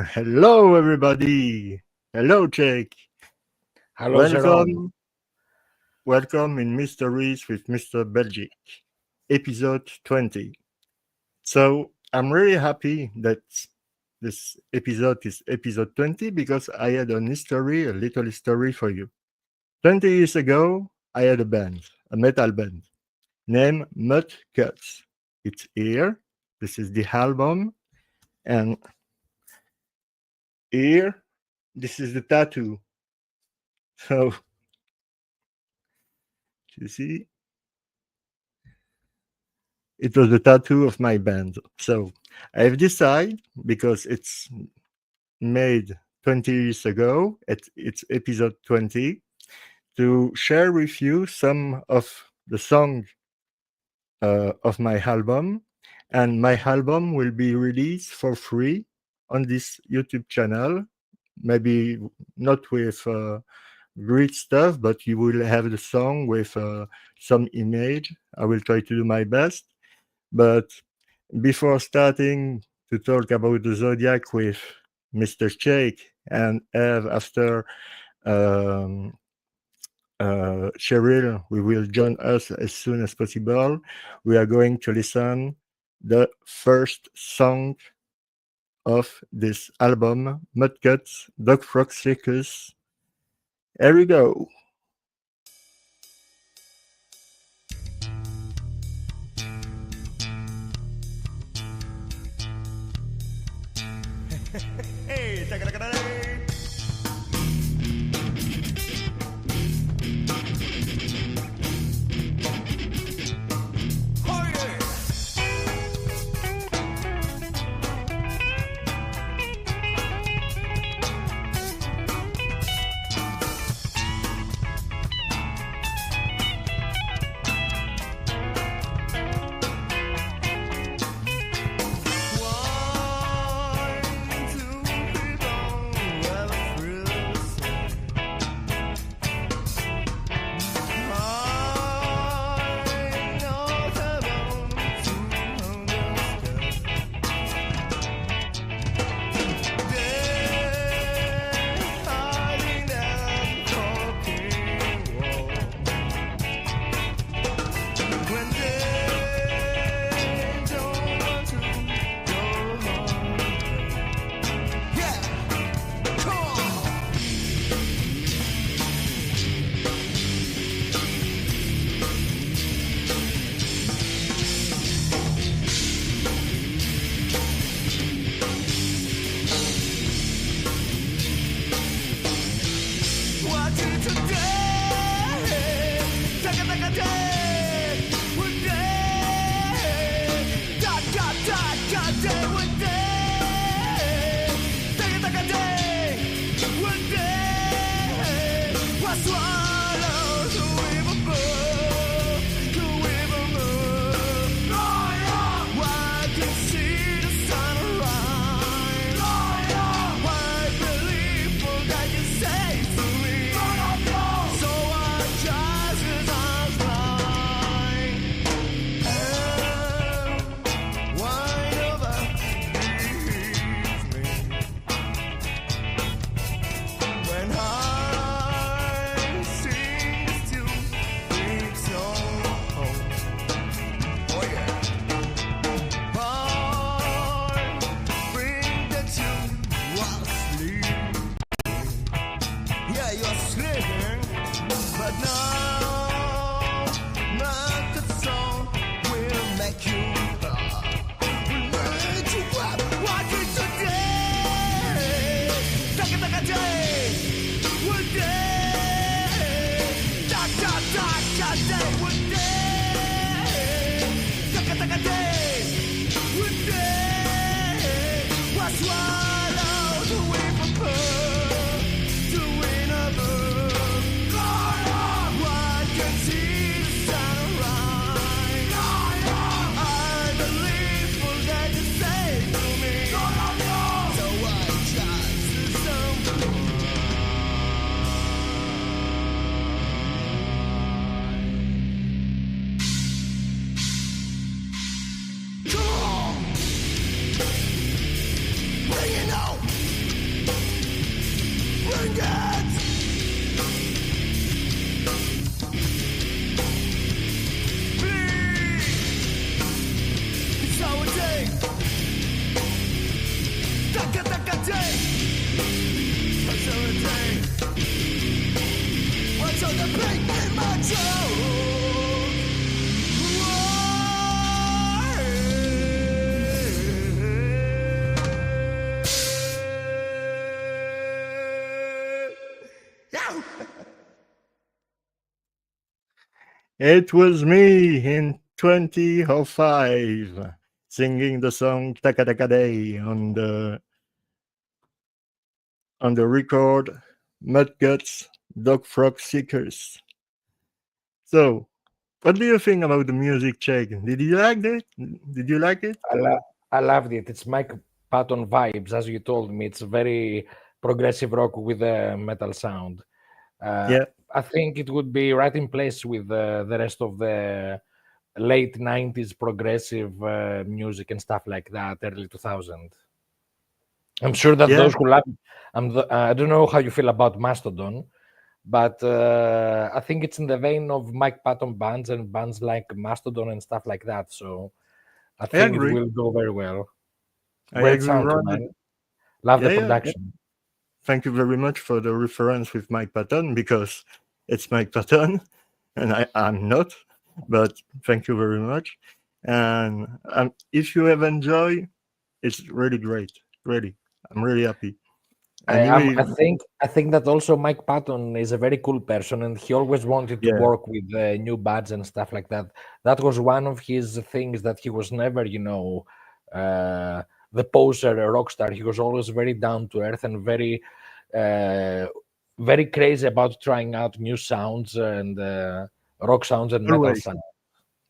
Hello, everybody. Hello, Jake. Hello, Cheryl. Welcome. Welcome in Mysteries with Mr. Belgic, episode 20. So, I'm really happy that this episode is episode 20 because I had a little history for you. 20 years ago, I had a metal band, named Mud Cuts. It's here. This is the album. And here, this is the tattoo. So, you see, it was the tattoo of my band. So I've decided, because it's made 20 years ago, it's episode 20, to share with you some of the songs of my album. And my album will be released for free on this YouTube channel. Maybe not with great stuff, but you will have the song with some image. I will try to do my best. But before starting to talk about the Zodiac with Mr. Shake and Eve after Cheryl, we will join us as soon as possible. We are going to listen the first song of this album, Mudcuts, Dog Frog Circus. Here we go. Hey, take it, It was me in 2005 singing the song Taka Taka Day on the record Mudguts Dog Frog Seekers. So, what do you think about the music, Check? Did you like it? Did you like it? I loved it. It's Mike Patton vibes, as you told me. It's very progressive rock with a metal sound. Yeah, I think it would be right in place with the rest of the late 90s progressive music and stuff like that, early 2000. I'm sure that yeah, those who love I don't know how you feel about Mastodon, but I think it's in the vein of Mike Patton bands and bands like Mastodon and stuff like that. So I I think it agree. will go very well. I Great agree, sound too, Ron. man. Love the Yeah, yeah. production. Thank you very much for the reference with Mike Patton because it's Mike Patton and I'm not, but thank you very much. And if you have enjoyed, it's really great. Really, I'm really happy. And you will, I think that also Mike Patton is a very cool person, and he always wanted to yeah, work with new bands and stuff like that. That was one of his things, that he was never, uh, the poser rock star. He was always very down to earth and uh, very crazy about trying out new sounds and rock sounds and metal always, sounds.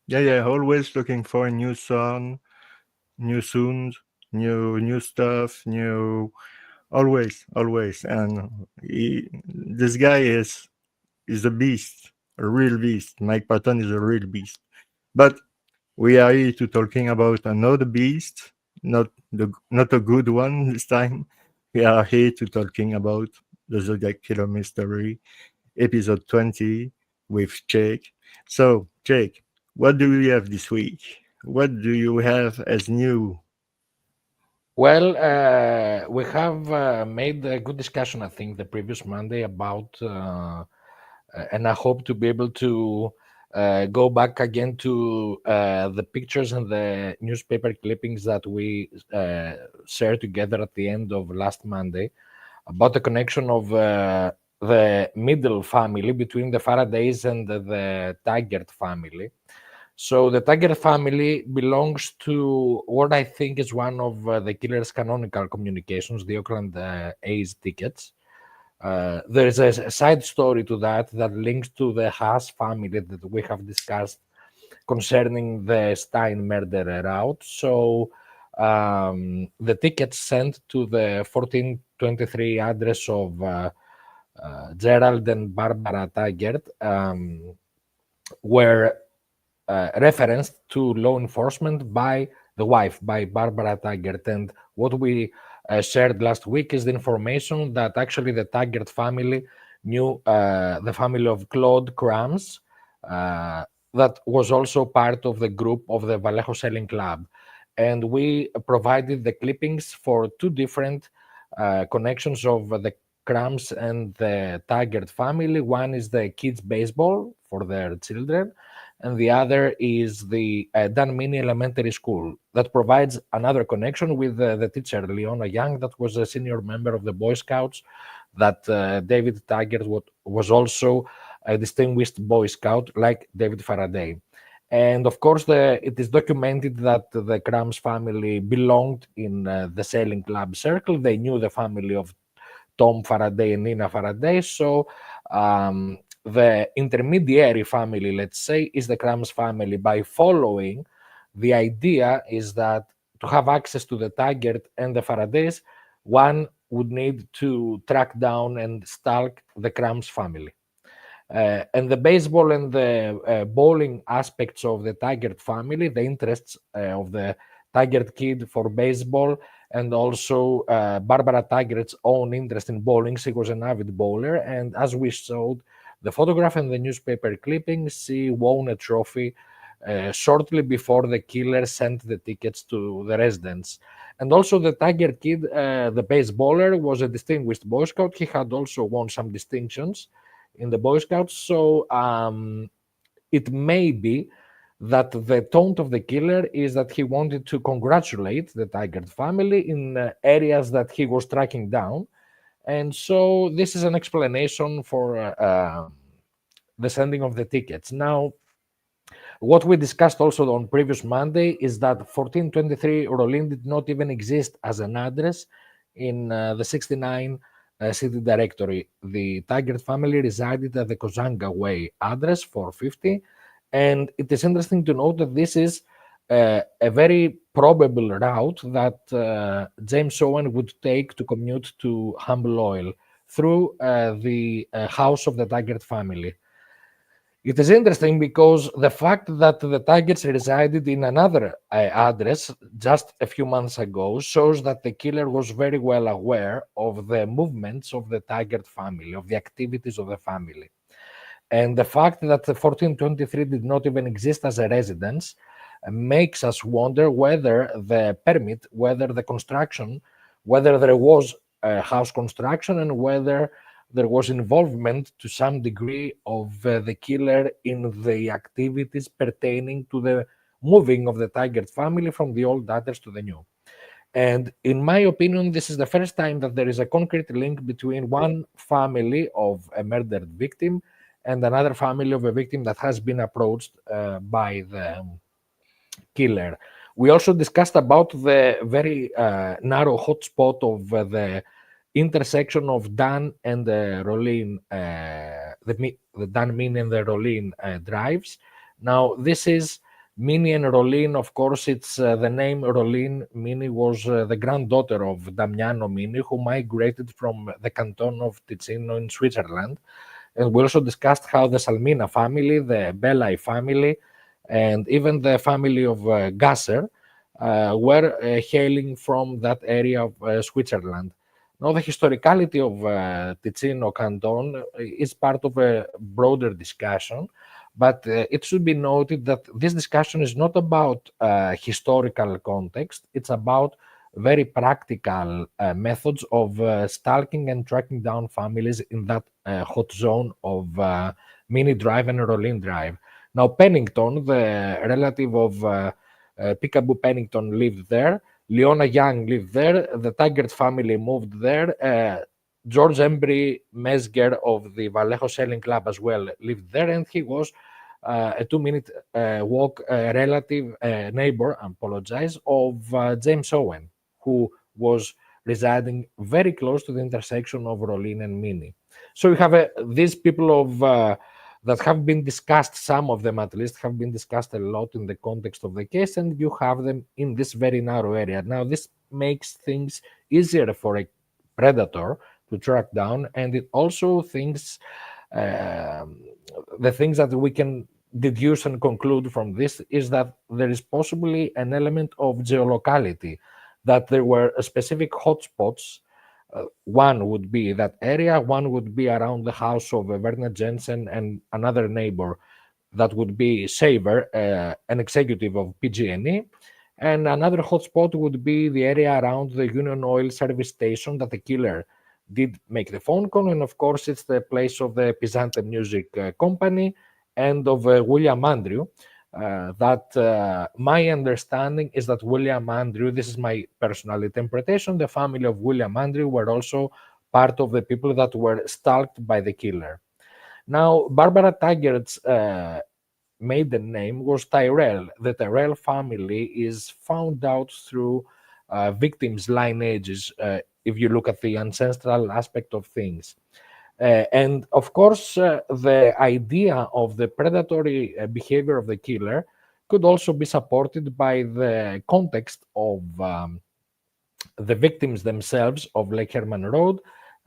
yeah, always looking for a new song, new sounds, new stuff, new, always. And this guy is a beast, a real beast. Mike Patton is a real beast. But we are here to talking about another beast, not a good one this time. We are here to talking about the Zodiac Killer mystery, episode 20 with Jake. So, Jake, what do we have this week? What do you have as new? Well, we have made a good discussion, I think, the previous Monday about, and I hope to be able to go back again to the pictures and the newspaper clippings that we shared together at the end of last Monday about the connection of the middle family between the Faradays and the Taggart family. So the Taggart family belongs to what I think is one of the killer's canonical communications, the Oakland A's tickets. There is a side story to that links to the Haas family that we have discussed concerning the Stein murder route. So the tickets sent to the 1423 address of Gerald and Barbara Taggart were referenced to law enforcement by the wife, by Barbara Taggart. And what we shared last week is the information that actually the Taggart family knew the family of Claude Crams, that was also part of the group of the Vallejo Selling Club. And we provided the clippings for two different connections of the Crams and the Taggart family. One is the kids' baseball for their children, and the other is the Dan Mini Elementary School that provides another connection with the teacher, Leona Young, that was a senior member of the Boy Scouts, that David Taggart was also a distinguished Boy Scout like David Faraday. And of course, it is documented that the Crams family belonged in the sailing club circle. They knew the family of Tom Faraday and Nina Faraday. So the intermediary family, let's say, is the Crams family. By following, the idea is that to have access to the Taggart and the Faradays, one would need to track down and stalk the Crams family. And the baseball and the bowling aspects of the Taggart family, the interests of the Taggart kid for baseball and also Barbara Taggert's own interest in bowling. She was an avid bowler, and as we showed the photograph and the newspaper clipping, she won a trophy shortly before the killer sent the tickets to the residents. And also the Tiger Kid, the baseballer, was a distinguished Boy Scout. He had also won some distinctions in the Boy Scouts. So it may be that the tone of the killer is that he wanted to congratulate the Tiger family in areas that he was tracking down. And so this is an explanation for the sending of the tickets. Now, what we discussed also on previous Monday is that 1423 Rolin did not even exist as an address in the 69 city directory. The Taggart family resided at the Kozanga Way address 450, and it is interesting to note that this is a very probable route that James Owen would take to commute to Humble Oil through the house of the Taggart family. It is interesting because the fact that the Tigers resided in another address just a few months ago shows that the killer was very well aware of the movements of the Tiger family, of the activities of the family. And the fact that the 1423 did not even exist as a residence makes us wonder whether the permit, whether the construction, whether there was house construction, and whether there was involvement to some degree of the killer in the activities pertaining to the moving of the Tiger family from the old address to the new. And in my opinion, this is the first time that there is a concrete link between one family of a murdered victim and another family of a victim that has been approached by the killer. We also discussed about the very narrow hotspot of the intersection of Dan and the Rolin, the Dan Mini and the Rolin drives. Now, this is Mini and Rolin. Of course, it's the name Rolin Mini was the granddaughter of Damiano Mini, who migrated from the canton of Ticino in Switzerland. And we also discussed how the Salmina family, the Belli family, and even the family of Gasser were hailing from that area of Switzerland. Now, the historicality of Ticino Canton is part of a broader discussion, but it should be noted that this discussion is not about historical context, it's about very practical methods of stalking and tracking down families in that hot zone of Mini Drive and Rolin Drive. Now, Pennington, the relative of Peekaboo Pennington, lived there. Leona Young lived there. The Taggart family moved there. George Embry Mesger of the Vallejo Sailing Club as well lived there, and he was a 2-minute walk relative, neighbor, I apologize, of James Owen, who was residing very close to the intersection of Rolin and Mini. So you have these people of that have been discussed, some of them at least have been discussed a lot in the context of the case, and you have them in this very narrow area. Now, this makes things easier for a predator to track down, and it also thinks the things that we can deduce and conclude from this is that there is possibly an element of geolocality, that there were specific hotspots. One would be that area, one would be around the house of Werner Jensen, and another neighbor that would be Saver, an executive of PG&E, and another hotspot would be the area around the Union Oil service station that the killer did make the phone call, and of course it's the place of the Pisante Music Company and of William Andrew. That my understanding is that William Andrew, this is my personal interpretation, the family of William Andrew were also part of the people that were stalked by the killer. Now, Barbara Taggart's maiden name was Tyrell. The Tyrell family is found out through victims' lineages, if you look at the ancestral aspect of things. And of course, the idea of the predatory behavior of the killer could also be supported by the context of the victims themselves of Lake Herman Road,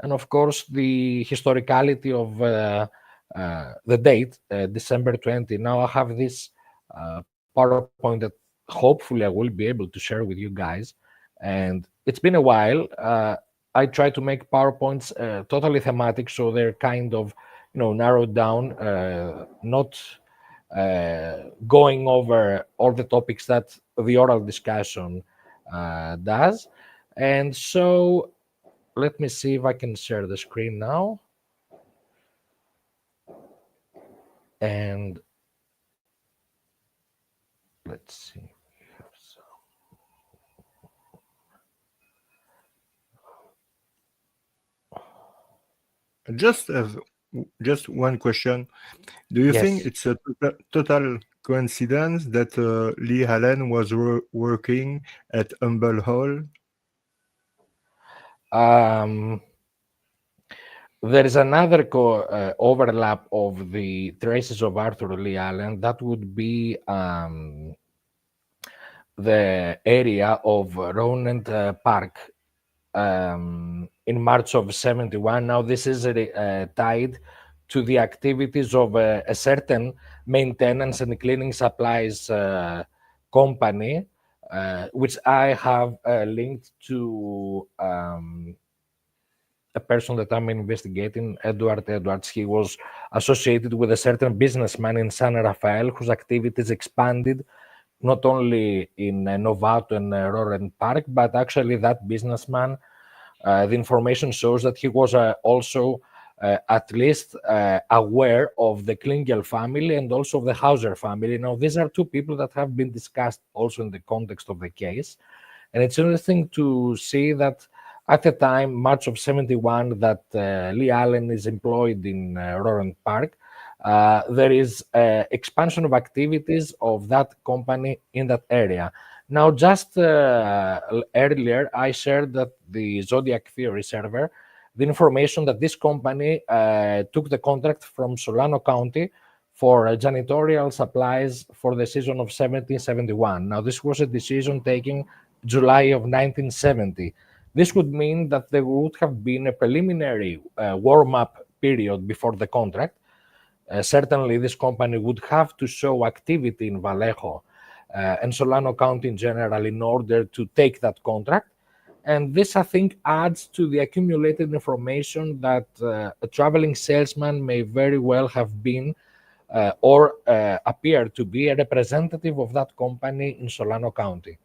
and of course, the historicality of the date, December 20. Now, I have this PowerPoint that hopefully I will be able to share with you guys. And it's been a while. I try to make PowerPoints totally thematic, so they're kind of, narrowed down, not going over all the topics that the oral discussion does. And so let me see if I can share the screen now. And let's see. Just one question. Do you think Yes. it's a total coincidence that Lee Allen was working at Humble Hall? There is another overlap of the traces of Arthur Lee Allen. That would be the area of Roland Park in March of 71. Now, this is tied to the activities of a certain maintenance and cleaning supplies company, which I have linked to a person that I'm investigating, Eduard Edwards. He was associated with a certain businessman in San Rafael whose activities expanded not only in Novato and Roran Park, but actually that businessman, the information shows that he was also at least aware of the Klingel family and also of the Hauser family. Now, these are two people that have been discussed also in the context of the case. And it's interesting to see that at the time, March of 71, that Lee Allen is employed in Roran Park, there is expansion of activities of that company in that area. Now, just earlier, I shared that the Zodiac Theory server, the information that this company took the contract from Solano County for janitorial supplies for the season of 1771. Now, this was a decision taken July of 1970. This would mean that there would have been a preliminary warm-up period before the contract. Certainly, this company would have to show activity in Vallejo and Solano County in general in order to take that contract. And this, I think, adds to the accumulated information that a traveling salesman may very well have been or appear to be a representative of that company in Solano County.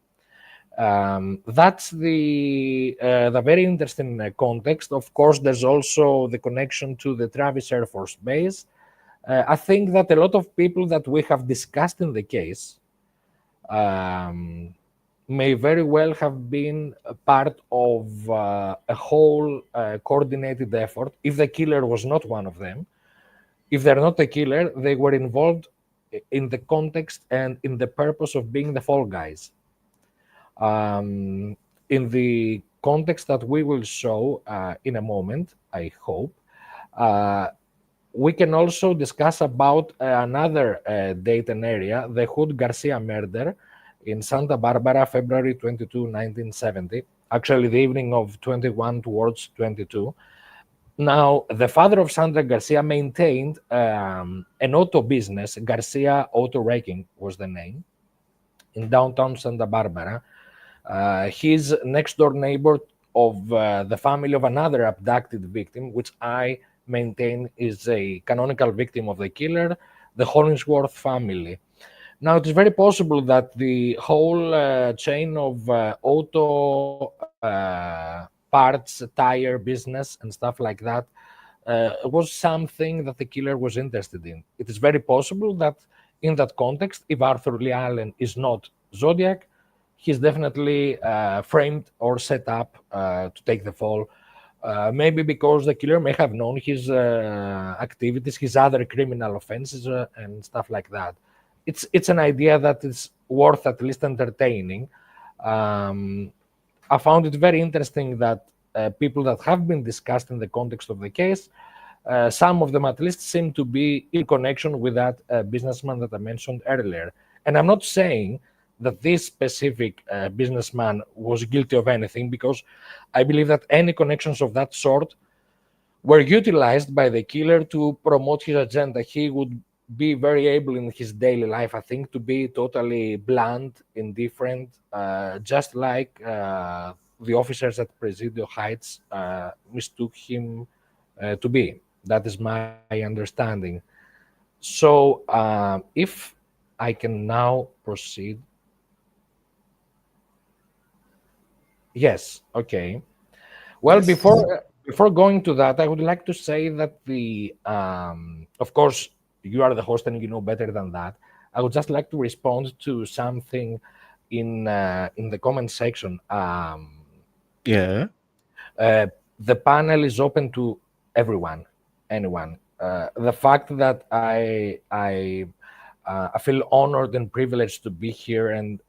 That's the very interesting context. Of course, there's also the connection to the Travis Air Force Base. I think that a lot of people that we have discussed in the case may very well have been a part of a whole coordinated effort. If the killer was not one of them, if they're not a killer, they were involved in the context and in the purpose of being the fall guys. In the context that we will show in a moment, I hope, we can also discuss about another date and area, the Hood Garcia murder in Santa Barbara, February 22, 1970, actually the evening of 21 towards 22. Now, the father of Sandra Garcia maintained an auto business. Garcia Auto Raking was the name, in downtown Santa Barbara. His next door neighbor of the family of another abducted victim, which I maintain is a canonical victim of the killer, the Hollingsworth family. Now, it is very possible that the whole chain of auto parts, tire business, and stuff like that was something that the killer was interested in. It is very possible that in that context, if Arthur Lee Allen is not Zodiac, he's definitely framed or set up to take the fall. Maybe because the killer may have known his activities, his other criminal offenses, and stuff like that. It's an idea that is worth at least entertaining. I found it very interesting that people that have been discussed in the context of the case, some of them at least seem to be in connection with that businessman that I mentioned earlier. And I'm not saying that this specific businessman was guilty of anything, because I believe that any connections of that sort were utilized by the killer to promote his agenda. He would be very able in his daily life, I think, to be totally blunt, indifferent, just like the officers at Presidio Heights mistook him to be. That is my understanding. So if I can now proceed. Yes, okay. Well, Yes. before going to that, I would like to say that of course, you are the host and you know better than that. I would just like to respond to something in the comment section. Yeah. Uh, the panel is open to everyone, anyone. The fact that I feel honored and privileged to be here and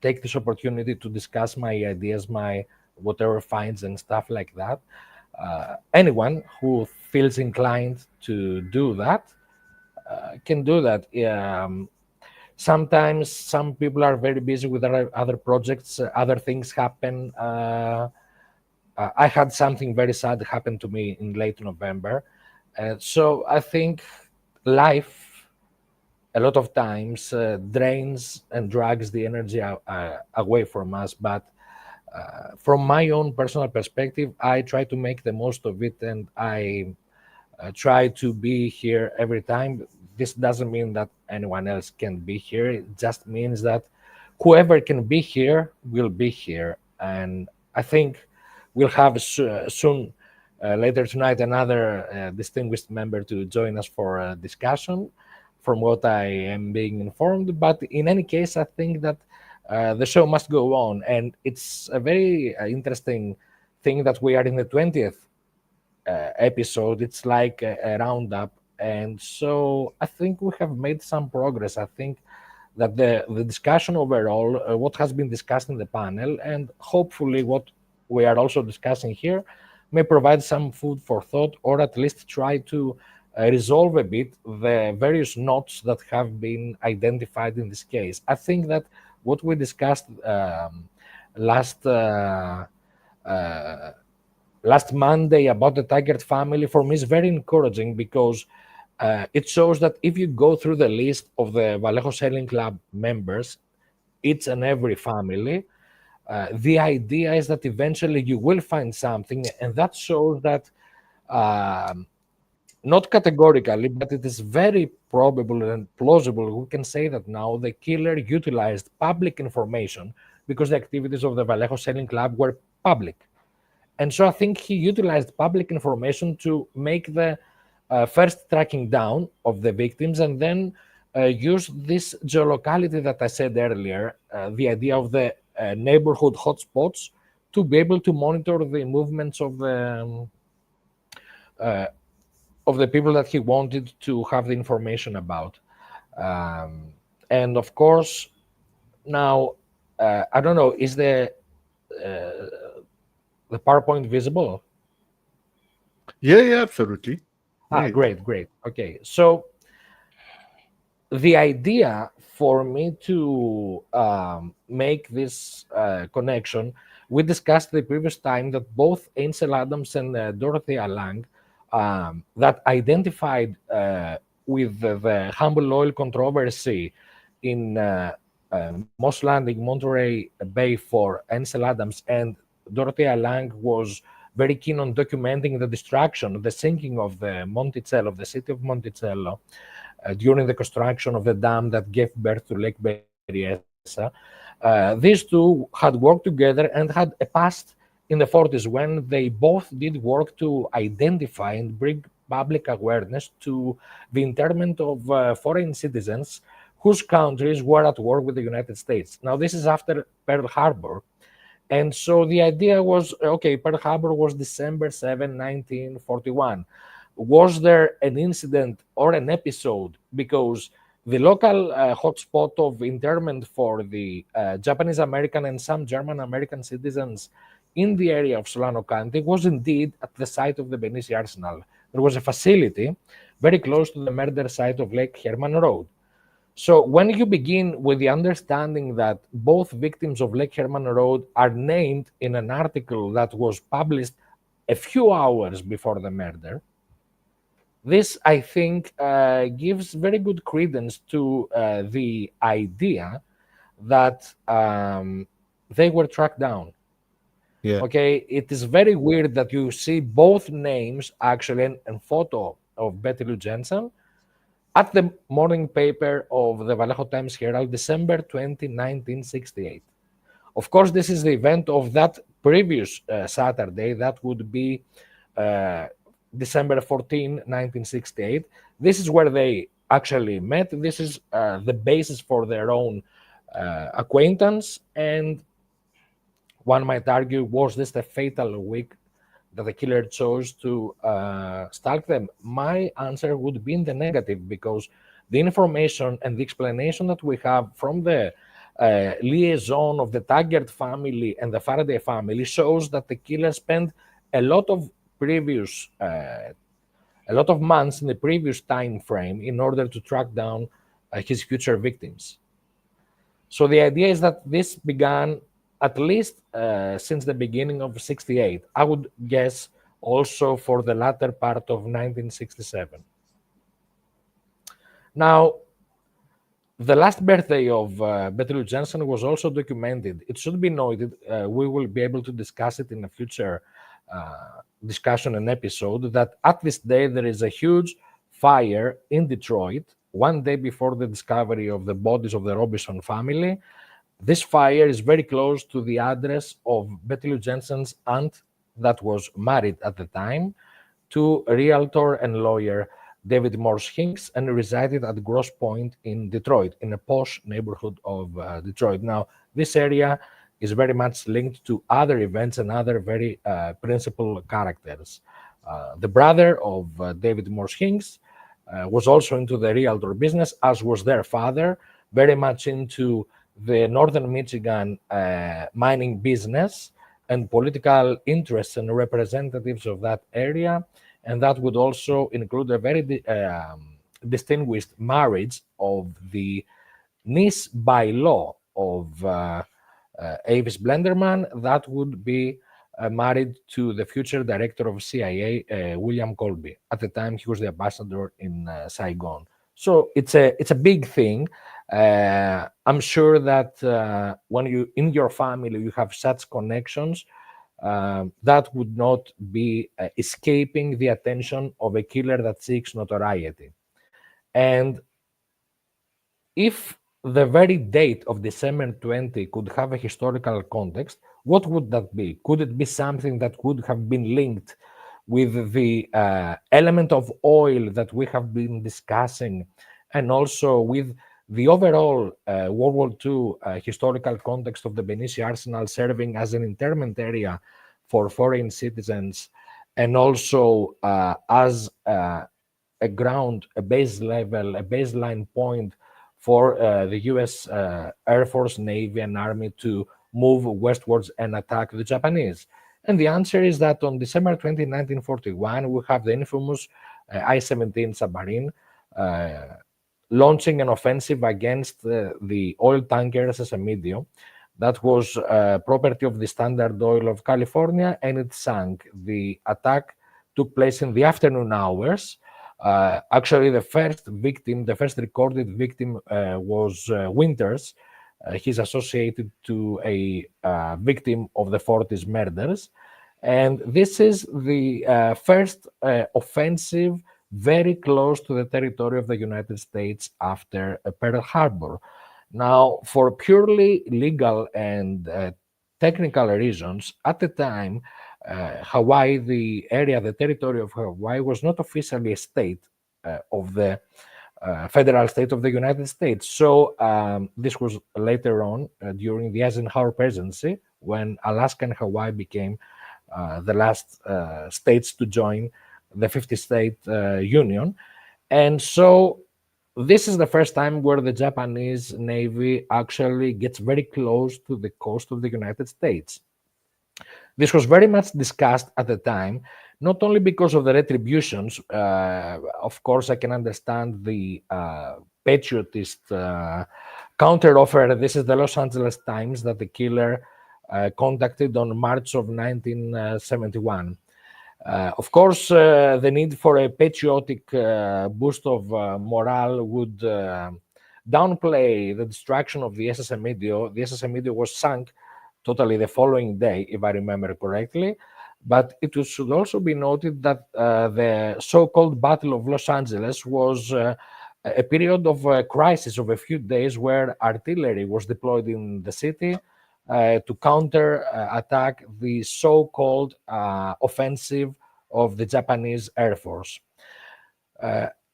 take this opportunity to discuss my ideas, my whatever finds and stuff like that. Anyone who feels inclined to do that can do that. Sometimes some people are very busy with other projects, other things happen. I had something very sad happen to me in late November. So I think life a lot of times drains and drags the energy away from us. But from my own personal perspective, I try to make the most of it, and I try to be here every time. This doesn't mean that anyone else can be here. It just means that whoever can be here will be here. And I think we'll have soon, later tonight, another distinguished member to join us for a discussion, from what I am being informed. But in any case, I think that the show must go on. And it's a very interesting thing that we are in the 20th episode. It's like a roundup. And so I think we have made some progress. I think that the discussion overall, what has been discussed in the panel, and hopefully what we are also discussing here, may provide some food for thought, or at least try to resolve a bit the various knots that have been identified in this case. I think that what we discussed last uh, last Monday about the Taggart family, for me, is very encouraging, because it shows that if you go through the list of the Vallejo Sailing Club members, each and every family, the idea is that eventually you will find something, and that shows that um, not categorically, but it is very probable and plausible. We can say that now the killer utilized public information, because the activities of the Vallejo Sailing Club were public. And so I think he utilized public information to make the first tracking down of the victims, and then use this geolocality that I said earlier, the idea of the neighborhood hotspots, to be able to monitor the movements uh, of the people that he wanted to have the information about. Um, and of course, now, I don't know, is the PowerPoint visible? Yeah, yeah, absolutely. Right. Great. Okay, so the idea for me to make this connection, we discussed the previous time that both Ansel Adams and Dorothea Lang, that identified with the humble oil controversy in Moss Landing, Monterey Bay for Ansel Adams, and Dorothea Lang was very keen on documenting the destruction, the sinking of the Monticello, of the city of Monticello, during the construction of the dam that gave birth to Lake Berryessa. These two had worked together and had a past in the 40s when they both did work to identify and bring public awareness to the internment of foreign citizens whose countries were at war with the United States. Now, this is after Pearl Harbor. And so the idea was, okay, Pearl Harbor was December 7, 1941. Was there an incident or an episode? Because the local hotspot of internment for the Japanese American and some German American citizens in the area of Solano County was indeed at the site of the Benicia Arsenal. There was a facility very close to the murder site of Lake Herman Road. So when you begin with the understanding that both victims of Lake Herman Road are named in an article that was published a few hours before the murder, this, I think, gives very good credence to the idea that they were tracked down. Yeah. Okay, it is very weird that you see both names actually and photo of Betty Lou Jensen at the morning paper of the Vallejo Times Herald, December 20, 1968. Of course, this is the event of that previous Saturday. That would be uh, December 14, 1968. This is where they actually met. This is the basis for their own acquaintance. And one might argue, was this the fatal week that the killer chose to stalk them? My answer would be in the negative, because the information and the explanation that we have from the liaison of the Taggart family and the Faraday family shows that the killer spent a lot of previous, a lot of months in the previous time frame in order to track down his future victims. So the idea is that this began at least since the beginning of 68. I would guess also for the latter part of 1967. Now, the last birthday of Betty Lou Jensen was also documented. It should be noted, we will be able to discuss it in a future discussion and episode, that at this day there is a huge fire in Detroit, one day before the discovery of the bodies of the Robinson family. This fire is very close to the address of Betty Lou Jensen's aunt, that was married at the time to realtor and lawyer David Morse Hinks, and resided at Grosse Pointe in Detroit, in a posh neighborhood of Detroit. Now, this area is very much linked to other events and other very principal characters. The brother of David Morse Hinks was also into the realtor business, as was their father, very much into the northern Michigan mining business and political interests and representatives of that area. And that would also include a very distinguished marriage of the niece by law of Avis Blenderman, that would be married to the future director of CIA, William Colby. At the time, he was the ambassador in Saigon. So it's a big thing. I'm sure that when you in your family you have such connections, that would not be escaping the attention of a killer that seeks notoriety. And if the very date of December 20 could have a historical context, what would that be? Could it be something that could have been linked with the element of oil that we have been discussing, and also with the overall World War II historical context of the Benicia Arsenal serving as an internment area for foreign citizens, and also as a ground, a base level, a baseline point for the US Air Force, Navy, and Army to move westwards and attack the Japanese? And the answer is that on December 20, 1941, we have the infamous I-17 submarine launching an offensive against the oil tanker SSMedio. That was property of the Standard Oil of California, and it sank. The attack took place in the afternoon hours. Actually, the first victim, the first recorded victim was Winters. He's associated to a victim of the 40s murders. And this is the first offensive very close to the territory of the United States after Pearl Harbor. Now, for purely legal and technical reasons, at the time, Hawaii, the area, the territory of Hawaii, was not officially a state of the federal state of the United States. So this was later on during the Eisenhower presidency, when Alaska and Hawaii became the last states to join the 50-state union. And so this is the first time where the Japanese Navy actually gets very close to the coast of the United States. This was very much discussed at the time, not only because of the retributions. Of course, I can understand the patriotist counteroffer. This is the Los Angeles Times that the killer contacted on March of 1971. Of course, the need for a patriotic boost of morale would downplay the destruction of the SSMedio. The SSMedio was sunk totally the following day, if I remember correctly. But it should also be noted that the so-called Battle of Los Angeles was a period of crisis of a few days where artillery was deployed in the city to counter attack the so-called offensive of the Japanese Air Force.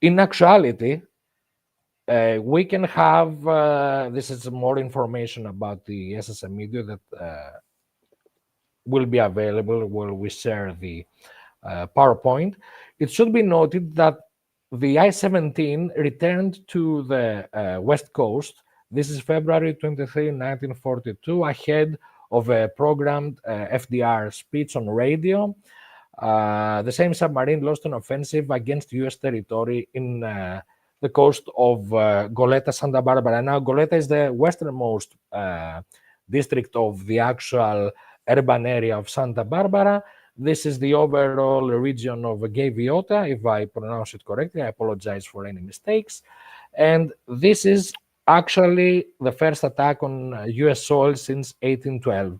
In actuality, we can have this is more information about the SSM media that will be available when we share the PowerPoint. It should be noted that the I-17 returned to the West Coast. This is February 23, 1942, ahead of a programmed FDR speech on radio. The same submarine launched an offensive against U.S. territory in the coast of Goleta, Santa Barbara. Now, Goleta is the westernmost district of the actual urban area of Santa Barbara. This is the overall region of Gaviota, if I pronounce it correctly. I apologize for any mistakes. And this is actually the first attack on U.S. soil since 1812.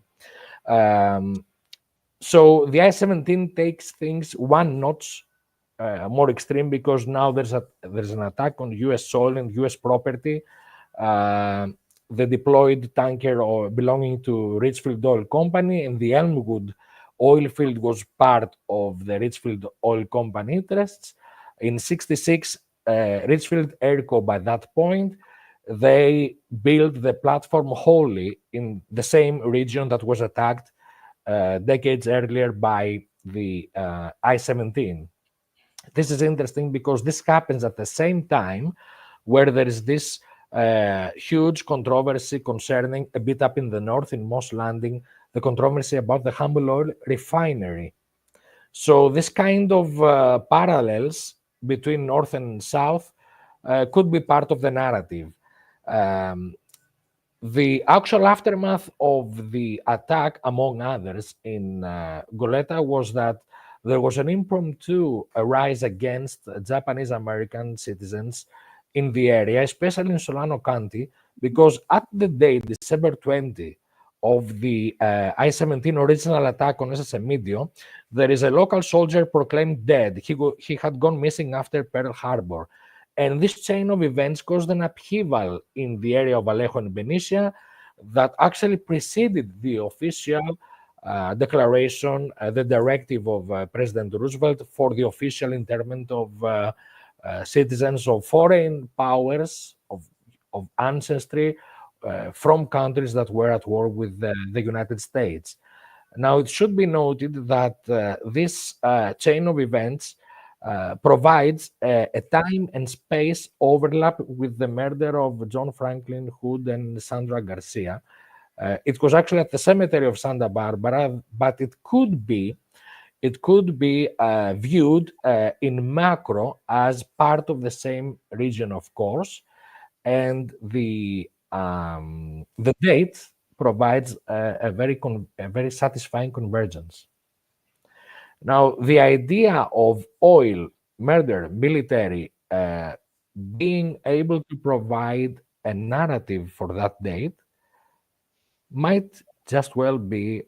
So the I-17 takes things one notch more extreme because now there's an attack on U.S. soil and U.S. property. The deployed tanker belonging to Richfield Oil Company and the Elmwood oil field was part of the Richfield Oil Company interests. In 66, Richfield Airco, by that point, they built the platform wholly in the same region that was attacked decades earlier by the I-17. This is interesting because this happens at the same time where there is this huge controversy concerning a bit up in the north in Moss Landing, the controversy about the Humble Oil refinery. So this kind of parallels between north and south could be part of the narrative. The actual aftermath of the attack, among others, in Goleta was that there was an impromptu rise against Japanese American citizens in the area, especially in Solano County, because at the date, December 20, of the I-17 original attack on SSM Medio, there is a local soldier proclaimed dead. He had gone missing after Pearl Harbor. And this chain of events caused an upheaval in the area of Vallejo and Benicia that actually preceded the official declaration, the directive of President Roosevelt for the official interment of citizens of foreign powers of ancestry from countries that were at war with the United States. Now, it should be noted that this chain of events provides a time and space overlap with the murder of John Franklin Hood and Sandra Garcia. It was actually at the cemetery of Santa Barbara, but it could be viewed in macro as part of the same region, of course, and the date provides a very satisfying convergence. Now, the idea of oil, murder, military being able to provide a narrative for that date might just well be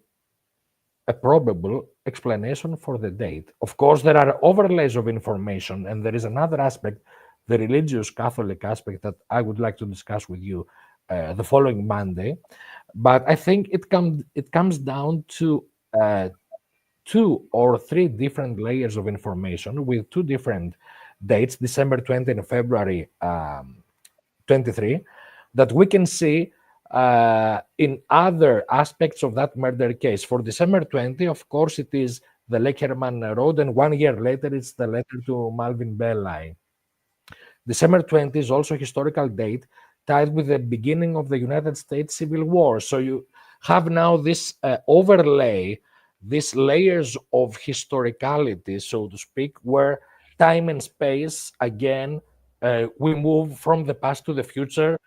a probable explanation for the date. Of course, there are overlays of information, and there is another aspect, the religious Catholic aspect, that I would like to discuss with you the following Monday. But I think it comes down to 2 or 3 different layers of information with 2 different dates, December 20 and February 23, that we can see in other aspects of that murder case. For December 20, of course, it is the Lake Herman Road, and 1 year later, it's the letter to Malvin Belli. December 20 is also a historical date tied with the beginning of the United States Civil War. So you have now this overlay, these layers of historicality, so to speak, where time and space, again, we move from the past to the future,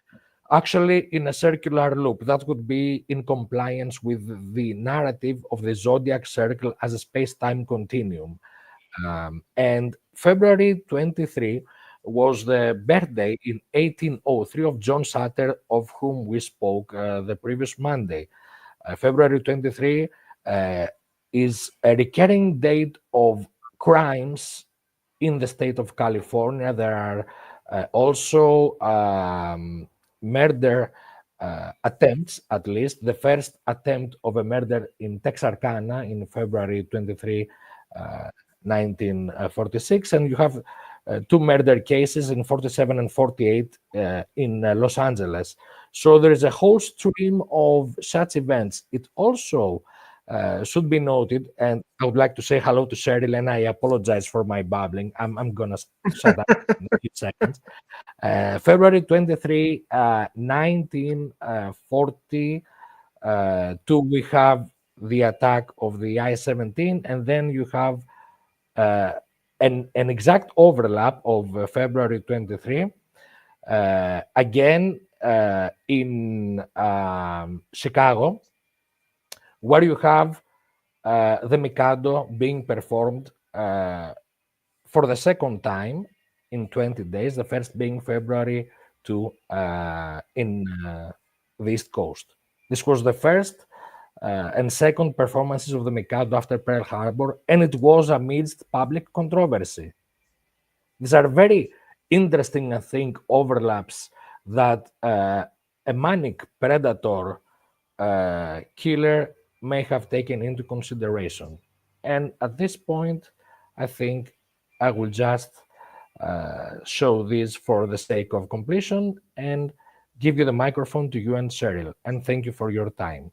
actually in a circular loop. That would be in compliance with the narrative of the Zodiac Circle as a space-time continuum. And February 23 was the birthday in 1803 of John Sutter, of whom we spoke the previous Monday. February 23 is a recurring date of crimes in the state of California. There are also murder attempts, at least. The first attempt of a murder in Texarkana in February 23, 1946. And you have two murder cases in 47 and 48 in Los Angeles. So there is a whole stream of such events. It also should be noted, and I would like to say hello to Cheryl, and I apologize for my babbling. I'm gonna shut up in a few seconds. February 23, 1942, we have the attack of the I-17, and then you have an exact overlap of February 23, again in Chicago, where you have the Mikado being performed for the second time in 20 days, the first being February 2 in the East Coast. This was the first and second performances of the Mikado after Pearl Harbor, and it was amidst public controversy. These are very interesting, I think, overlaps that a manic predator killer may have taken into consideration. And at this point, I think I will just show this for the sake of completion and give you the microphone to you and Cheryl. And thank you for your time.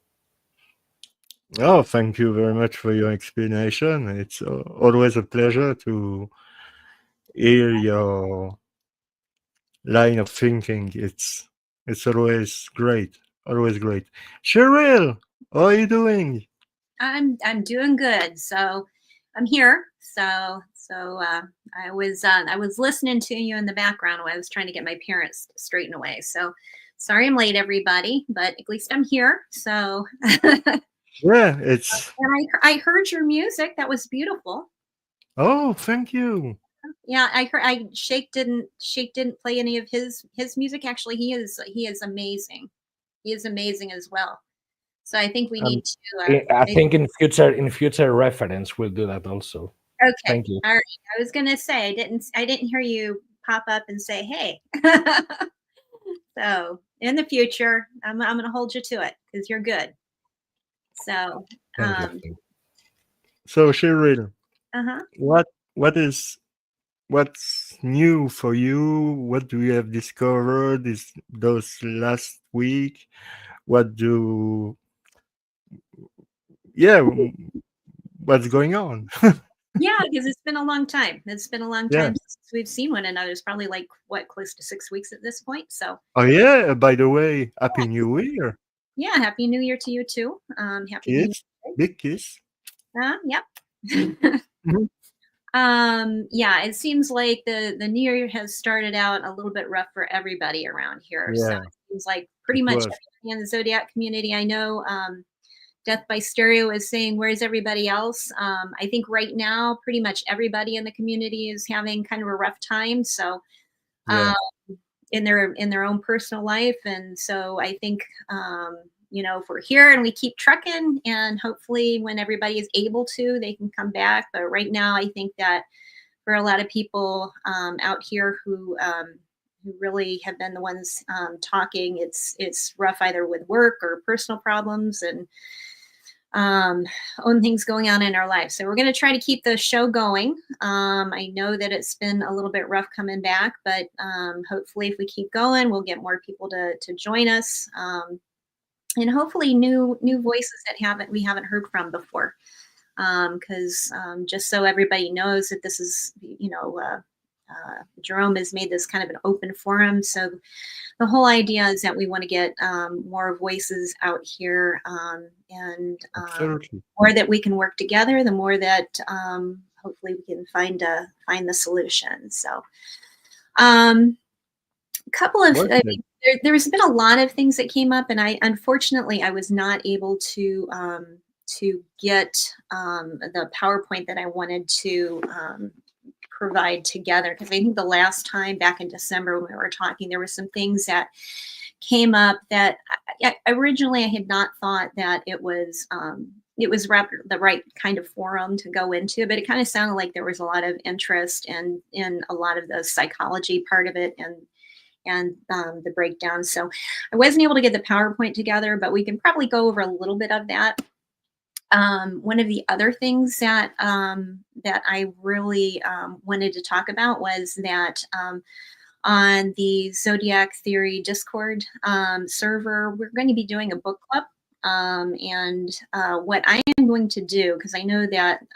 Oh, thank you very much for your explanation. It's always a pleasure to hear your line of thinking. It's always great. Always great. Cheryl, how are you doing? I'm doing good. So I'm here. So I was listening to you in the background while I was trying to get my parents straightened away. So sorry I'm late, everybody, but at least I'm here. So Yeah, it's. and I heard your music. That was beautiful. Oh, thank you. Yeah, I heard. Shake didn't play any of his music. Actually, he is amazing. He is amazing as well. So I think we need to. I think in future reference we'll do that also. Okay. Thank you. All right. I was gonna say I didn't hear you pop up and say hey. So in the future, I'm gonna hold you to it because you're good. So Thank you. So Cheryl, uh-huh. what's new for you? What do you have discovered those last week? What do what's going on? Yeah, because it's been a long time. It's been a long Yeah. time since we've seen one another. It's probably like close to 6 weeks at this point. So Oh yeah, by the way, Happy New Year. yeah, Happy New Year to you too. Happy New Year. Kiss. Big kiss. Yep. Mhm. Yeah, it seems like the new year has started out a little bit rough for everybody around here. So Yeah, it seems like pretty it much was. everybody in the Zodiac community. I know Death by Stereo is saying, where's everybody else? I think right now, pretty much everybody in the community is having kind of a rough time. So Yeah. in their own personal life. And so I think if we're here and we keep trucking, and hopefully when everybody is able to, they can come back. But right now, I think that for a lot of people out here who really have been the ones talking, it's rough either with work or personal problems and own things going on in our lives. So we're going to try to keep the show going. I know that it's been a little bit rough coming back, but hopefully if we keep going, we'll get more people to join us. And hopefully new voices that we haven't heard from before. Because just so everybody knows that this is, Jerome has made this kind of an open forum. So the whole idea is that we want to get more voices out here, and more that we can work together, the more that hopefully we can find the solution. So a couple of there's been a lot of things that came up, and unfortunately I was not able to get the PowerPoint that I wanted to provide together, because I think the last time back in December when we were talking, there were some things that came up that originally I had not thought that it was the right kind of forum to go into, but it kind of sounded like there was a lot of interest in a lot of the psychology part of it and the breakdown. So I wasn't able to get the PowerPoint together, but we can probably go over a little bit of that. One of the other things that I really wanted to talk about was that on the Zodiac Theory Discord server, we're going to be doing a book club. And what I am going to do, because I know that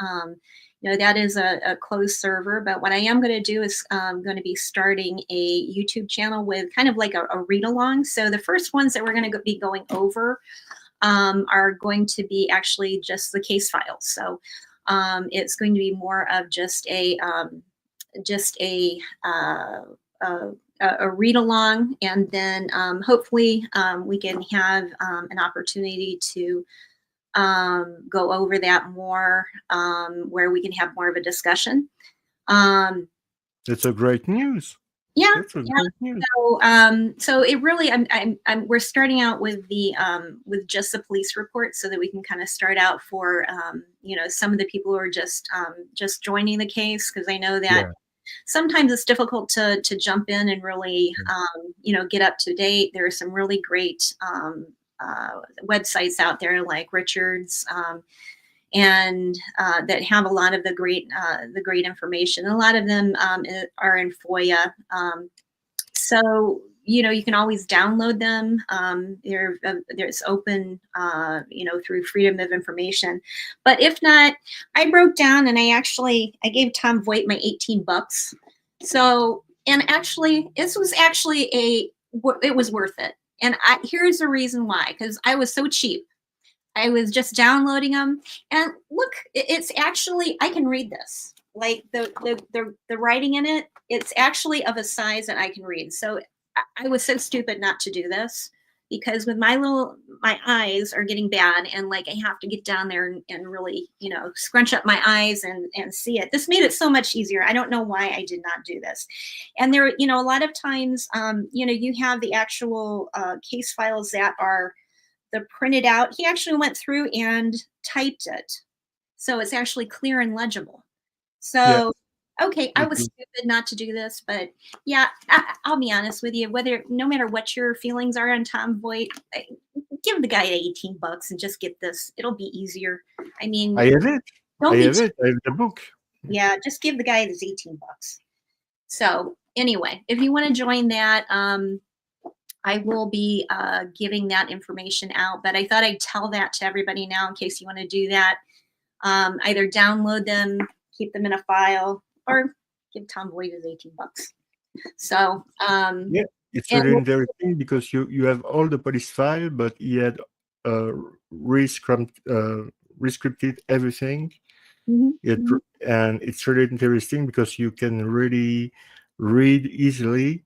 that is a closed server, but what I am going to do is going to be starting a YouTube channel with kind of like a read along. So the first ones that we're going to be going over are going to be actually just the case files. So it's going to be more of just a read along, and then hopefully we can have an opportunity to go over that more, where we can have more of a discussion. That's a great news. Yeah, That's a great news. So it really, we're starting out with the with just the police report, so that we can kind of start out for some of the people who are just joining the case, because I know that sometimes it's difficult to jump in and really get up to date. There are some really great websites out there like Richard's and that have a lot of the great information. A lot of them are in FOIA. So you can always download them. There's open, through Freedom of Information. But if not, I broke down and I gave Tom Voight my $18. So, and actually, this was actually it was worth it. And here's the reason why, because I was so cheap. I was just downloading them, and look, it's actually, I can read this. Like the writing in it, it's actually of a size that I can read. So I was so stupid not to do this, because with my eyes are getting bad, and like I have to get down there and really, scrunch up my eyes and see it. This made it so much easier. I don't know why I did not do this. And there, a lot of times, you have the actual case files that are the printed out. He actually went through and typed it, so it's actually clear and legible. So, okay, I was stupid not to do this, but yeah, I'll be honest with you. No matter what your feelings are on Tom Voight, give the guy $18 and just get this. It'll be easier. I mean, I have it. I have the book. Yeah, just give the guy his $18. So anyway, if you want to join that, I will be giving that information out. But I thought I'd tell that to everybody now in case you want to do that. Either download them, keep them in a file, or give Tom Voight his $18. So it's really interesting, because you have all the police file, but he had rescripted everything. And it's really interesting because you can really read easily,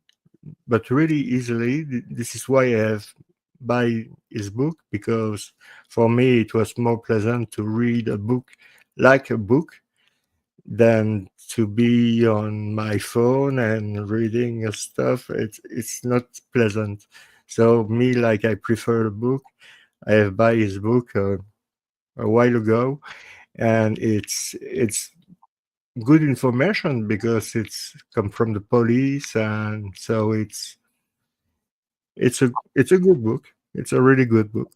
but really easily. This is why I have buy his book, because for me it was more pleasant to read a book like a book than to be on my phone and reading stuff. It's not pleasant. So me, like, I prefer a book. I have buy his book a while ago, and it's good information because it's come from the police, and so it's a good book. It's a really good book.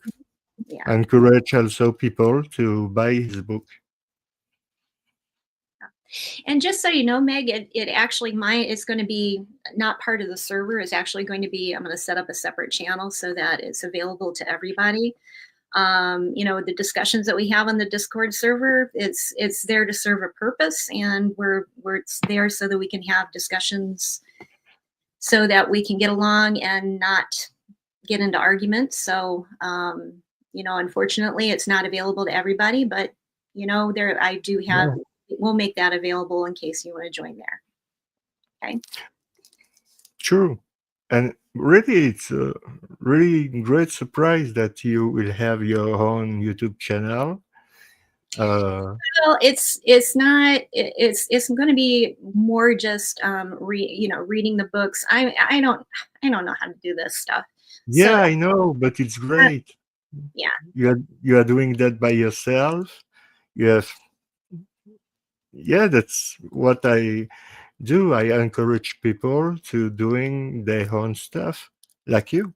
Yeah. I encourage also people to buy his book. And just so you know, Meg, it actually it's going to be not part of the server. It's actually going to be, I'm going to set up a separate channel so that it's available to everybody. The discussions that we have on the Discord server, it's there to serve a purpose, and it's there so that we can have discussions, so that we can get along and not get into arguments. So, unfortunately, it's not available to everybody, but I do have. We'll make that available in case you want to join there. Okay. True. And really, it's a really great surprise that you will have your own YouTube channel. Well, it's not. It's going to be more just reading the books. I don't know how to do this stuff. Yeah, So I know, but it's great. yeah. You are doing that by yourself. You have, yeah, that's what I do. I encourage people to doing their own stuff like you.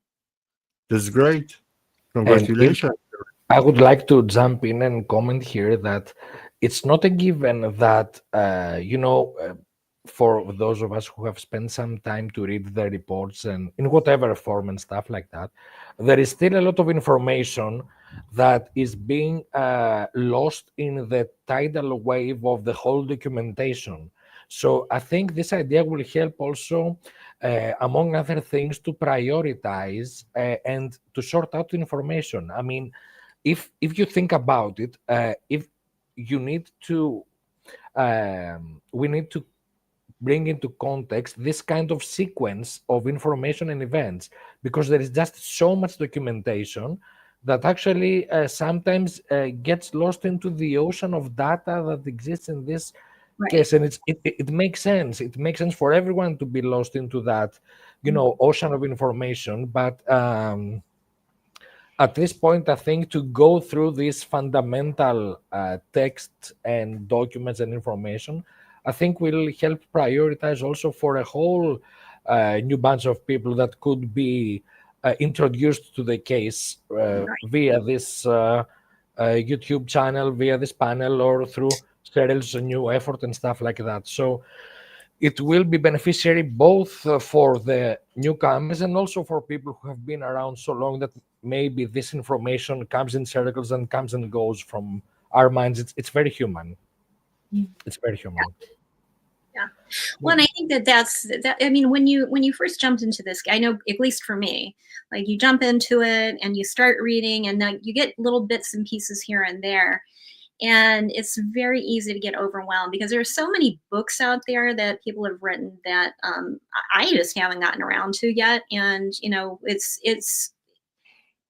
That's great. And if Congratulations. I would like to jump in and comment here that it's not a given that, for those of us who have spent some time to read the reports and in whatever form and stuff like that, there is still a lot of information that is being lost in the tidal wave of the whole documentation. So I think this idea will help also, among other things, to prioritize and to sort out information. I mean, if you think about it, if you need to, we need to bring into context this kind of sequence of information and events, because there is just so much documentation that actually sometimes gets lost into the ocean of data that exists in this Right. case. And it makes sense. It makes sense for everyone to be lost into that, ocean of information. But at this point, I think to go through these fundamental texts and documents and information, I think will help prioritize also for a whole new bunch of people that could be introduced to the case Right. via this YouTube channel, via this panel, or through Cheryl's new effort and stuff like that. So it will be beneficiary both for the newcomers and also for people who have been around so long that maybe this information comes in circles and comes and goes from our minds. It's very human. It's very human. Yeah. Well, and I think that. I mean, when you first jumped into this, I know at least for me, like you jump into it and you start reading, and then you get little bits and pieces here and there, and it's very easy to get overwhelmed because there are so many books out there that people have written that I just haven't gotten around to yet, and it's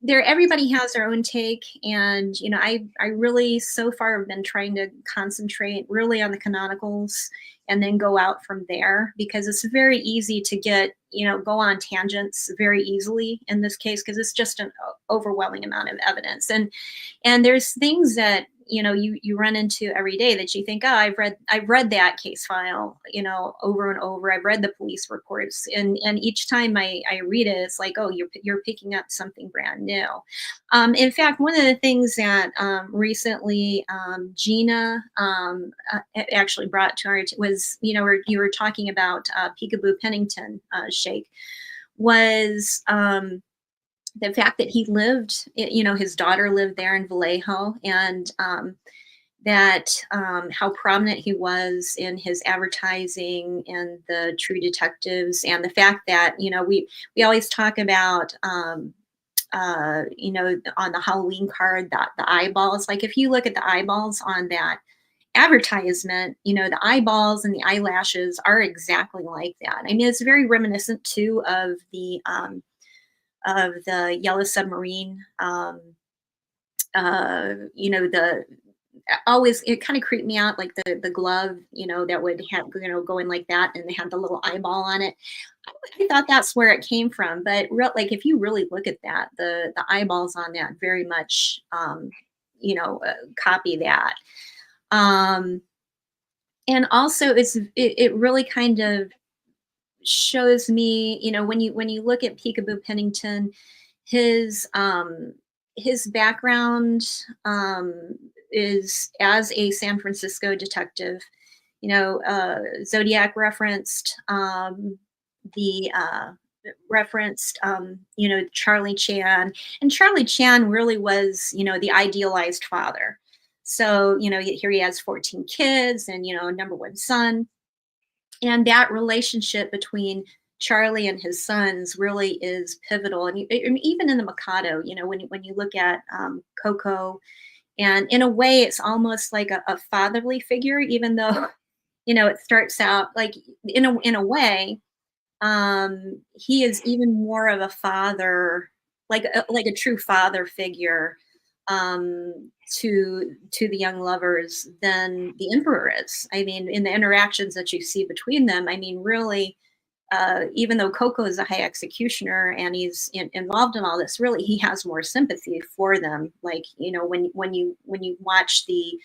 there. Everybody has their own take, and I really so far have been trying to concentrate really on the canonicals and then go out from there, because it's very easy to get go on tangents very easily in this case, because it's just an overwhelming amount of evidence. And there's things that you run into every day that you think, oh, I've read that case file over and over. I've read the police reports, and each time I read it, it's like, oh, you're picking up something brand new. In fact, one of the things that recently Gina actually brought to our was you were talking about Peekaboo Pennington Shake, was the fact that he lived, his daughter lived there in Vallejo, and that how prominent he was in his advertising and the True Detectives, and the fact that we always talk about on the Halloween card, that the eyeballs, like if you look at the eyeballs on that advertisement, the eyeballs and the eyelashes are exactly like that. I mean, it's very reminiscent too of the Yellow Submarine. The always, it kind of creeped me out, like the glove, that would have go in like that, and they had the little eyeball on it. I thought that's where it came from, but like if you really look at that, the eyeballs on that very much copy that. And also it really kind of shows me, when you look at Peekaboo Pennington, his background is as a San Francisco detective. Zodiac referenced Charlie Chan, and Charlie Chan really was the idealized father. So here he has 14 kids and number one son. And that relationship between Charlie and his sons really is pivotal. And even in the Mikado, when you look at Coco, and in a way, it's almost like a fatherly figure, even though it starts out like in a way, he is even more of a father, like a true father figure to the young lovers than the Emperor is. I mean, in the interactions that you see between them, I mean, really, even though Coco is a high executioner and he's involved in all this, really he has more sympathy for them. Like, you know, when you watch the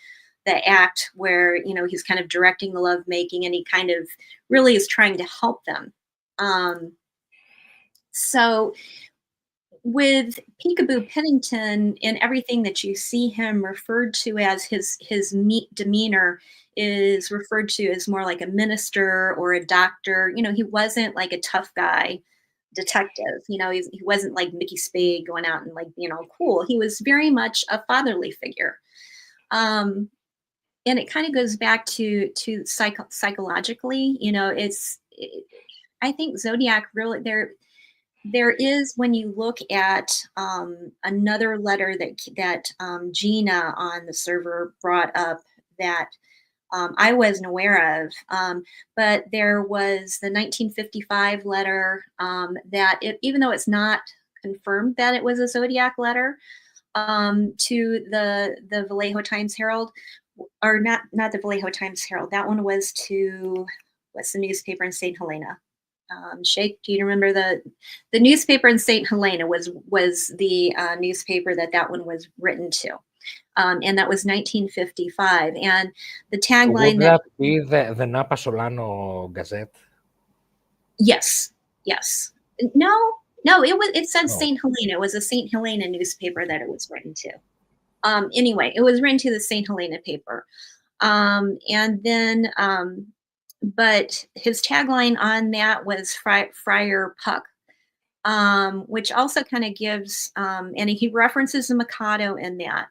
act where, you know, he's kind of directing the lovemaking and he kind of really is trying to help them. So with Peekaboo Pennington and everything that you see him referred to as, his meek demeanor is referred to as more like a minister or a doctor. You know, he wasn't like a tough guy detective. You know, he wasn't like Mickey Spade going out and like, you know, cool. He was very much a fatherly figure. And it kind of goes back to psychologically, you know, I think Zodiac really there is, when you look at another letter that Gina on the server brought up that I wasn't aware of, but there was the 1955 letter that even though it's not confirmed that it was a Zodiac letter to the Vallejo Times Herald, or not the Vallejo Times Herald, that one was to, what's the newspaper in St. Helena? Shake, do you remember the newspaper in St. Helena was the newspaper that one was written to, and that was 1955. And the tagline would that be the Napa Solano Gazette? Yes. No, it said St. Helena. It was a St. Helena newspaper that it was written to. Anyway, it was written to the St. Helena paper, and then. But his tagline on that was Friar Puck, which also kind of gives, and he references the Mikado in that.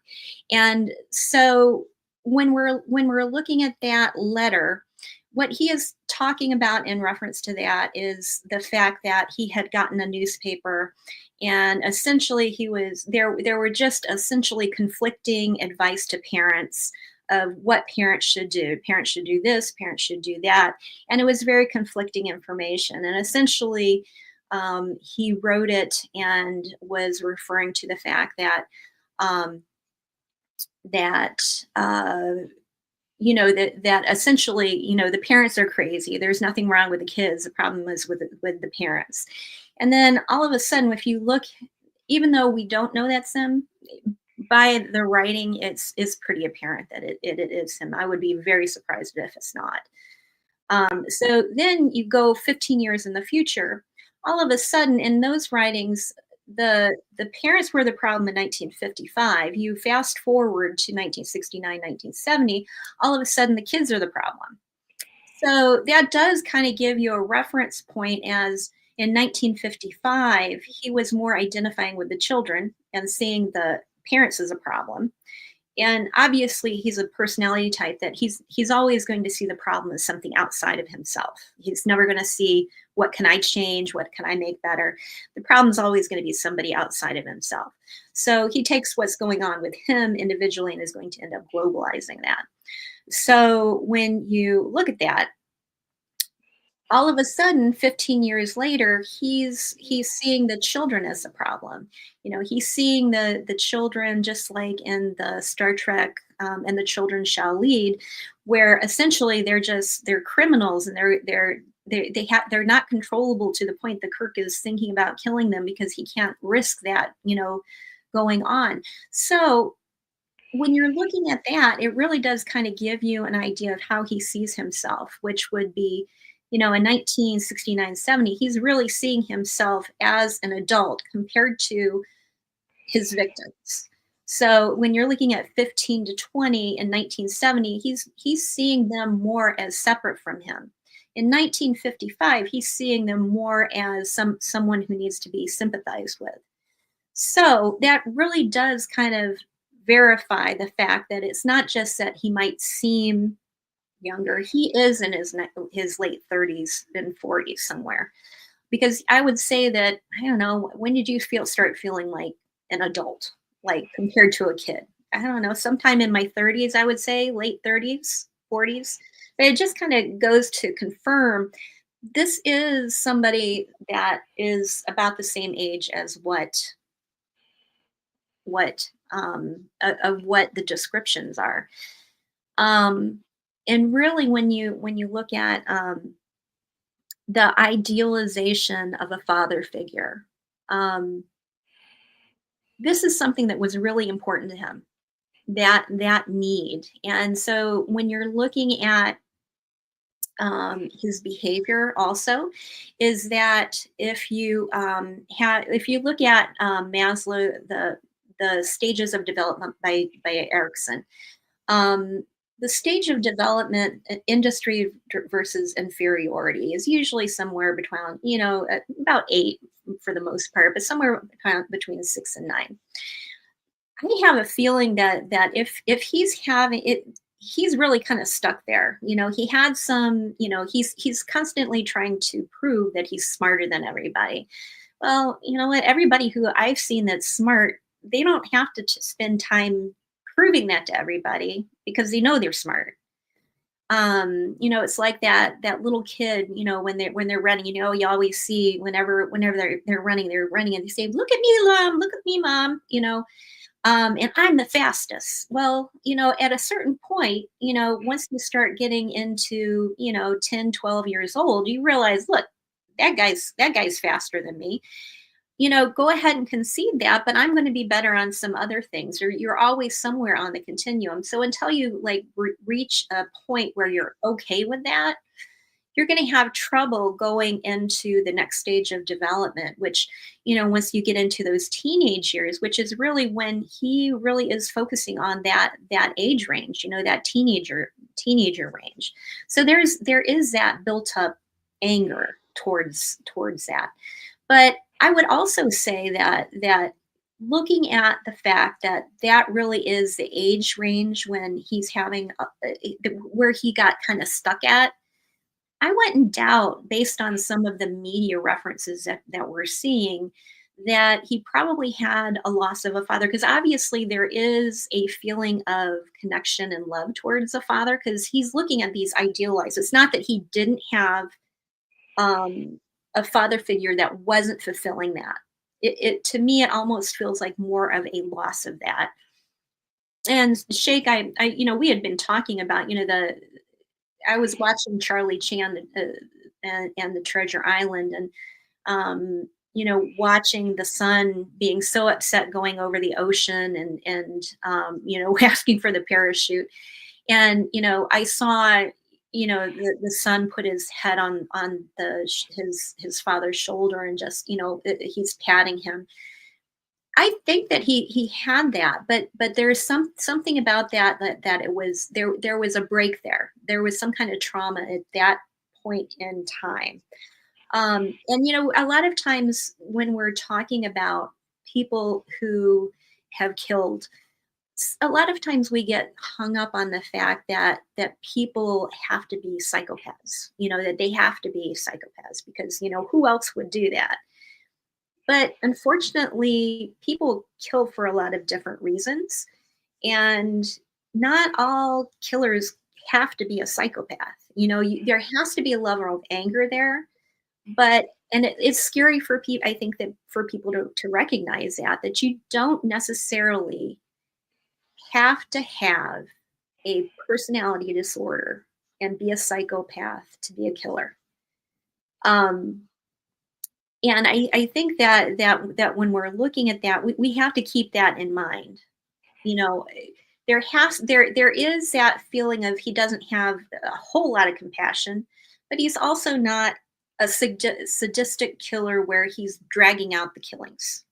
And so when we're looking at that letter, what he is talking about in reference to that is the fact that he had gotten a newspaper, and essentially there were just essentially conflicting advice to parents of what parents should do. Parents should do this, parents should do that. And it was very conflicting information. And essentially, he wrote it and was referring to the fact that, you know, that essentially, you know, the parents are crazy. There's nothing wrong with the kids. The problem is with the parents. And then all of a sudden, if you look, even though we don't know that's him, by the writing, it's pretty apparent that it is him. I would be very surprised if it's not. So then you go 15 years in the future. All of a sudden, in those writings, the parents were the problem in 1955. You fast forward to 1969, 1970. All of a sudden, the kids are the problem. So that does kind of give you a reference point, as in 1955, he was more identifying with the children and seeing the parents as a problem. And obviously he's a personality type that he's always going to see the problem as something outside of himself. He's never going to see, what can I change? What can I make better? The problem's always going to be somebody outside of himself. So he takes what's going on with him individually and is going to end up globalizing that. So when you look at that, all of a sudden, 15 years later, he's seeing the children as a problem. You know, he's seeing the children just like in the Star Trek and The Children Shall Lead, where essentially they're criminals and they're not controllable to the point that Kirk is thinking about killing them because he can't risk that, you know, going on. So when you're looking at that, it really does kind of give you an idea of how he sees himself, which would be, you know, in 1969, 70, he's really seeing himself as an adult compared to his victims. So when you're looking at 15 to 20 in 1970, he's seeing them more as separate from him. In 1955, he's seeing them more as someone who needs to be sympathized with. So that really does kind of verify the fact that it's not just that he might seem younger. He is in his late 30s and 40s somewhere. Because I would say that, I don't know, when did you start feeling like an adult, like compared to a kid? I don't know, sometime in my 30s, I would say, late 30s, 40s. But it just kind of goes to confirm this is somebody that is about the same age as what the descriptions are. And really, when you look at the idealization of a father figure. This is something that was really important to him, that need. And so when you're looking at his behavior also, is that if you look at Maslow, the stages of development by Erickson, the stage of development, industry versus inferiority, is usually somewhere between, about 8 for the most part, but somewhere between 6 and 9. I have a feeling that if he's having it, he's really kind of stuck there. He had some, he's constantly trying to prove that he's smarter than everybody. Well, you know what? Everybody who I've seen that's smart, they don't have to spend time proving that to everybody because they know they're smart. It's like that little kid, when they're running, you always see whenever they're running and they say, "Look at me, mom, look at me, mom," and I'm the fastest. Well, at a certain point, once you start getting into, 10, 12 years old, you realize, look, that guy's faster than me. Go ahead and concede that, but I'm going to be better on some other things, or you're always somewhere on the continuum. So until you reach a point where you're okay with that, you're going to have trouble going into the next stage of development, which, once you get into those teenage years, which is really when he really is focusing on that age range, that teenager range. So there is that built up anger towards that. But I would also say that looking at the fact that really is the age range when he's having where he got kind of stuck at, I wouldn't doubt, based on some of the media references that we're seeing, that he probably had a loss of a father, because obviously there is a feeling of connection and love towards a father, because he's looking at these idealized. It's not that he didn't have a father figure that wasn't fulfilling that. It to me, it almost feels like more of a loss of that. And Shake, I we had been talking about, I was watching Charlie Chan and the Treasure Island, and watching the son being so upset going over the ocean and asking for the parachute, and I saw the son put his head on his father's shoulder, and just he's patting him. I think that he had that, but there's something about that it was there was a break there. There was some kind of trauma at that point in time. And a lot of times when we're talking about people who have killed, a lot of times we get hung up on the fact that people have to be psychopaths, that they have to be psychopaths because, who else would do that? But unfortunately, people kill for a lot of different reasons, and not all killers have to be a psychopath. There has to be a level of anger there, and it's scary for people. I think that for people to recognize that you don't necessarily have to have a personality disorder and be a psychopath to be a killer. And I think that when we're looking at that, we have to keep that in mind. There is that feeling of he doesn't have a whole lot of compassion, but he's also not a sadistic killer where he's dragging out the killings.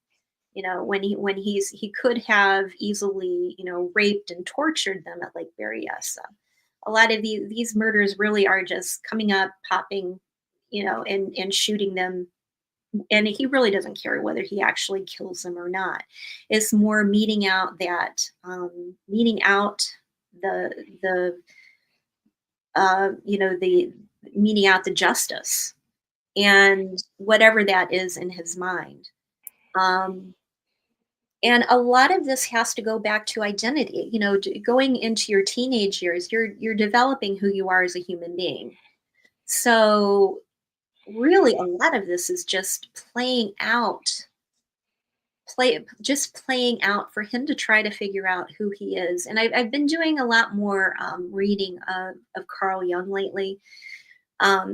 When he could have easily, raped and tortured them at Lake Berryessa. A lot of these murders really are just coming up, popping, and shooting them. And he really doesn't care whether he actually kills them or not. It's more meeting out the meeting out the justice and whatever that is in his mind. And a lot of this has to go back to identity. Going into your teenage years, you're developing who you are as a human being. So really, a lot of this is just playing out for him to try to figure out who he is. And I've been doing a lot more reading of Carl Jung lately.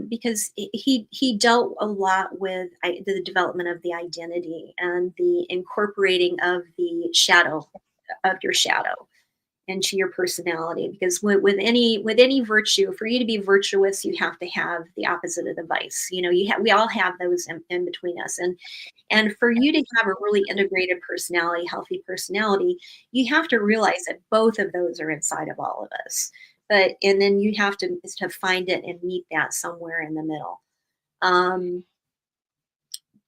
because he dealt a lot with the development of the identity and the incorporating of the shadow of your shadow into your personality. Because with any virtue, for you to be virtuous, you have to have the opposite of the vice. We all have those in between us, and for you to have a really integrated personality, healthy personality, you have to realize that both of those are inside of all of us. And then you have to find it and meet that somewhere in the middle.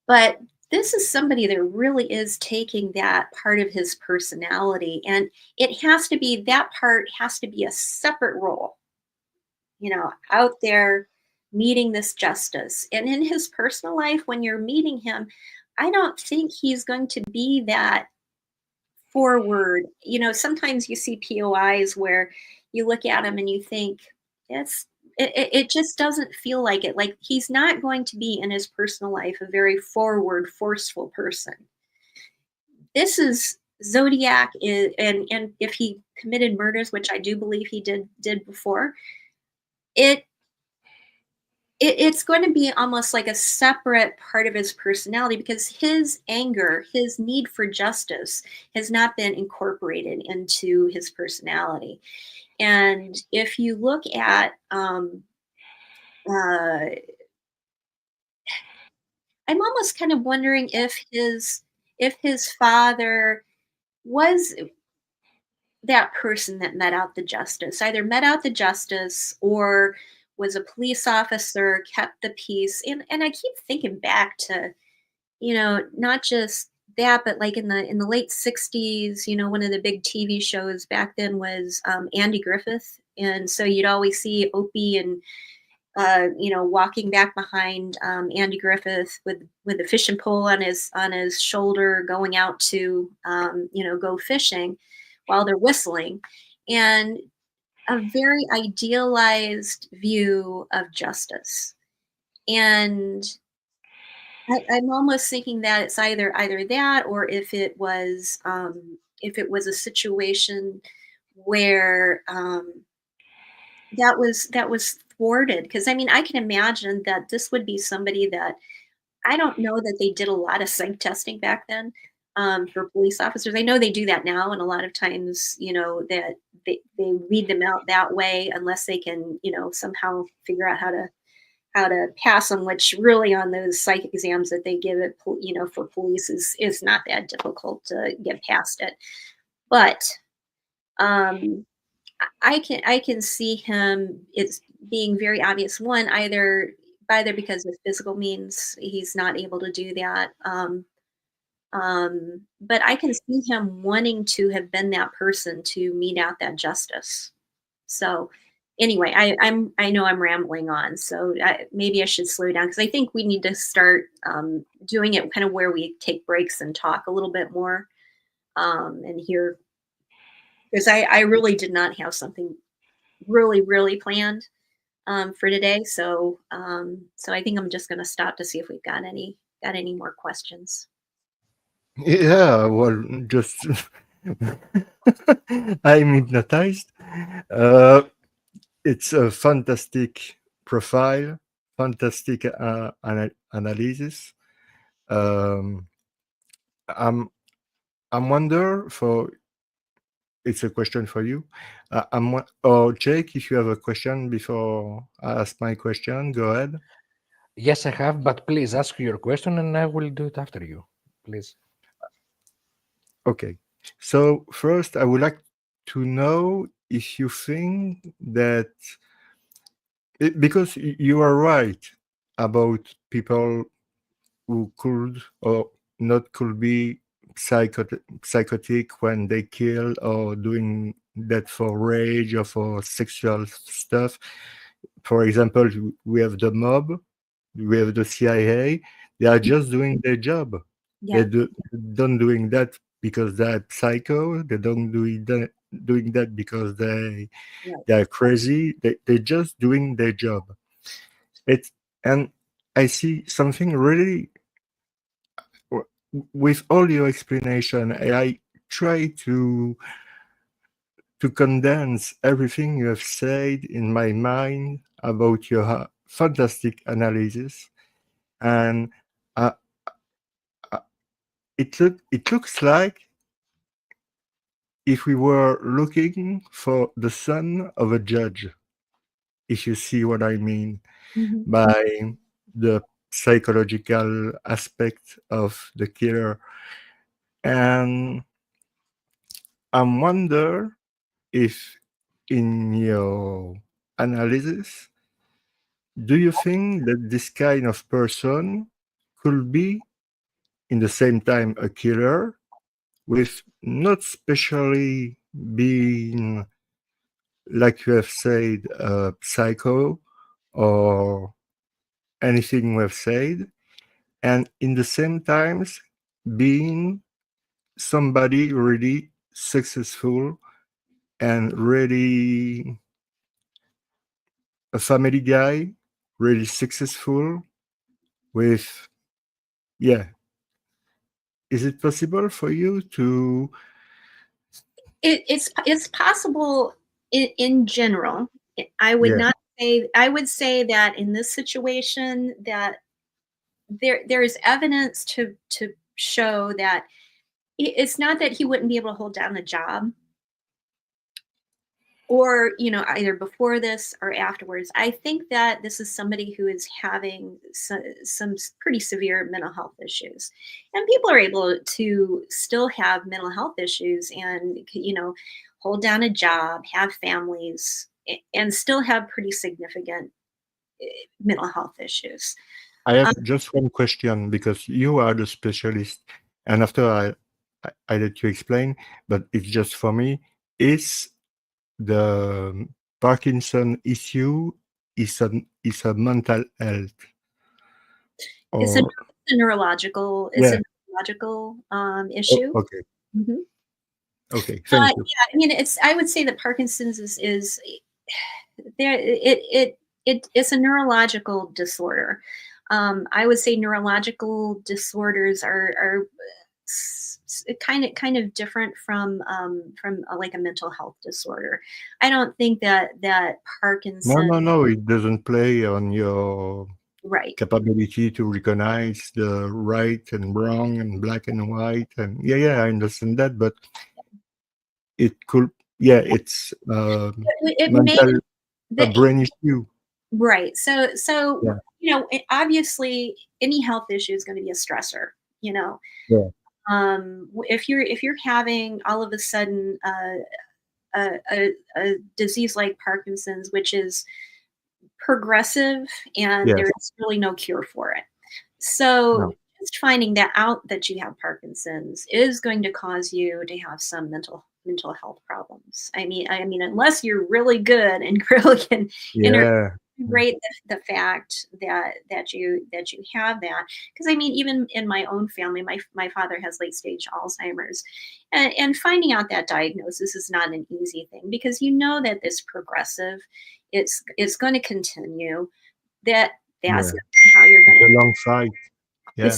But this is somebody that really is taking that part of his personality, and that part has to be a separate role, out there meeting this justice. And in his personal life, when you're meeting him, I don't think he's going to be that forward. Sometimes you see POIs where you look at him and you think, it just doesn't feel like it. Like, he's not going to be in his personal life a very forward, forceful person. This is Zodiac, and if he committed murders, which I do believe he did before, it's going to be almost like a separate part of his personality, because his anger, his need for justice has not been incorporated into his personality. And if you look at, I'm almost kind of wondering if his father was that person that either met out the justice or was a police officer, kept the peace. And I keep thinking back to, not just that, but like in the late 60s, one of the big TV shows back then was Andy Griffith. And so you'd always see Opie and, walking back behind Andy Griffith with a fishing pole on his shoulder, going out to, go fishing while they're whistling. And a very idealized view of justice. And I'm almost thinking that it's either that, or if it was a situation where that was thwarted. Because I can imagine that this would be somebody that, I don't know that they did a lot of psych testing back then for police officers. I know they do that now, and a lot of times, that they weed them out that way, unless they can, somehow figure out how to pass them, which really on those psych exams that they give it, for police is not that difficult to get past it. But I can see him, it's being very obvious. One, either because of physical means, he's not able to do that. But I can see him wanting to have been that person to mete out that justice. So anyway, I know I'm rambling on, so maybe I should slow down, because I think we need to start doing it kind of where we take breaks and talk a little bit more, and hear, because I really did not have something really planned for today. So I think I'm just going to stop to see if we've got any more questions. Yeah, well, just I'm hypnotized. It's a fantastic profile, fantastic analysis. I'm wonder for, it's a question for you. Or Jake, if you have a question before I ask my question, go ahead. Yes, I have, but please ask your question and I will do it after you, please. Okay. So first, I would like to know if you think that, because you are right about people who could or not could be psychotic when they kill, or doing that for rage or for sexual stuff. For example, we have the mob, we have the CIA. They are just doing their job. Yeah. They don't doing that because they're psycho. They don't doing that because they're crazy. They're just doing their job. And I see something really, with all your explanation, I try to condense everything you have said in my mind about your fantastic analysis, and uh, uh, it looks like if we were looking for the son of a judge, if you see what I mean by the psychological aspect of the killer. And I wonder if in your analysis, do you think that this kind of person could be in the same time a killer with not specially being, like you have said, a psycho or anything we have said, and in the same times being somebody really successful and really a family guy, really successful with, yeah. Is it possible for you to? It's possible in general. I would Yeah, not say. I would say that in this situation that there is evidence to show that it's not that he wouldn't be able to hold down a job, or either before this or afterwards. I think that this is somebody who is having some pretty severe mental health issues, and people are able to still have mental health issues and hold down a job, have families, and still have pretty significant mental health issues. I have just one question because you are the specialist, and after I let you explain, but it's just for me. Is the Parkinson issue is a mental health It's a or neurological. It's yeah? a neurological issue. Okay, Mhm. okay, thank you. Yeah, I mean, I would say that Parkinson's is there. It's a neurological disorder. I would say neurological disorders are kind of different from like a mental health disorder. I don't think that Parkinson. No, it doesn't play on your Right. capability to recognize the right and wrong and black and white, and yeah, I understand that, but it could, yeah, it's It may mental, a the brain issue. Right. So Yeah, obviously any health issue is going to be a stressor. You know, yeah, if you're having all of a sudden a disease like Parkinson's, which is progressive and yes, there's really no cure for it. So no, just finding that out that you have Parkinson's is going to cause you to have some mental health problems. I mean, unless you're really good and really can yeah, integrate the fact that you have that. Because I mean, even in my own family, my father has late stage Alzheimer's, and finding out that diagnosis is not an easy thing because that this progressive, it's going to continue. That's yeah. gonna be how you're going It's to. a long fight. Yeah,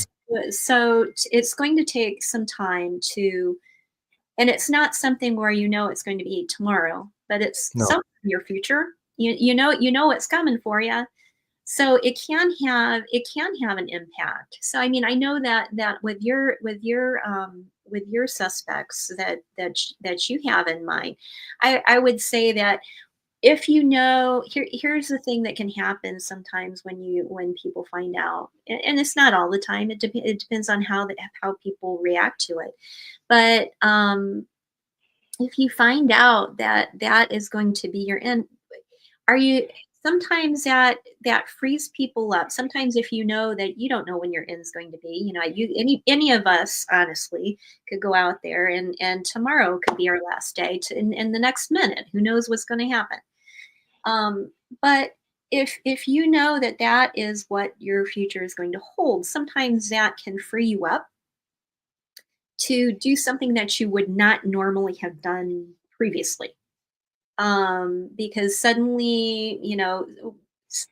So it's going to take some time to, and it's not something where it's going to be tomorrow, but it's no, something in your future. You know it's coming for you. So it can have an impact. So I mean, I know that with your suspects that you have in mind, I would say that if here's the thing that can happen sometimes when people find out, and it's not all the time. It depends on how people react to it. But if you find out that is going to be your end, are you sometimes that frees people up. Sometimes if that you don't know when your end's going to be, any of us honestly could go out there and tomorrow could be our last day in the next minute. Who knows what's going to happen? But if you know that is what your future is going to hold, sometimes that can free you up to do something that you would not normally have done previously. Because suddenly,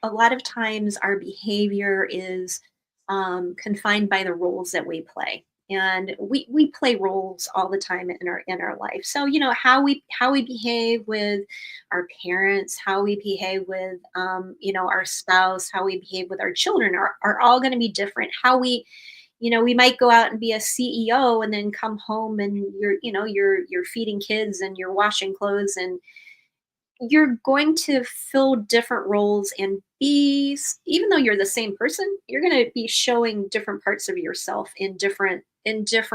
a lot of times our behavior is confined by the roles that we play. and we play roles all the time in our life. So how we behave with our parents, how we behave with our spouse, how we behave with our children are all going to be different. How we might go out and be a CEO and then come home and you're feeding kids and you're washing clothes, and you're going to fill different roles and even though you're the same person, you're going to be showing different parts of yourself in different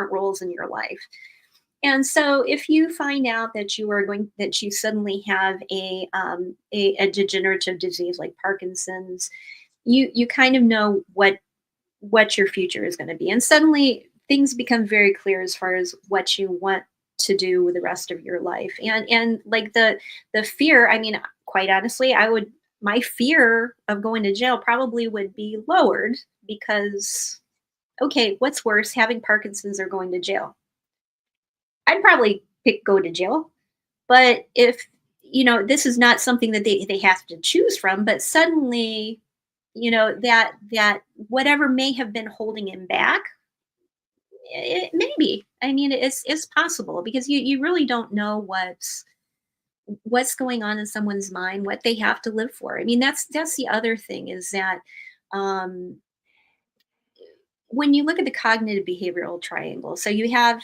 roles in your life. And so if you find out that you suddenly have a degenerative disease like Parkinson's, you kind of know what your future is going to be. And suddenly things become very clear as far as what you want to do with the rest of your life. And like the fear, I mean, quite honestly, my fear of going to jail probably would be lowered, because, okay, what's worse, having Parkinson's or going to jail? I'd probably pick go to jail. But if, this is not something that they have to choose from, but suddenly, that whatever may have been holding him back, maybe, I mean, it's possible, because you really don't know what's going on in someone's mind, what they have to live for. I mean, that's the other thing, is that when you look at the cognitive behavioral triangle, so you have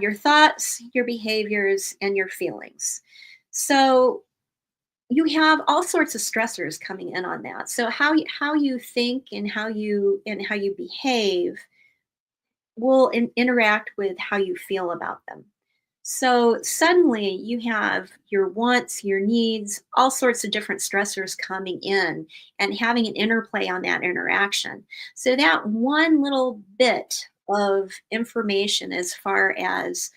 your thoughts, your behaviors, and your feelings. So you have all sorts of stressors coming in on that. So how you think and how you behave will interact with how you feel about them. So suddenly you have your wants, your needs, all sorts of different stressors coming in and having an interplay on that interaction. So that one little bit of information, as far as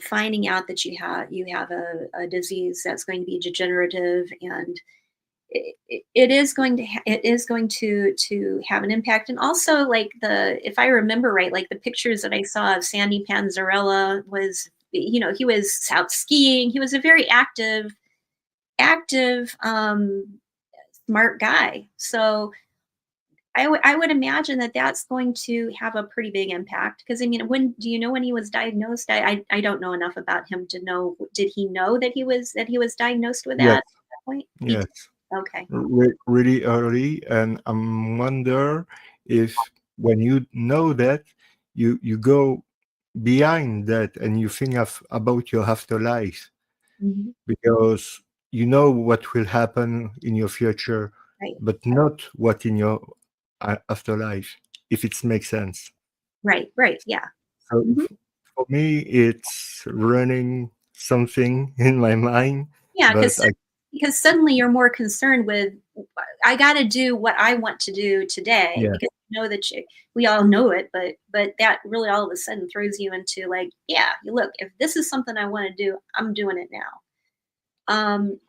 finding out that you have a disease that's going to be degenerative, and it is going to have an impact. And also, like, if I remember right, like the pictures that I saw of Sandy Panzarella was, he was out skiing. He was a very active, smart guy. So I would imagine that that's going to have a pretty big impact, because I mean, when he was diagnosed? I don't know enough about him to know. Did he know that he was diagnosed with that Yes. at that point? Yes. Okay. Really early, and I wonder if when you know that, you go behind that and you think about your afterlife, Mhm. because you know what will happen in your future, Right. but not what in your afterlife, if it makes sense. Right. Yeah. So Mhm. for me, it's running something in my mind, Yeah, but because suddenly you're more concerned with, I got to do what I want to do today, yeah, because that we all know it, but that really all of a sudden throws you into, like, yeah, look, if this is something I want to do, I'm doing it now.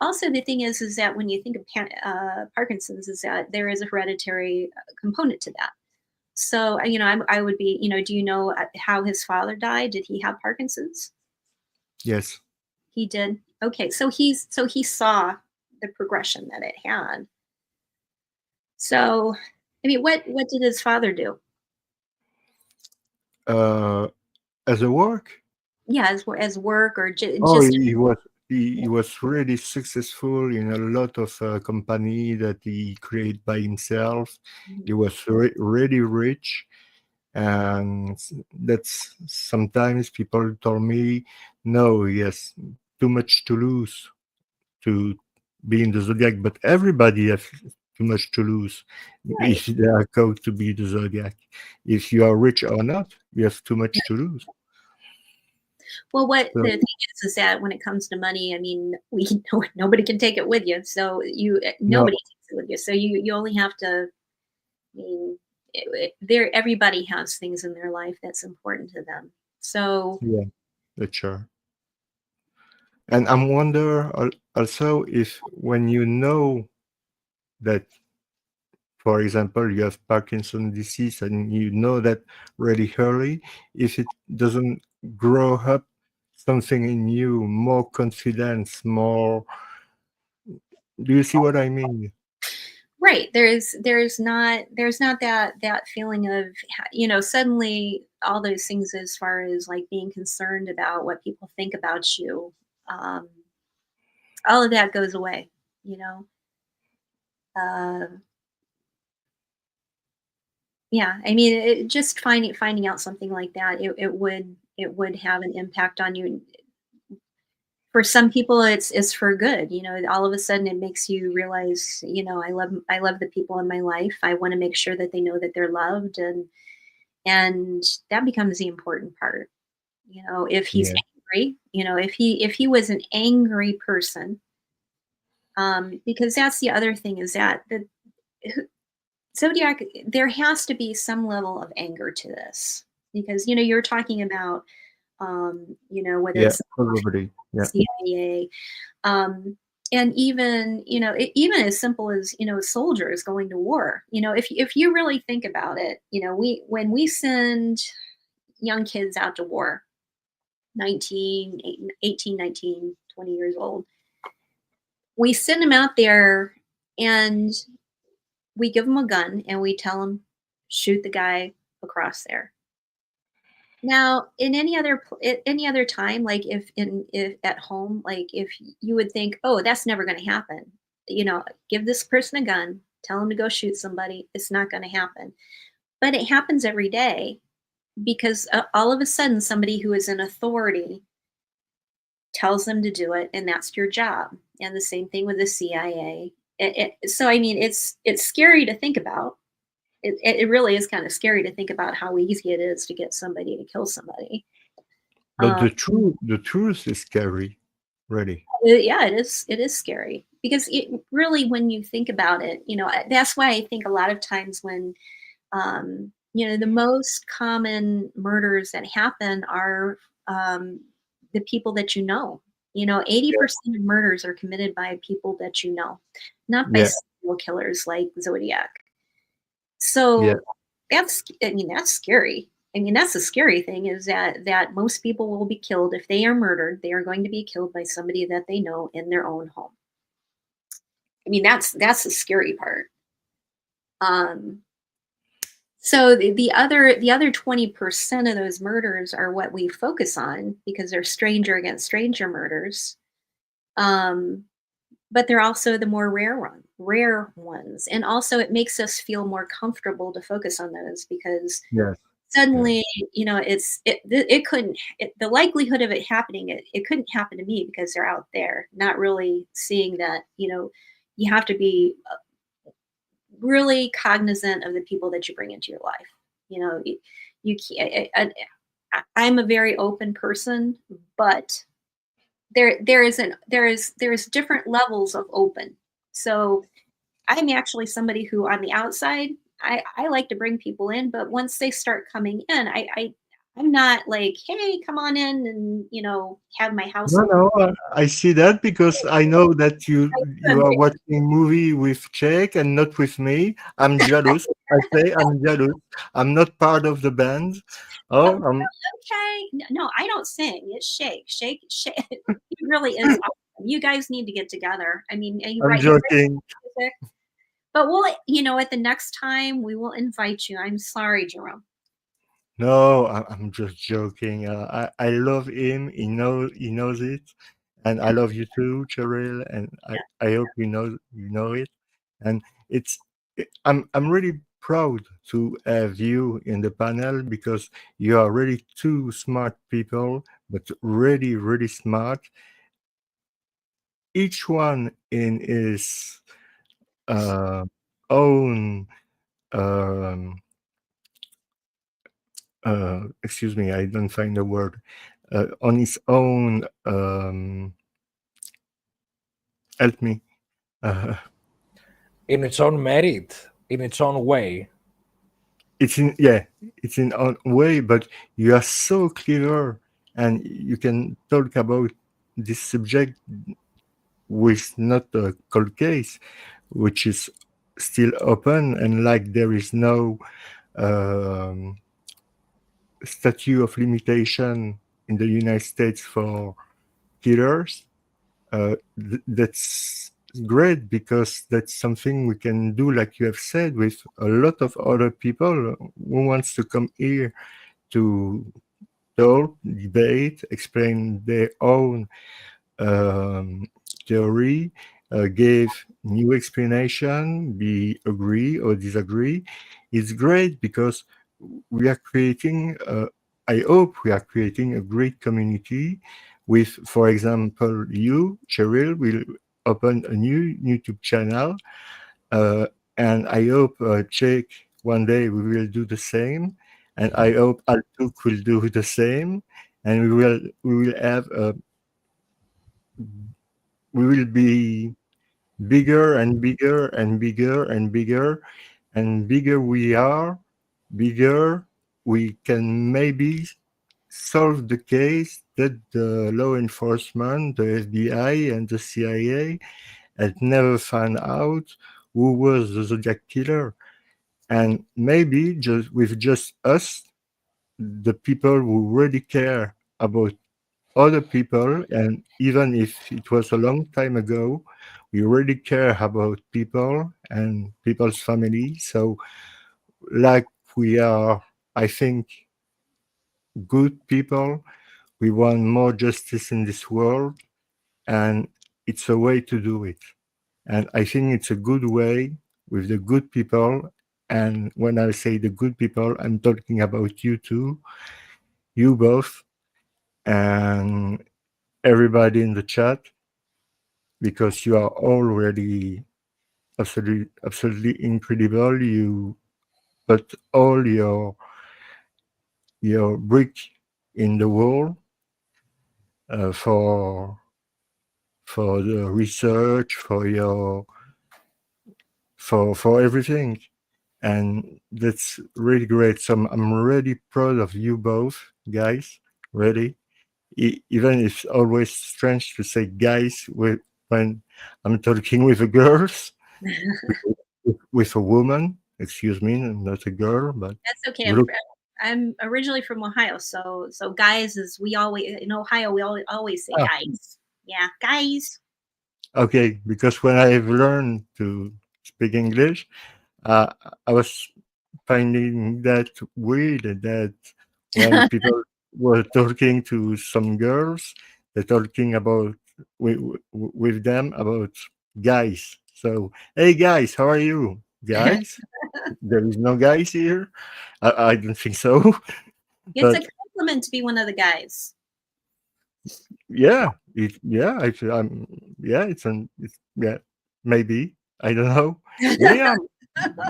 Also, the thing is that when you think of Parkinson's, is that there is a hereditary component to that. So, I would be, do you know how his father died? Did he have Parkinson's? yes. He did. Okay, so he saw the progression that it had. So, I mean, what did his father do? As a work, Yeah, as work, or oh, just. he was really successful in a lot of company that he created by himself. He was really rich, and that's sometimes people told me, no, he has too much to lose to be in the Zodiac, but everybody has too much to lose Right. if they are called to be the Zodiac. If you are rich or not, you have too much to lose. Well, what So, the thing is that when it comes to money, I mean, nobody can take it with you. So no, nobody takes it with you. So you only have to. I mean, everybody has things in their life that's important to them. So. yeah, that's sure. And I'm wonder also if when you know that, for example, you have Parkinson's disease and you know that really early, if it doesn't grow up something in you, more confidence, more. Do you see what I mean? Right. There's not that feeling of, suddenly all those things as far as like being concerned about what people think about you. Um, all of that goes away, you know. Uh, yeah, I mean, just finding out something like that, it would have an impact on you. For some people, it's for good. All of a sudden, it makes you realize, I love the people in my life. I want to make sure that they know that they're loved, and that becomes the important part. If he's Yeah. angry, if he was an angry person, because that's the other thing is that the Zodiac, there has to be some level of anger to this because you're talking about whether Yeah, it's probably. Yeah. CIA, um, and even even as simple as soldiers going to war. If you really think about it, when we send young kids out to war, 19, 18, 19, 20 years old, we send them out there and we give them a gun and we tell them shoot the guy across there. Now, in any other time, like if at home, like if you would think, oh, that's never going to happen. Give this person a gun, tell them to go shoot somebody. It's not going to happen. But it happens every day because all of a sudden, somebody who is in authority tells them to do it, and that's your job. And the same thing with the CIA. So I mean, it's scary to think about. It really is kind of scary to think about how easy it is to get somebody to kill somebody. But Um, the truth is scary, really. yeah, it is scary because really, when you think about it, that's why I think a lot of times when the most common murders that happen are the people that 80% of murders are committed by people that not by Yeah. serial killers like Zodiac. Yeah. So that's scary. I mean, that's the scary thing is that most people will be killed if they are murdered. They are going to be killed by somebody that they know in their own home. I mean, that's the scary part. Um, so the other 20% of those murders are what we focus on because they're stranger against stranger murders. Um, but they're also the more rare ones, and also it makes us feel more comfortable to focus on those because Yes. suddenly it couldn't the likelihood of it happening it couldn't happen to me because they're out there not really seeing that you have to be really cognizant of the people that you bring into your life. You can't, I'm a very open person, but there is different levels of open. So I'm actually somebody who on the outside, I like to bring people in, but once they start coming in, I'm not like, hey, come on in and have my house. No, no, I see that because I know that you are watching movie with Jake and not with me. I'm jealous. I say I'm jealous. I'm not part of the band. Oh, Okay, no, I don't sing. It's Shake. It really is awesome. You guys need to get together. I mean, you I'm write joking. music, but we'll, at the next time we will invite you. I'm sorry, Jerome. No, I'm just joking. I love him. He knows it, and I love you too, Cheryl. And Yeah. I hope you know it. And I'm really proud to have you in the panel because you are really two smart people, but really really smart. Each one in his uh, own. Um, excuse me, I don't find the word. On its own, help me. Uh, In its own merit, in its own way. it's in own way, but you are so clever, and you can talk about this subject with not a cold case, which is still open, and like there is no um, statute of limitation in the United States for killers. That's great because that's something we can do, like you have said, with a lot of other people who wants to come here to talk, debate, explain their own um, theory, gave new explanation, be agree or disagree. It's great because we are creating, I hope we are creating a great community with, for example, you, Cheryl, will open a new YouTube channel. Uh, and I hope, Jake, one day we will do the same. And I hope Altug will do the same. And we will have a we will be bigger and bigger and bigger and bigger and bigger we are, bigger we can maybe solve the case that the law enforcement, the FBI and the CIA had never found out who was the Zodiac Killer. And maybe just us, the people who really care about other people, and even if it was a long time ago, we really care about people and people's family. So, like we are, I think, good people, we want more justice in this world, and it's a way to do it. And I think it's a good way with the good people. And when I say the good people, I'm talking about you too, you both, and everybody in the chat, because you are already absolutely incredible. You put all your brick in the wall, for the research, for everything, and that's really great. So I'm really proud of you both, guys. Really, even if it's always strange to say guys when I'm talking with the girls. With a woman, excuse me, not a girl, but That's okay. you look I'm originally from Ohio, so guys is we always in Ohio we always say ah, guys. Yeah, guys. okay. Because when I've learned to speak English, uh, I was finding that weird that when people were talking to some girls, they're talking about with them about guys. So, hey guys, how are you, guys? There is no guys here. I don't think so, It's a but compliment to be one of the guys. yeah, yeah, yeah, maybe, I don't know.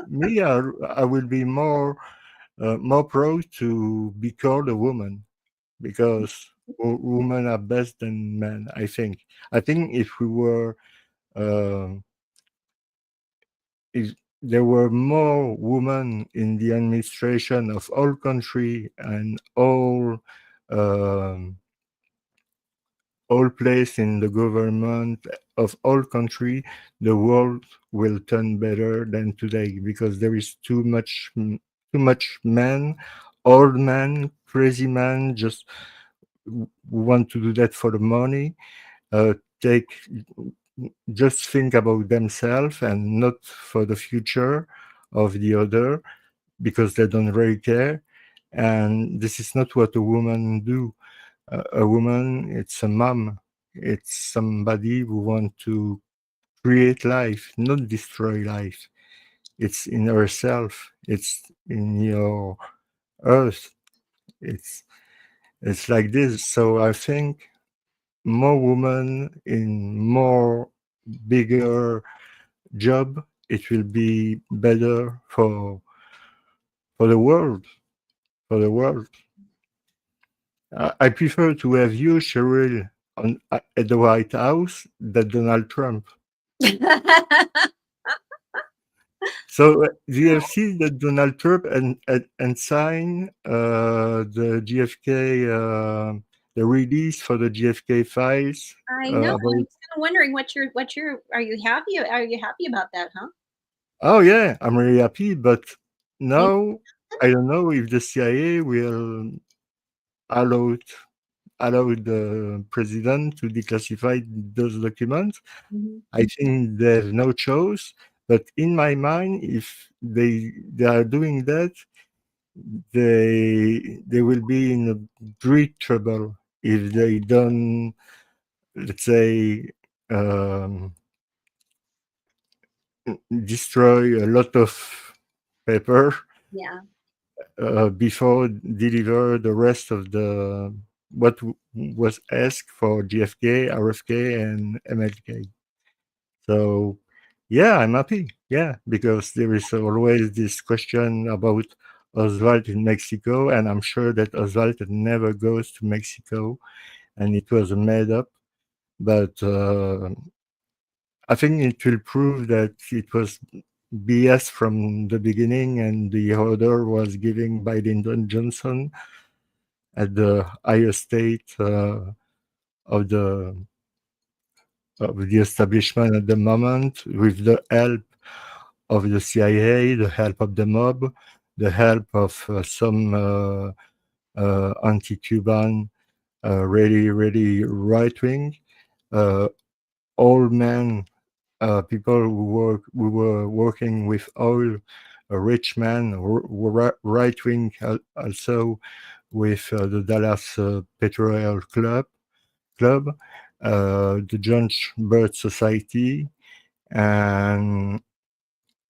Me, I will be more proud to be called a woman, because women are best than men. I think if we were, um, if there were more women in the administration of all country and um, all place in the government of all country, the world will turn better than today, because there is too much men, old men, crazy men, just want to do that for the money. Take Just think about themselves and not for the future of the other, because they don't really care. And this is not what a woman do. A woman, it's a mom. It's somebody who want to create life, not destroy life. It's in herself. It's in your earth. It's it's like this. So I think more women in more bigger job, it will be better for the world. For the world. I prefer to have you, Cheryl, at the White House than Donald Trump. So, do you have seen that Donald Trump and sign the GFK, the release for the GFK files? I know. I'm About, kind of wondering what your are you happy? Are you happy about that, huh? oh yeah, I'm really happy, but You now I don't know if the CIA will allow allowed the president to declassify those documents. Mhm. I think there's no choice. But in my mind, if they are doing that, they will be in a great trouble if they don't, let's say, um, destroy a lot of paper Yeah. before deliver the rest of the what was asked for GFK, RFK, and MLK. So, yeah, I'm happy. Yeah, because there is always this question about Oswald in Mexico, and I'm sure that Oswald never goes to Mexico, and it was made up. But I think it will prove that it was BS from the beginning, and the order was given by Lyndon Johnson at the higher state of the establishment at the moment, with the help of the CIA, the help of the mob, the help of some anti-Cuban, really right wing, all men. People who were working with oil, a rich man, right wing, also with the Dallas Petroleum Club, the John Bird Society, and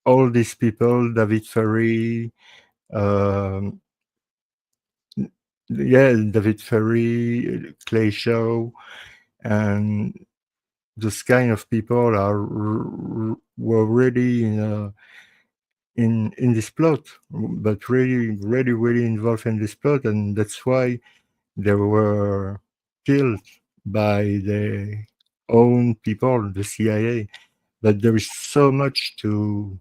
all these people, David Ferry, um, David Ferry, Clay Shaw, and those kind of people were really in this plot, but really involved in this plot, and that's why they were killed by their own people, the CIA. But there is so much to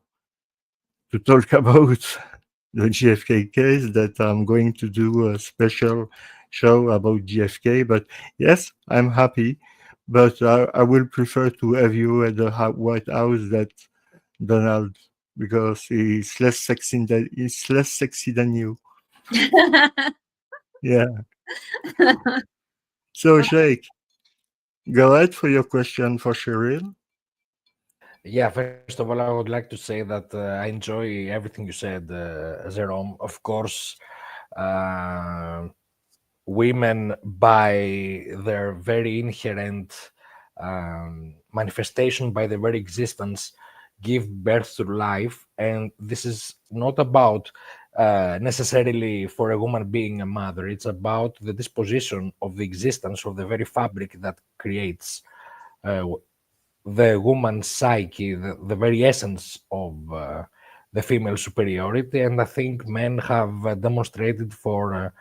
talk about the GFK case that I'm going to do a special show about GFK. But yes, I'm happy. But I will prefer to have you at the White House that Donald, because he's less sexy than you. Yeah. So Shake, go ahead for your question for Cheryl. Yeah, first of all, I would like to say that I enjoy everything you said, Jerome. Of course, uh, women, by their very inherent manifestation, by their very existence, give birth to life. And this is not about necessarily for a woman being a mother, it's about the disposition of the existence of the very fabric that creates uh, the woman's psyche, the very essence of the female superiority. And I think men have demonstrated for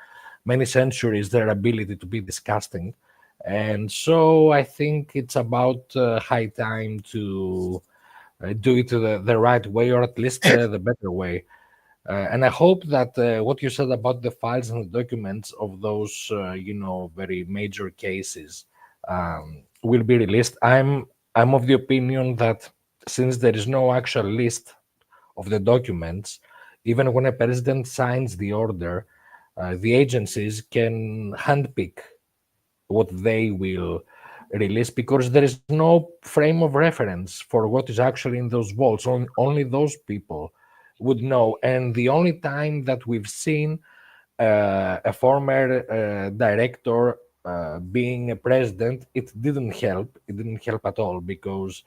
many centuries their ability to be disgusting. And so I think it's about high time to do it the right way, or at least the better way. And I hope that what you said about the files and the documents of those, very major cases will be released. I'm of the opinion that since there is no actual list of the documents, even when a president signs the order, the agencies can handpick what they will release, because there is no frame of reference for what is actually in those vaults. Only those people would know. And the only time that we've seen a former director being a president, it didn't help. It didn't help at all, because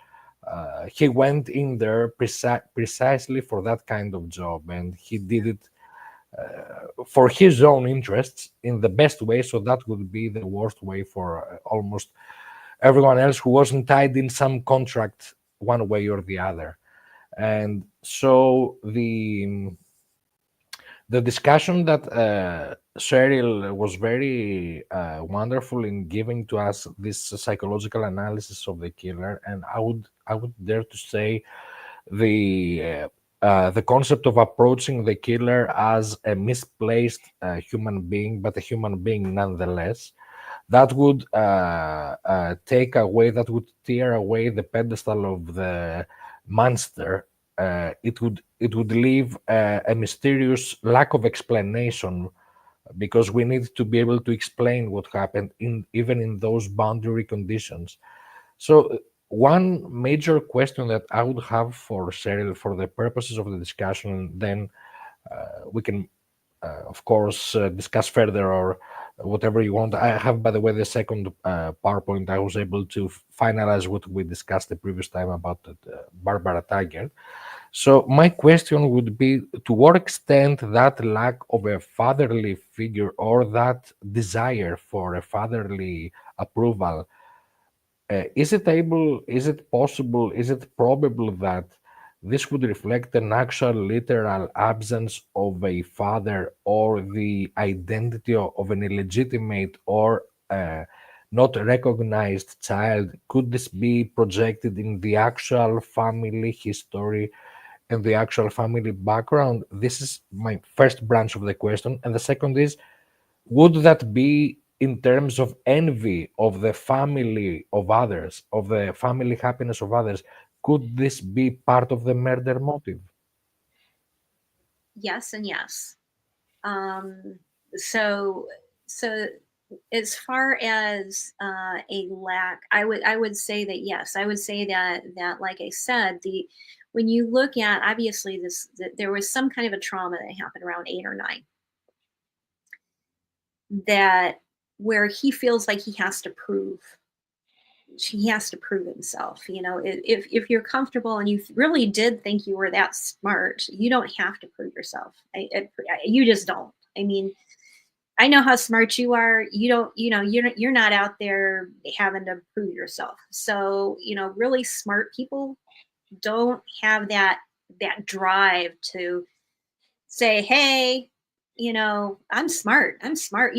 he went in there precisely for that kind of job, and he did it for his own interests in the best way. So that would be the worst way for almost everyone else who wasn't tied in some contract one way or the other. And so the discussion that Cheryl was very wonderful in giving to us this psychological analysis of the killer, and I would dare to say the concept of approaching the killer as a misplaced human being, but a human being nonetheless, that would that would tear away the pedestal of the monster. It would leave a mysterious lack of explanation because we need to be able to explain what happened even in those boundary conditions. So one major question that I would have for Cheryl for the purposes of the discussion, and then we can of course discuss further or whatever you want. I have, by the way, the second PowerPoint. I was able to finalize what we discussed the previous time about Barbara Tiger. So my question would be, to what extent that lack of a fatherly figure or that desire for a fatherly approval, is it possible, is it probable that this would reflect an actual literal absence of a father or the identity of an illegitimate or not recognized child? Could this be projected in the actual family history and the actual family background? This is my first branch of the question. And the second is, would that be in terms of envy of the family of others, of the family happiness of others? Could this be part of the murder motive? Yes and yes. So as far as a lack, I would say that yes. I would say that like I said, when you look at, obviously there was some kind of a trauma that happened around 8 or 9, that where he feels like he has to prove himself. If you're comfortable and you really did think you were that smart, you don't have to prove yourself. You just don't. I mean, I know how smart you are. You're not out there having to prove yourself. So, really smart people don't have that drive to say, hey, I'm smart. I'm smart.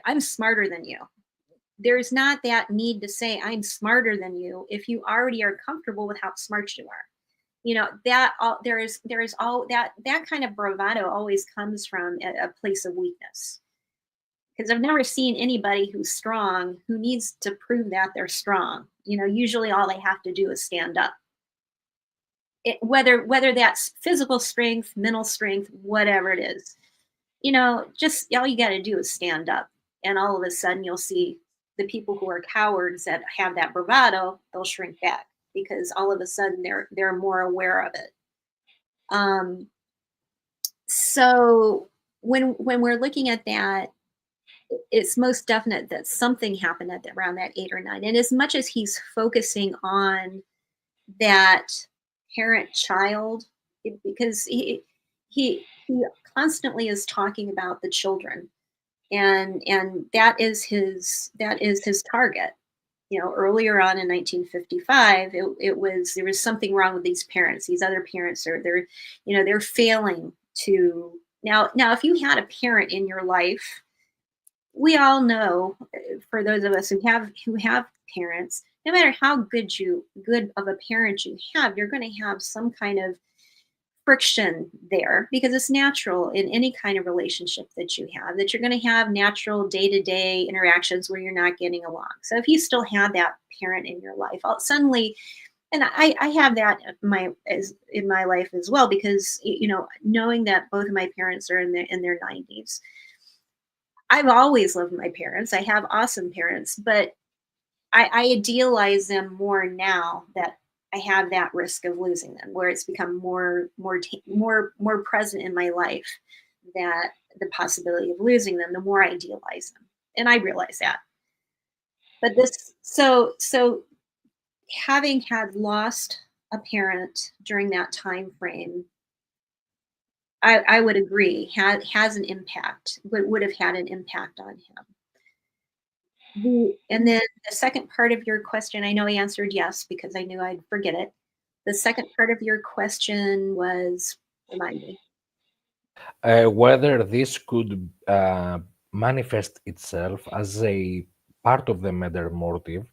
I'm smarter than you. There's not that need to say I'm smarter than you if you already are comfortable with how smart you are. That all there is all that kind of bravado always comes from a place of weakness. Because I've never seen anybody who's strong who needs to prove that they're strong. Usually all they have to do is stand up. Whether that's physical strength, mental strength, whatever it is, just all you got to do is stand up, and all of a sudden you'll see the people who are cowards that have that bravado, they'll shrink back because all of a sudden they're more aware of it. So when we're looking at that, it's most definite that something happened around that 8 or 9. And as much as he's focusing on that parent-child, because he constantly is talking about the children, and that is his target. Earlier on in 1955, there was something wrong with these parents. These other parents they're failing to now. If you had a parent in your life, we all know, for those of us who have parents, no matter how good of a parent you have, you're going to have some kind of friction there, because it's natural in any kind of relationship that you have, that you're going to have natural day-to-day interactions where you're not getting along. So if you still have that parent in your life, suddenly, and I have that in my life as well, because knowing that both of my parents are in their 90s, I've always loved my parents. I have awesome parents, but I idealize them more now that I have that risk of losing them, where it's become more present in my life, that the possibility of losing them, the more I idealize them. And I realize that. But so having had lost a parent during that time frame, I would agree, has an impact, would have had an impact on him. And then the second part of your question, I know I answered yes because I knew I'd forget it. The second part of your question was, remind me. Whether this could manifest itself as a part of the murder motive,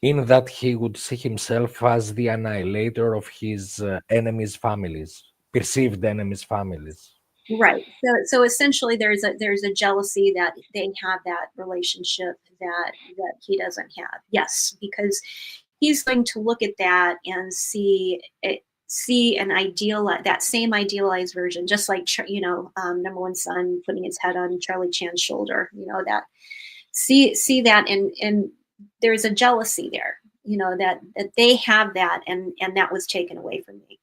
in that he would see himself as the annihilator of his enemies' families, perceived enemies' families. Right. So essentially, there's a jealousy that they have that relationship that he doesn't have. Yes, because he's going to look at that and see it. see an that same idealized version, just like, number one son putting his head on Charlie Chan's shoulder, that see that, and there's a jealousy there, that they have that, and that was taken away from me.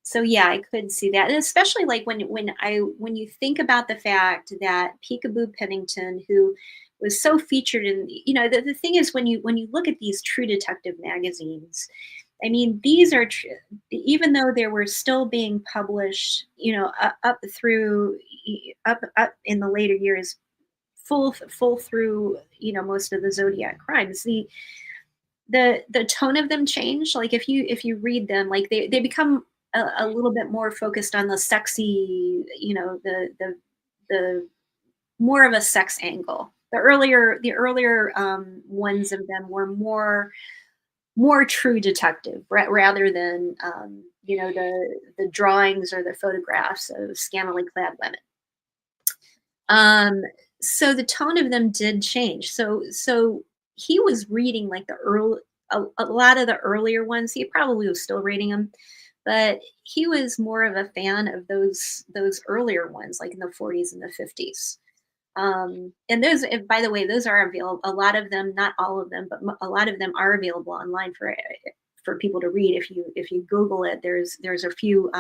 So yeah, I could see that, and especially like when you think about the fact that Peekaboo Pennington, who was so featured in, the thing is, when you look at these True Detective magazines, I mean, these are even though they were still being published, up in the later years, full through, most of the Zodiac crimes. The tone of them changed. Like if you read them, like they become a little bit more focused on the sexy, the more of a sex angle. The earlier ones of them were more true detective, rather than the drawings or the photographs of scantily clad women. So the tone of them did change. So he was reading like a lot of the earlier ones. He probably was still reading them, but he was more of a fan of those earlier ones, like in the 40s and the 50s. And those, and by the way, those are available. A lot of them, not all of them, but a lot of them are available online for people to read. If you Google it, there's a few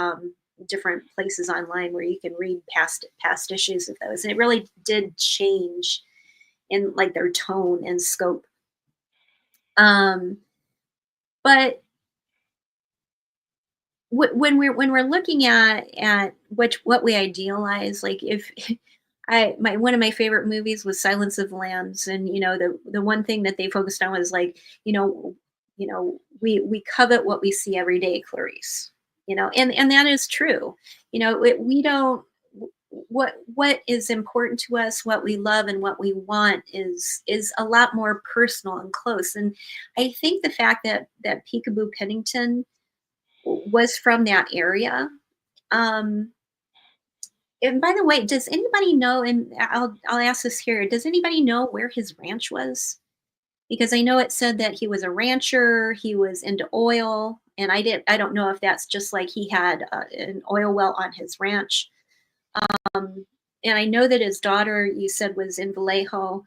different places online where you can read past issues of those, and it really did change in like their tone and scope. But when we're looking at what we idealize, like if one of my favorite movies was Silence of the Lambs, and the one thing that they focused on was like, we covet what we see every day, Clarice. And that is true. We don't, what is important to us, what we love and what we want is a lot more personal and close. And I think the fact that Peekaboo Pennington was from that area. And by the way, does anybody know, and I'll ask this here, does anybody know where his ranch was? Because I know it said that he was a rancher, he was into oil, and I don't know if that's just like he had an oil well on his ranch. And I know that his daughter, you said, was in Vallejo.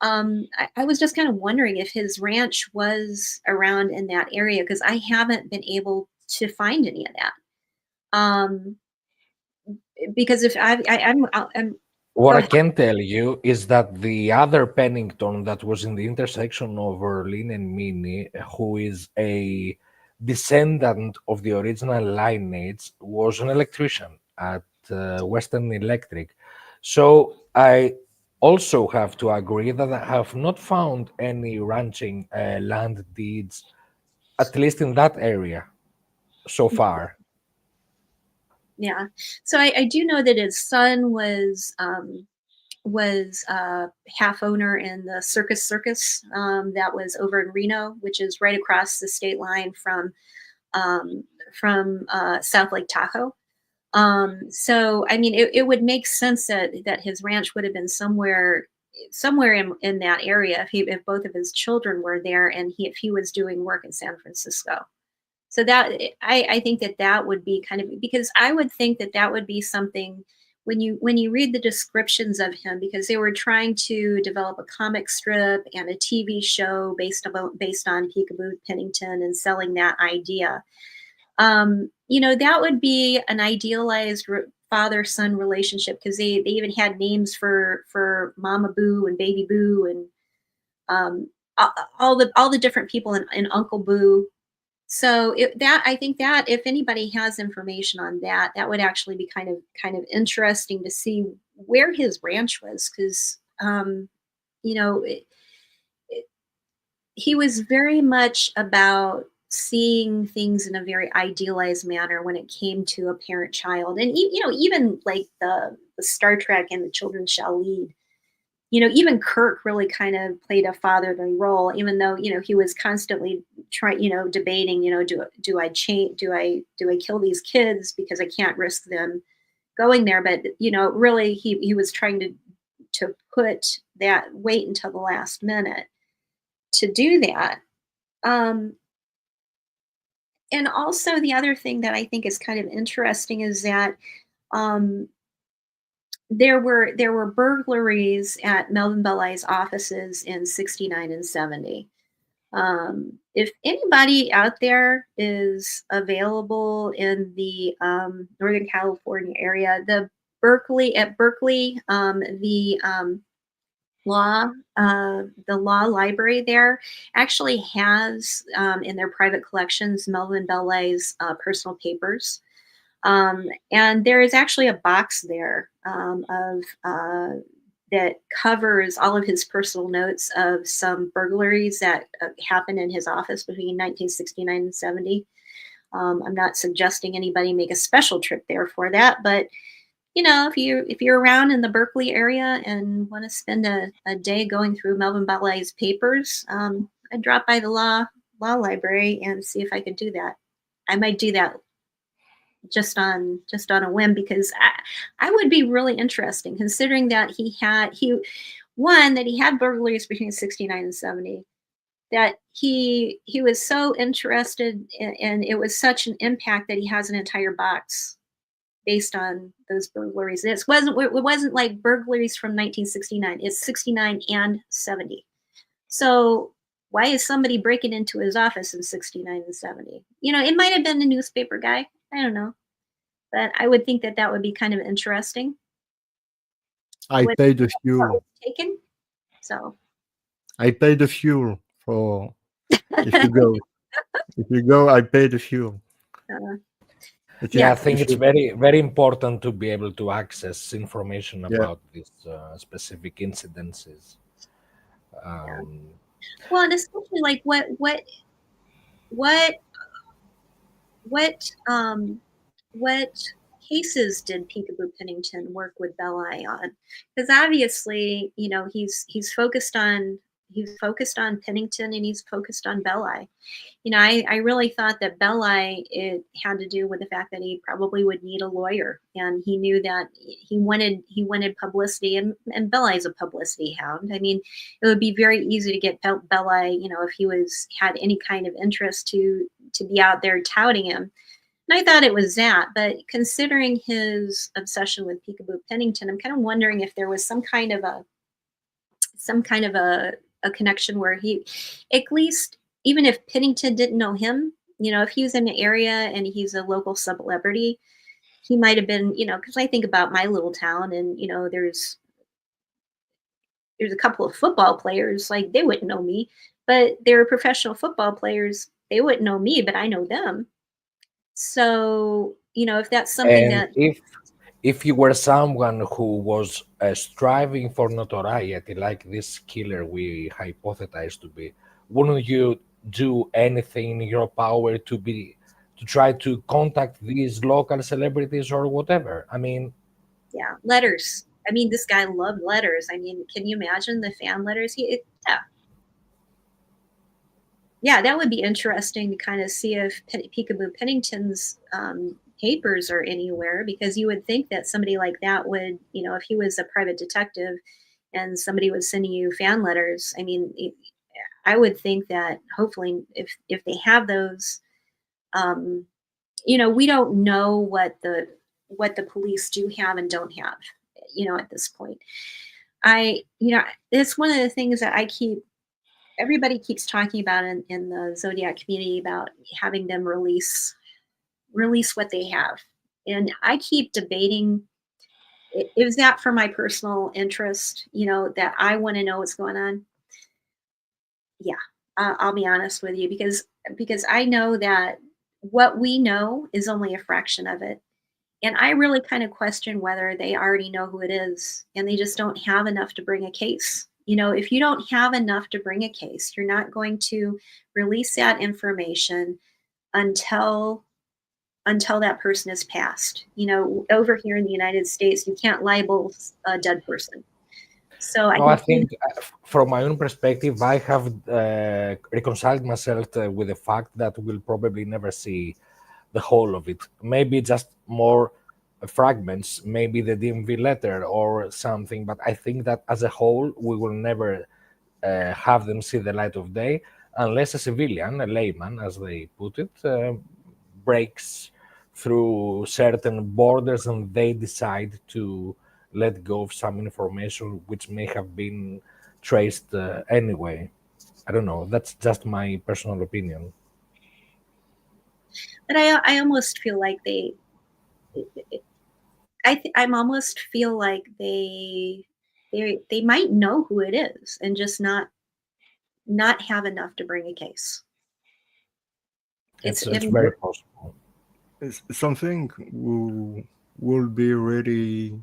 I was just kind of wondering if his ranch was around in that area, because I haven't been able to find any of that. Because if I'm what I can tell you is that the other Pennington that was in the intersection of Erlin and Minnie, who is a descendant of the original lineage, was an electrician at Western Electric. So I also have to agree that I have not found any ranching land deeds, at least in that area, so far. Yeah, so I do know that his son was half owner in the Circus that was over in Reno, which is right across the state line from South Lake Tahoe. So I mean, it would make sense that his ranch would have been somewhere in that area if both of his children were there, and if he was doing work in San Francisco. So that I think that would be kind of, because I would think that would be something when you read the descriptions of him, because they were trying to develop a comic strip and a TV show based on Peekaboo Pennington and selling that idea. That would be an idealized father-son relationship, because they even had names for Mama Boo and Baby Boo and all the different people in Uncle Boo. So I think that if anybody has information on that, that would actually be kind of interesting to see where his ranch was, because he was very much about seeing things in a very idealized manner when it came to a parent-child, and even like the Star Trek and The Children Shall Lead. Even Kirk really kind of played a fatherly role, even though, he was constantly debating, do I kill these kids because I can't risk them going there? But, really he was trying to wait until the last minute to do that. And also the other thing that I think is kind of interesting is that there were burglaries at Melvin Belli's offices in 69 and 70. If anybody out there is available in the Northern California area, the Berkeley, the law library there actually has in their private collections Melvin Belli's personal papers. And there is actually a box there that covers all of his personal notes of some burglaries that happened in his office between 1969 and 70. I'm not suggesting anybody make a special trip there for that, but if you're around in the Berkeley area and want to spend a day going through Melvin Belli's papers, I'd drop by the law library and see if I could do that. I might do that just on a whim, because I would be really interesting, considering that he had burglaries between 69 and 70, that he was so interested in, and it was such an impact that he has an entire box based on those burglaries. It wasn't like burglaries from 1969. It's 69 and 70. So why is somebody breaking into his office in 69 and 70? It might have been a newspaper guy. I don't know. But I would think that would be kind of interesting. I paid the fuel. Taken. So I paid the fuel for if you go. If you go, I pay the fuel. I think it's very, very important to be able to access information about these specific incidences. Well, and especially like what cases did Peekaboo Pennington work with Belli on? Because obviously, he's focused on Pennington and he's focused on Belli. I really thought that Belli, it had to do with the fact that he probably would need a lawyer, and he knew that he wanted publicity, and Belli's a publicity hound. I mean, it would be very easy to get Belli, if he had any kind of interest to be out there touting him. And I thought it was that, but considering his obsession with Peekaboo Pennington, I'm kind of wondering if there was some kind of a connection where he, at least, even if Pennington didn't know him, if he was in the area and he's a local celebrity, he might have been, because I think about my little town, and there's a couple of football players, like they wouldn't know me, but they're professional football players. They wouldn't know me, but I know them. So, if that's something and if you were someone who was striving for notoriety, like this killer we hypothesized to be, wouldn't you do anything in your power to try to contact these local celebrities or whatever? I mean, letters. I mean, this guy loved letters. I mean, can you imagine the fan letters? Yeah, that would be interesting to kind of see if Peekaboo Pennington's papers are anywhere, because you would think that somebody like that would, if he was a private detective and somebody was sending you fan letters, I mean, I would think that hopefully if they have those, we don't know what the police do have and don't have, at this point. It's one of the things that everybody keeps talking about in the Zodiac community, about having them release what they have. And I keep debating, is that for my personal interest, that I want to know what's going on? Yeah, I'll be honest with you, because I know that what we know is only a fraction of it. And I really kind of question whether they already know who it is and they just don't have enough to bring a case. If you don't have enough to bring a case, you're not going to release that information until that person is passed. Over here in the United States, you can't libel a dead person. So I think from my own perspective, I have reconciled myself with the fact that we'll probably never see the whole of it. Maybe just more fragments, maybe the DMV letter or something, but I think that as a whole, we will never have them see the light of day unless a civilian, a layman, as they put it, breaks through certain borders and they decide to let go of some information which may have been traced anyway. I don't know. That's just my personal opinion. But I almost feel like I'm almost feel like they might know who it is and just not have enough to bring a case. It's very possible. It's something will be really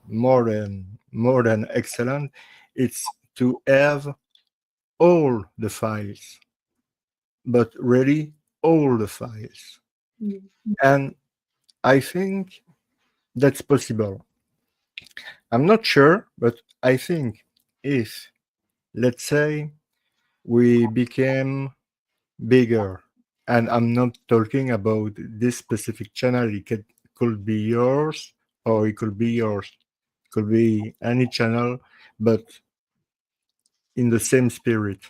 more than excellent. It's to have all the files, but really all the files. Mm-hmm. And I think that's possible. I'm not sure, but I think if, let's say, we became bigger, and I'm not talking about this specific channel, could be yours or it could be yours. It could be any channel, but in the same spirit.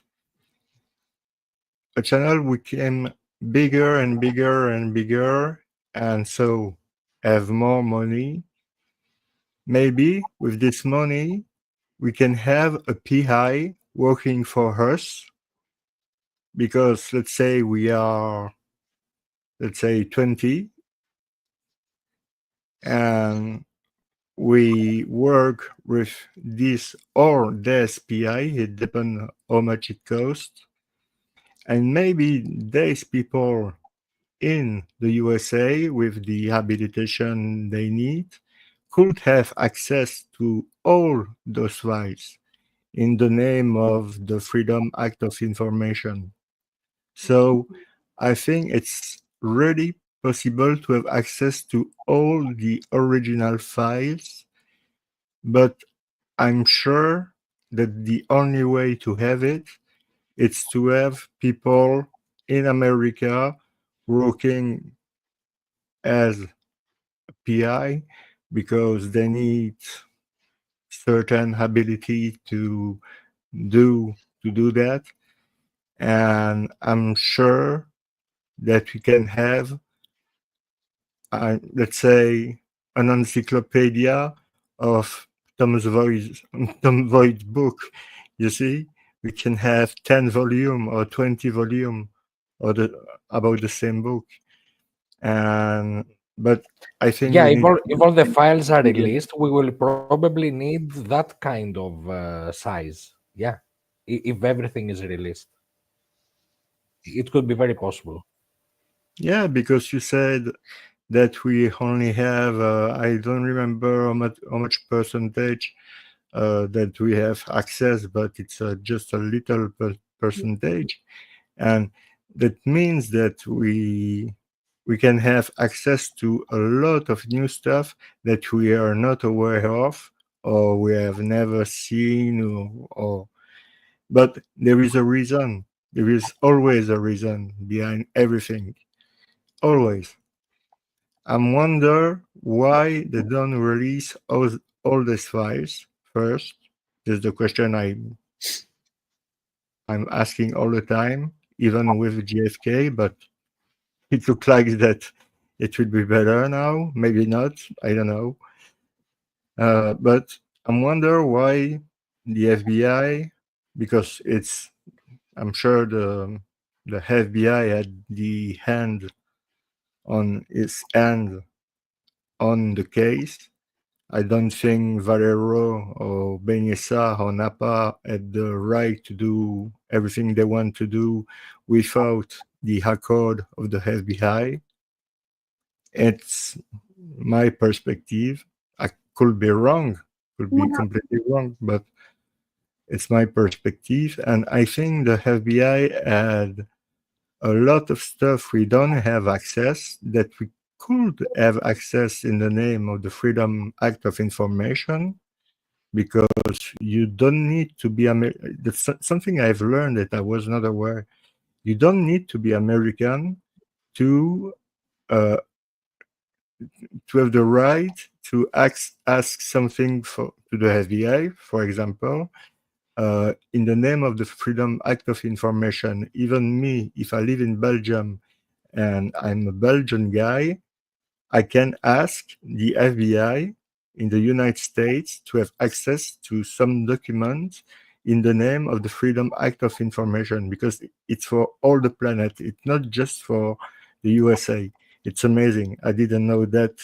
A channel became bigger and bigger and bigger, and so have more money. Maybe with this money, we can have a PI working for us, because let's say we are, let's say 20, and we work with this or this PI, it depends how much it costs. And maybe these people in the USA with the habilitation they need could have access to all those files in the name of the Freedom Act of Information. So I think it's really possible to have access to all the original files, but I'm sure that the only way to have it is to have people in America working as a PI, because they need certain ability to do that. And I'm sure that we can have, let's say, an encyclopedia of Tom Voigt's book. You see, we can have 10 volume or 20 volume or about the same book. And but I think Yeah, we if need all the files are released, we will probably need that kind of size. Yeah, if everything is released, it could be very possible. Yeah, because you said that we only have, I don't remember how much percentage that we have access, but it's just a little percentage. And that means that we can have access to a lot of new stuff that we are not aware of, or we have never seen, or but there is a reason. There is always a reason behind everything. Always. I wonder why they don't release all these files first. This is the question I'm asking all the time, even with GFK, but it looks like that it will be better now. Maybe not. I don't know. But I wonder why the FBI, because I'm sure the FBI had the hand on the case. I don't think Valero or Benessa or Napa had the right to do everything they want to do without the accord of the FBI. It's my perspective. I could be wrong, could be completely wrong, but it's my perspective. And I think the FBI had a lot of stuff we don't have access that we could have access in the name of the Freedom Act of Information, because you don't need to be that's something I've learned that I was not aware. You don't need to be American to have the right to ask something to the FBI, for example, in the name of the Freedom Act of Information. Even me, if I live in Belgium and I'm a Belgian guy, I can ask the FBI in the United States to have access to some document in the name of the Freedom Act of Information, because it's for all the planet. It's not just for the USA. It's amazing. I didn't know that,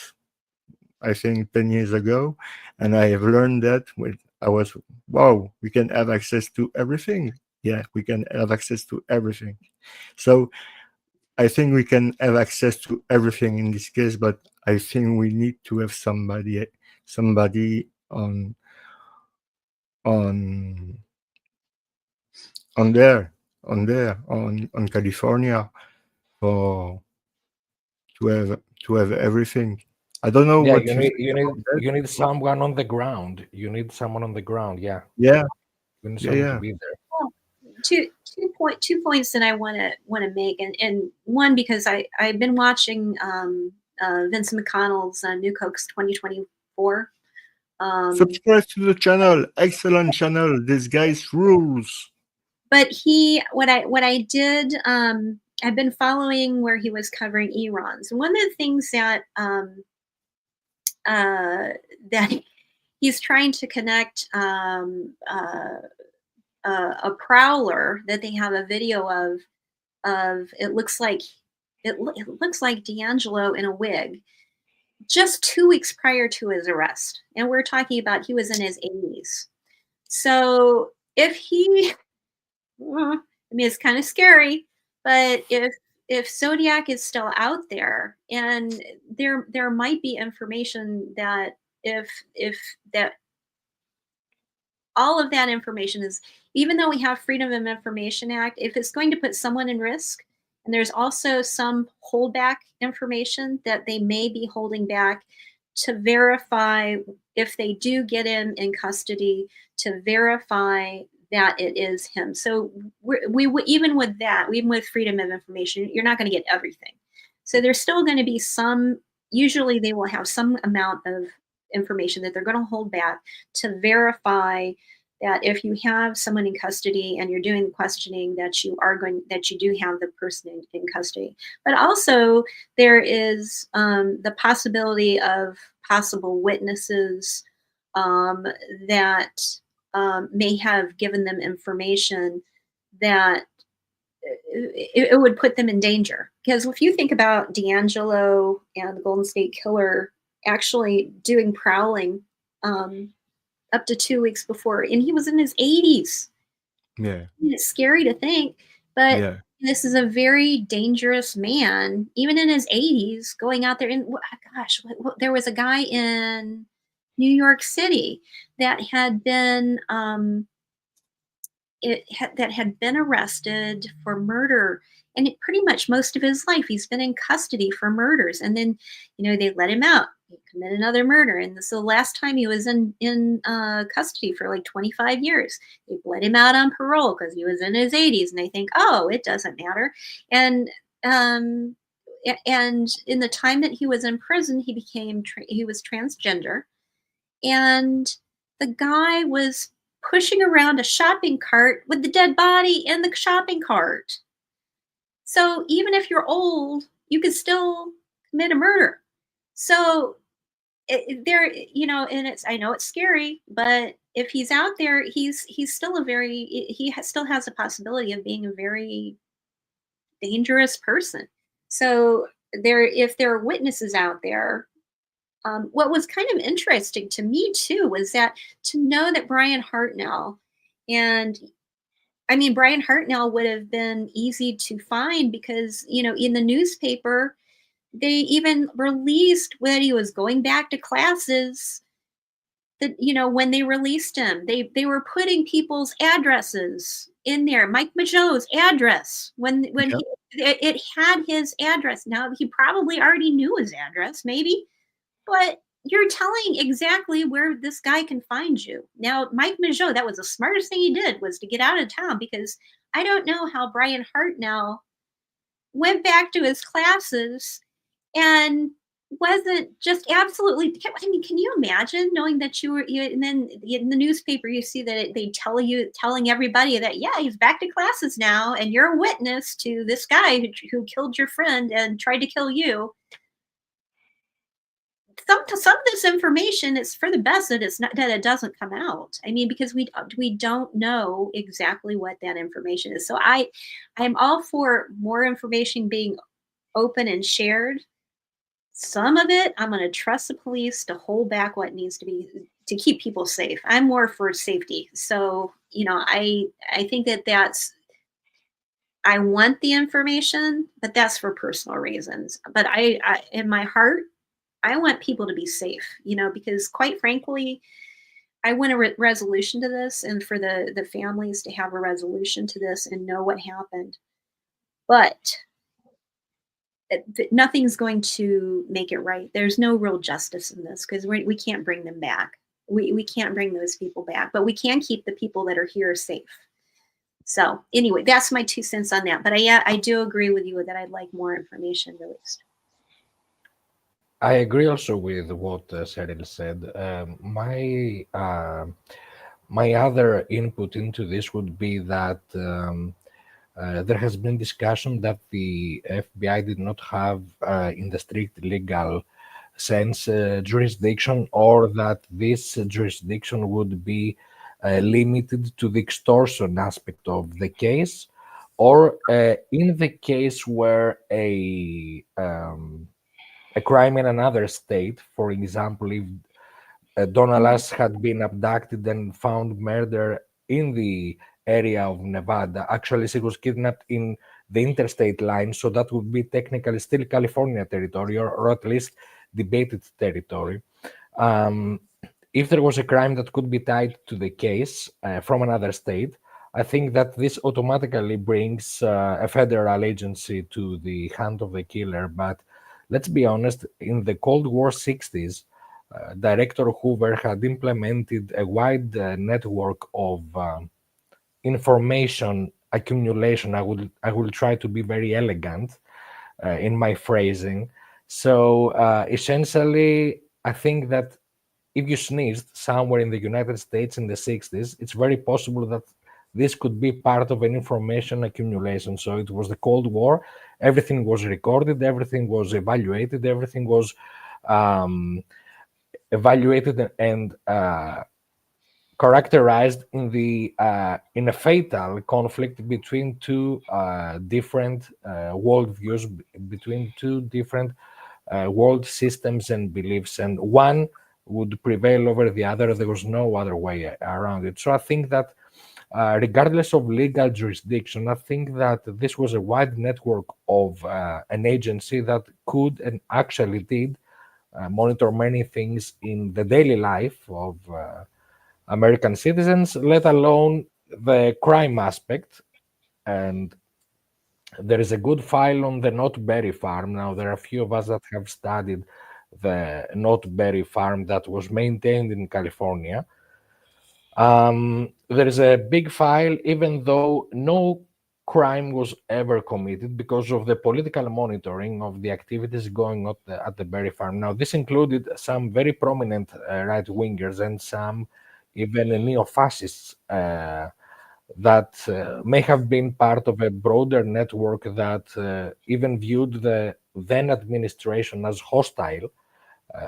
I think, 10 years ago. And I have learned that when I was, wow, we can have access to everything. Yeah, we can have access to everything. So I think we can have access to everything in this case, but I think we need to have somebody on on California for to have everything. I don't know Yeah, what you you need think about that. you need someone on the ground. You need someone on the ground. Yeah, Yeah, you need yeah, someone to yeah. be there. Well, two points that I want to make, and one, because I've been watching Vincent McConnell's Nuke Hoax 2024. Subscribe to the channel. Excellent channel. This guy's rules. But what I did, I've been following where he was covering Iran's. One of the things that that he's trying to connect a prowler that they have a video of. It looks like it looks like D'Angelo in a wig, just 2 weeks prior to his arrest, and we're talking about he was in his 80s. So if he, I mean, it's kind of scary, but if Zodiac is still out there, and there might be information that if that all of that information is, even though we have Freedom of Information Act, if it's going to put someone in risk, and there's also some holdback information that they may be holding back to verify, if they do get him in custody, to verify that it is him. So we even with that, even with Freedom of Information, you're not going to get everything. So there's still going to be some, usually they will have some amount of information that they're going to hold back to verify that if you have someone in custody and you're doing the questioning, that you do have the person in custody. But also there is the possibility of possible witnesses that may have given them information that it would put them in danger. Because if you think about D'Angelo and the Golden State Killer actually doing prowling up to 2 weeks before, and he was in his 80s. Yeah. It's scary to think, but Yeah. this is a very dangerous man, even in his 80s, going out there. And gosh, there was a guy in New York City that had been that had been arrested for murder, and pretty much most of his life he's been in custody for murders, and then they let him out. He committed another murder, and this is the last time he was in custody for like 25 years. They let him out on parole because he was in his 80s, and they think, oh, it doesn't matter. And in the time that he was in prison, he was transgender, and the guy was pushing around a shopping cart with the dead body in the shopping cart. So even if you're old, you can still commit a murder. So and I know it's scary, but if he's out there, he's still still has a possibility of being a very dangerous person. So if there are witnesses out there, what was kind of interesting to me too was that to know that Brian Hartnell, and I mean, Brian Hartnell would have been easy to find because, in the newspaper, they even released that he was going back to classes, that, when they released him, they were putting people's addresses in there. Mike Mageau's address, when Yep. it had his address. Now, he probably already knew his address, maybe, but you're telling exactly where this guy can find you. Now, Mike Mageau, that was the smartest thing he did, was to get out of town, because I don't know how Brian Hartnell went back to his classes and wasn't just absolutely. I mean, can you imagine knowing that and then in the newspaper you see that they telling everybody that yeah, he's back to classes now, and you're a witness to this guy who killed your friend and tried to kill you. Some of this information is for the best that it doesn't come out. I mean, because we don't know exactly what that information is. So I'm all for more information being open and shared. Some of it, I'm going to trust the police to hold back what needs to be to keep people safe. I'm more for safety. So, I think I want the information, but that's for personal reasons. But I in my heart, I want people to be safe, because quite frankly, I want a resolution to this and for the families to have a resolution to this and know what happened. But nothing's going to make it right. There's no real justice in this because we can't bring them back. We can't bring those people back, but we can keep the people that are here safe. So anyway, that's my 2 cents on that. But I do agree with you that I'd like more information released. I agree also with what Cheryl said. My other input into this would be that there has been discussion that the FBI did not have, in the strict legal sense, jurisdiction, or that this jurisdiction would be limited to the extortion aspect of the case, or in the case where a crime in another state, for example, if Donna Lass had been abducted and found murder in the area of Nevada. Actually, she was kidnapped in the interstate line, so that would be technically still California territory, or at least debated territory. If there was a crime that could be tied to the case from another state, I think that this automatically brings a federal agency to the hand of the killer. But let's be honest, in the Cold War 60s, Director Hoover had implemented a wide network of information accumulation. I will try to be very elegant in my phrasing. So essentially, I think that if you sneezed somewhere in the United States in the 60s, it's very possible that this could be part of an information accumulation. So it was the Cold War. Everything was recorded. Everything was evaluated. Everything was evaluated and characterized in a fatal conflict between two different worldviews, between two different world systems and beliefs, and one would prevail over the other. There was no other way around it. So I think that regardless of legal jurisdiction, I think that this was a wide network of an agency that could and actually did monitor many things in the daily life of American citizens, let alone the crime aspect. And there is a good file on the Not Berry farm. Now, there are a few of us that have studied the Not Berry farm that was maintained in California. There is a big file, even though no crime was ever committed because of the political monitoring of the activities going on at the Berry farm. Now, this included some very prominent right-wingers and some even neo-fascists that may have been part of a broader network that even viewed the then administration as hostile,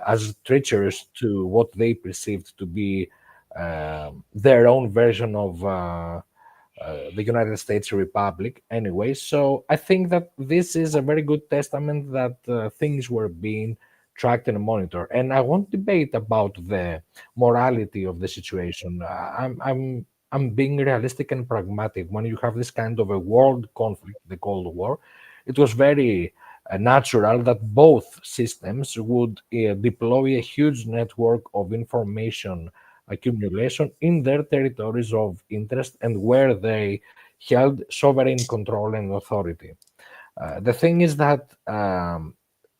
as treacherous to what they perceived to be their own version of the United States Republic. Anyway, so I think that this is a very good testament that things were being tracked and monitored. And I won't debate about the morality of the situation. I'm being realistic and pragmatic. When you have this kind of a world conflict, the Cold War, it was very natural that both systems would deploy a huge network of information accumulation in their territories of interest and where they held sovereign control and authority. The thing is that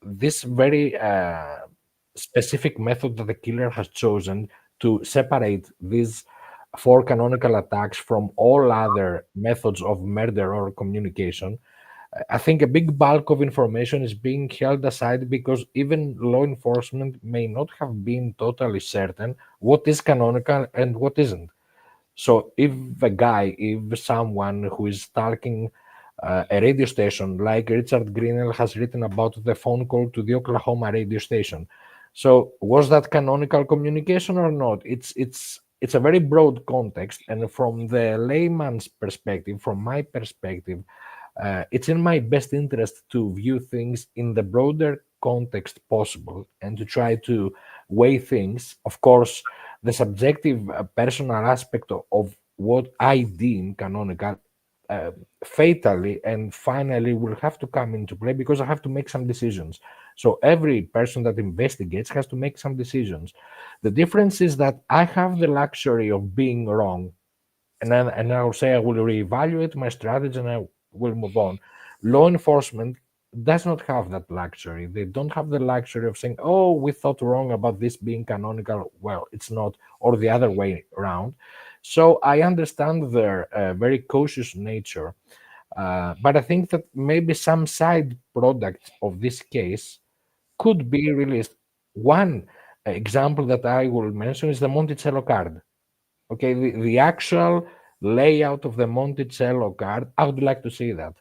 this very specific method that the killer has chosen to separate these 4 canonical attacks from all other methods of murder or communication I think a big bulk of information is being held aside because even law enforcement may not have been totally certain what is canonical and what isn't. So if someone who is stalking a radio station, like Richard Greenell has written about the phone call to the Oklahoma radio station, so was that canonical communication or not? It's a very broad context, and from the layman's perspective, from my perspective, it's in my best interest to view things in the broader context possible and to try to weigh things. Of course, the subjective personal aspect of what I deem canonical uh, fatally and finally will have to come into play because I have to make some decisions. So every person that investigates has to make some decisions. The difference is that I have the luxury of being wrong, and I'll say I will reevaluate my strategy and I will move on. Law enforcement does not have that luxury. They don't have the luxury of saying, "Oh, we thought wrong about this being canonical." Well, it's not, or the other way around. So I understand their very cautious nature, but I think that maybe some side product of this case could be released. One example that I will mention is the Monticello card. Okay, the actual layout of the Monticello card, I would like to see that.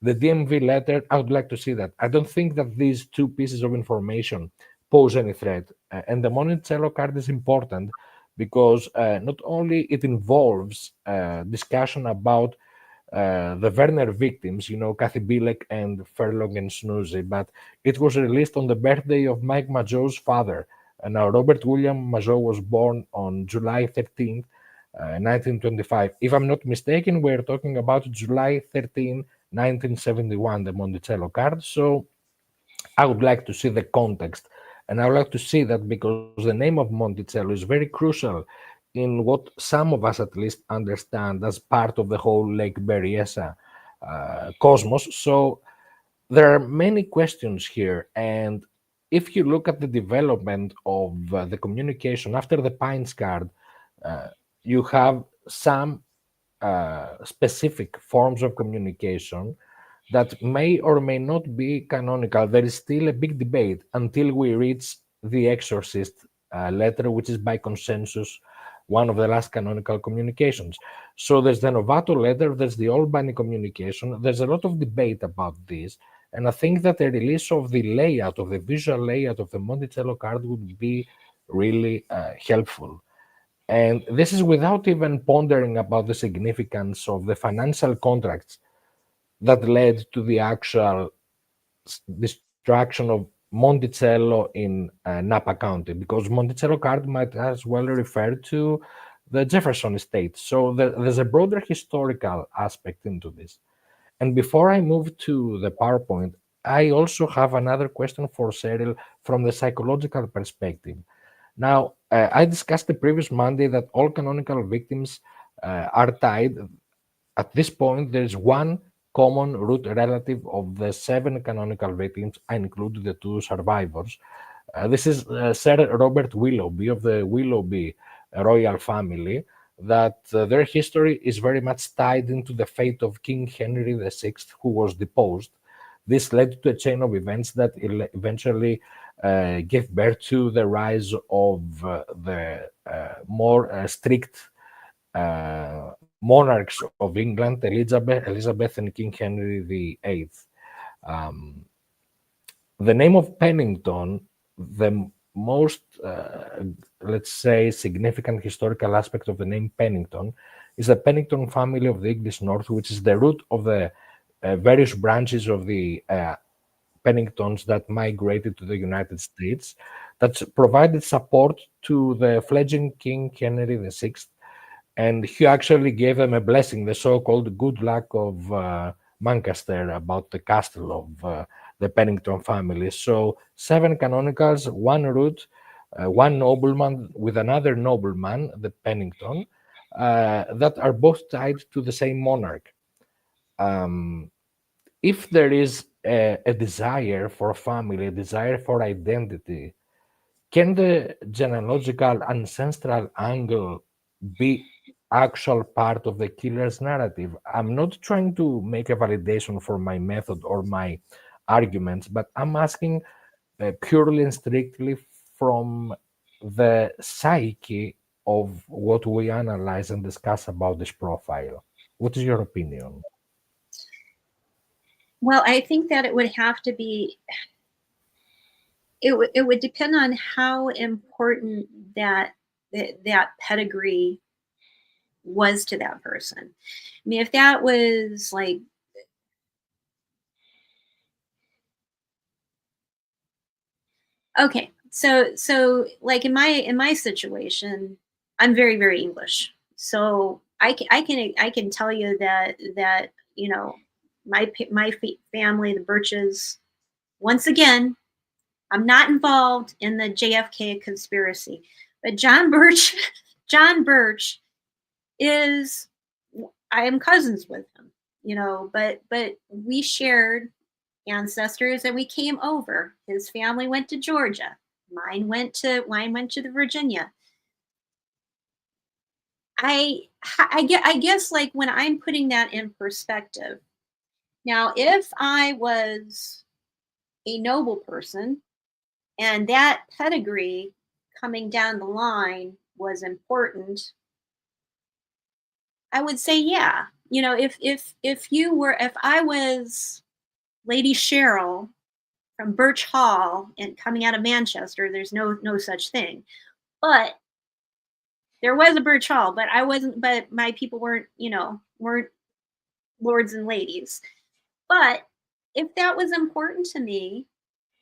The DMV letter, I would like to see that. I don't think that these two pieces of information pose any threat. And the Monticello card is important because not only it involves discussion about the Werner victims, Kathy Bilek and Furlong and Snoozy, but it was released on the birthday of Mike Mageau's father. And now Robert William Mageau was born on July 13th, 1925. If I'm not mistaken, we're talking about July 13, 1971, the Monticello card. So I would like to see the context. And I would like to see that because the name of Monticello is very crucial in what some of us at least understand as part of the whole Lake Berryessa cosmos. So there are many questions here. And if you look at the development of the communication after the Pines card, uh, you have some specific forms of communication that may or may not be canonical. There is still a big debate until we reach the Exorcist letter, which is by consensus one of the last canonical communications. So there's the Novato letter, there's the Albany communication. There's a lot of debate about this. And I think that the release of the layout, of the visual layout of the Monticello card would be really helpful. And this is without even pondering about the significance of the financial contracts that led to the actual destruction of Monticello in Napa County, because Monticello card might as well refer to the Jefferson estate. So there's a broader historical aspect into this. And before I move to the PowerPoint, I also have another question for Cheryl from the psychological perspective. Now, I discussed the previous Monday that all canonical victims are tied. At this point, there is one common root relative of the 7 canonical victims. I include the 2 survivors. This is Sir Robert Willoughby of the Willoughby royal family, that their history is very much tied into the fate of King Henry VI, who was deposed. This led to a chain of events that eventually gave birth to the rise of the more strict monarchs of England, Elizabeth and King Henry VIII. Um, the name of Pennington, the most, let's say, significant historical aspect of the name Pennington, is the Pennington family of the English North, which is the root of the various branches of the Penningtons that migrated to the United States, that provided support to the fledgling King Henry VI, and he actually gave them a blessing, the so-called good luck of Lancaster, about the castle of the Pennington family. So 7 canonicals, one root, one nobleman with another nobleman, the Pennington, that are both tied to the same monarch. Um, if there is a desire for a family, a desire for identity, can the genealogical ancestral angle be actual part of the killer's narrative. I'm not trying to make a validation for my method or my arguments, but I'm asking purely and strictly from the psyche of what we analyze and discuss about this profile. What is your opinion? Well, I think that it would have to be, it would depend on how important that pedigree was to that person. I mean, if that was like, okay, so like in my situation, I'm very, very English. So I can tell you that you know, my family, the Birches, once again, I'm not involved in the JFK conspiracy, but John Birch John Birch is, I am cousins with him, you know, but we shared ancestors and we came over. His family went to Georgia. Mine went to the Virginia. I guess like when I'm putting that in perspective. Now, if I was a noble person and that pedigree coming down the line was important, I would say, yeah. You know, if I was Lady Cheryl from Birch Hall and coming out of Manchester, there's no such thing. But there was a Birch Hall, but I wasn't, but my people weren't lords and ladies. But if that was important to me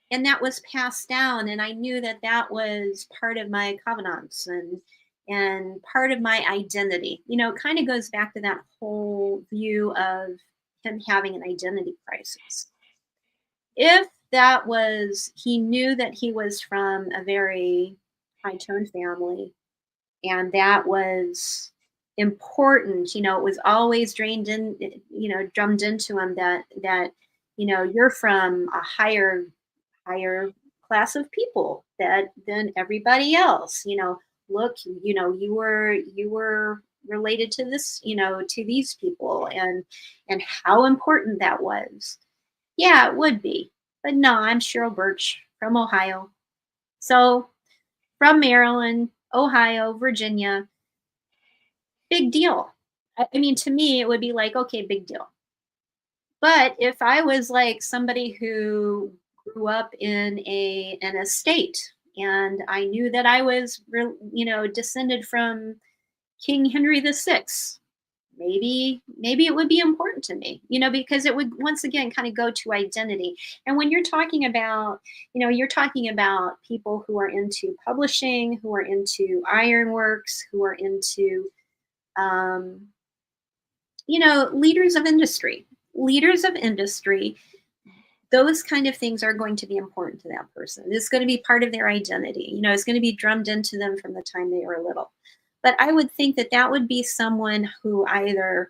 and that was passed down and I knew that that was part of my covenants and part of my identity, you know, it kind of goes back to that whole view of him having an identity crisis. If that was, he knew that he was from a very high-tone family and that was important, you know, it was always drummed into him that you know, you're from a higher class of people than everybody else, you know, look, you know, you were related to this, you know, to these people and how important that was. Yeah, it would be. But no, I'm Cheryl Birch from Ohio. So from Maryland, Ohio, Virginia, big deal. I mean, to me, it would be like, okay, big deal. But if I was like somebody who grew up in an estate and I knew that I was, you know, descended from King Henry VI, maybe it would be important to me, you know, because it would once again kind of go to identity. And when you're talking about, you know, you're talking about people who are into publishing, who are into ironworks, who are into, you know, leaders of industry, those kind of things are going to be important to that person. It's going to be part of their identity. You know, it's going to be drummed into them from the time they were little. But I would think that that would be someone who either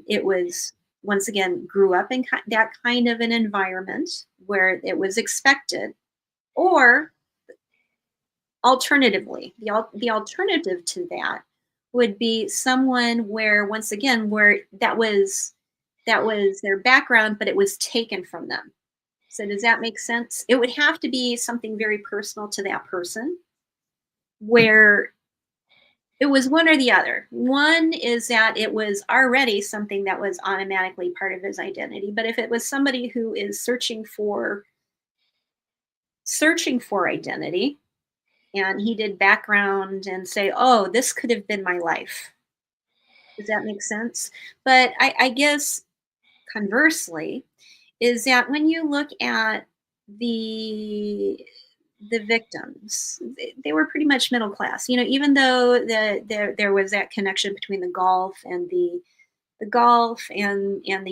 it was, once again, grew up in that kind of an environment where it was expected, or alternatively, the alternative to that would be someone where, once again, where that was their background, but it was taken from them. So does that make sense? It would have to be something very personal to that person, where it was one or the other. One is that it was already something that was automatically part of his identity. But if it was somebody who is searching for identity, and he did background and say, oh, this could have been my life. Does that make sense? But I guess conversely is that when you look at the victims, they were pretty much middle class, you know, even though there was that connection between the golf and the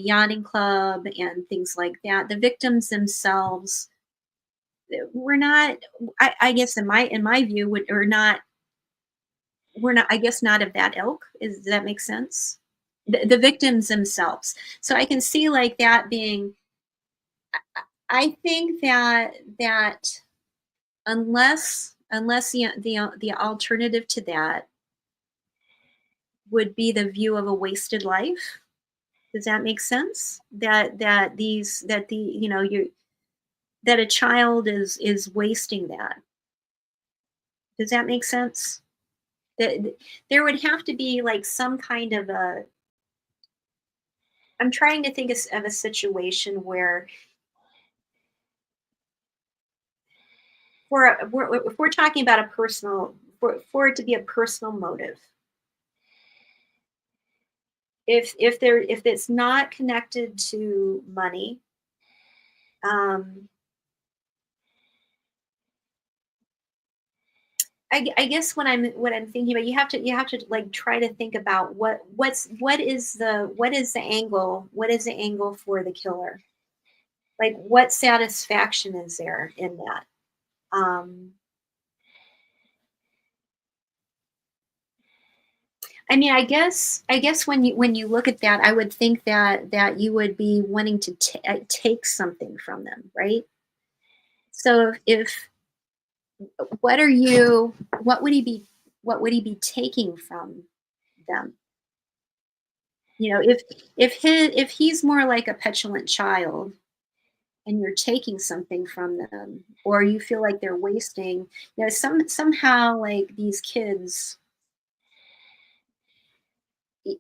yachting club and things like that. The victims themselves were not, I guess in my view, we're not, I guess, not of that ilk. Does that make sense? The victims themselves. So I can see like that being, I think that unless the alternative to that, would be the view of a wasted life. Does that make sense? That a child is wasting that. Does that make sense? That there would have to be like some kind of a. I'm trying to think of a situation where, if we're talking about a personal, for it to be a personal motive. If it's not connected to money, I guess what I'm thinking about, you have to like try to think about what is the angle for the killer, like what satisfaction is there in that. I mean, I guess when you look at that, I would think that you would be wanting to take something from them, right? So if what would he be taking from them? You know, if he's more like a petulant child and you're taking something from them, or you feel like they're wasting, you know, somehow like these kids,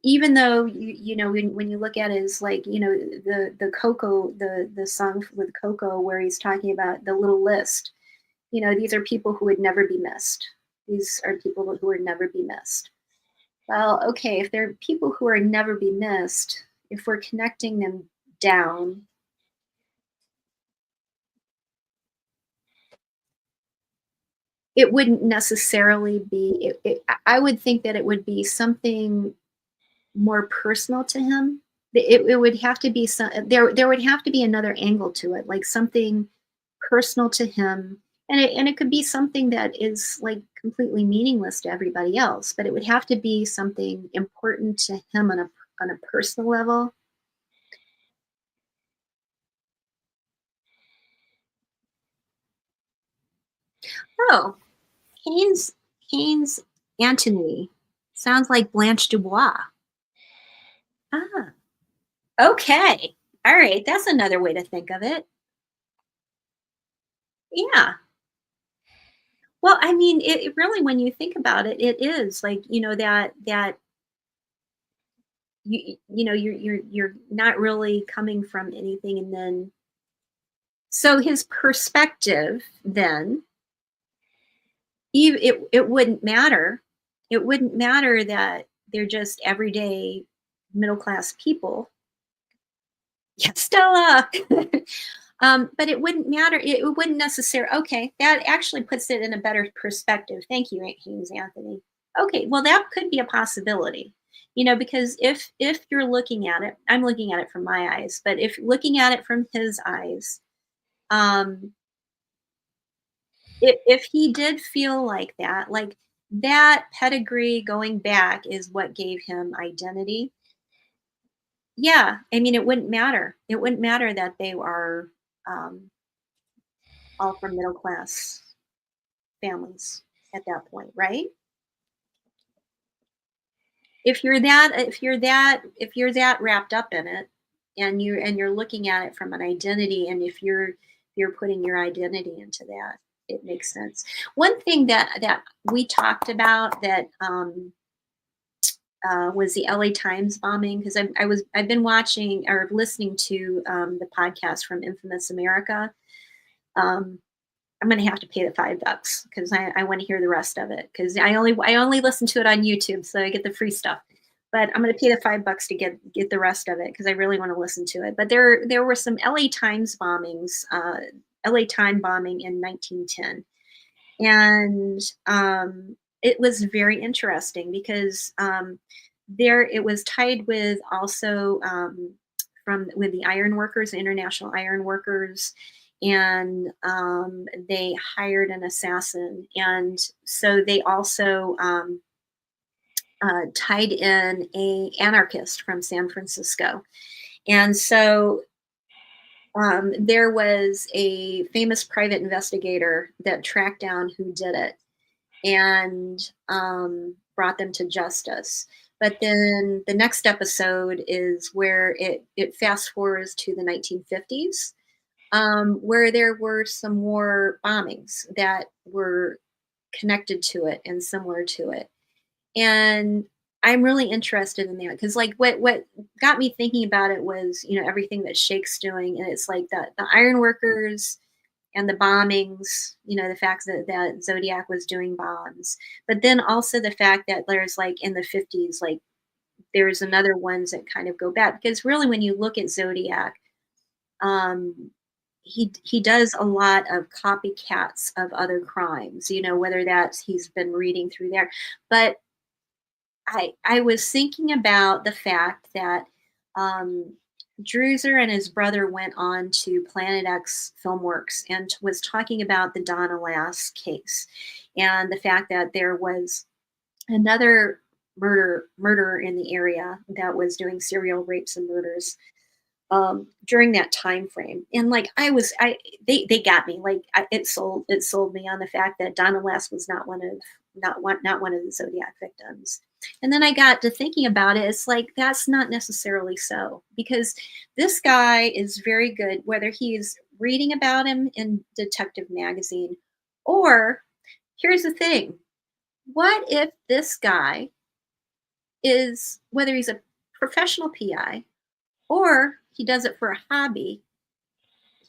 even though you know when you look at it as like, you know, the Coco, the song with Coco where he's talking about the little list, you know, these are people who would never be missed. These are people who would never be missed. Well, okay, if they're people who are never be missed, if we're connecting them down, it wouldn't necessarily be, I would think that it would be something more personal to him. It would have to be there would have to be another angle to it, like something personal to him. And it could be something that is like completely meaningless to everybody else, but it would have to be something important to him on a personal level. Oh, Haynes Antony sounds like Blanche Dubois. Ah, okay. All right, that's another way to think of it. Yeah. Well, I mean, it really, when you think about it, it is like, you know, that you know, you're not really coming from anything, and then so his perspective then, it wouldn't matter. It wouldn't matter that they're just everyday middle class people. Yeah, Stella. But it wouldn't matter. It wouldn't necessarily. Okay, that actually puts it in a better perspective. Thank you, Haynes Anthony. Okay, well, that could be a possibility. You know, because if you're looking at it, I'm looking at it from my eyes, but if looking at it from his eyes, if he did feel like that pedigree going back is what gave him identity. Yeah, I mean, it wouldn't matter. It wouldn't matter that they are all from middle class families at that point, right? If you're that wrapped up in it, and you're looking at it from an identity, and if you're putting your identity into that, it makes sense. One thing that we talked about that was the LA Times bombing, because I've been watching or listening to the podcast from Infamous America. I'm going to have to pay the $5 because I want to hear the rest of it, because I only listen to it on YouTube, so I get the free stuff. But I'm going to pay the $5 to get the rest of it because I really want to listen to it. But there were some LA Times bombings, LA Time bombing in 1910, and it was very interesting because it was tied with also with the iron workers, international iron workers. And they hired an assassin, and so they also tied in a anarchist from San Francisco. And so there was a famous private investigator that tracked down who did it and brought them to justice. But then the next episode is where it fast forwards to the 1950s, where there were some more bombings that were connected to it and similar to it. And I'm really interested in that because, like, what got me thinking about it was, everything that Shake's doing, and it's like the ironworkers and the bombings, the fact that Zodiac was doing bombs, but then also the fact that there's, like, in the 50s, like, there's another ones that kind of go back, because really when you look at Zodiac, he does a lot of copycats of other crimes, whether that's he's been reading through there. But I was thinking about the fact that Druzer and his brother went on to Planet X Filmworks and was talking about the Donna Lass case and the fact that there was another murderer in the area that was doing serial rapes and murders during that time frame. And like they got me, like it sold me on the fact that Donna Lass was not one of the Zodiac victims. And then I got to thinking about it. It's like, that's not necessarily so, because this guy is very good, whether he's reading about him in Detective Magazine, or here's the thing. What if this guy is, whether he's a professional PI or he does it for a hobby,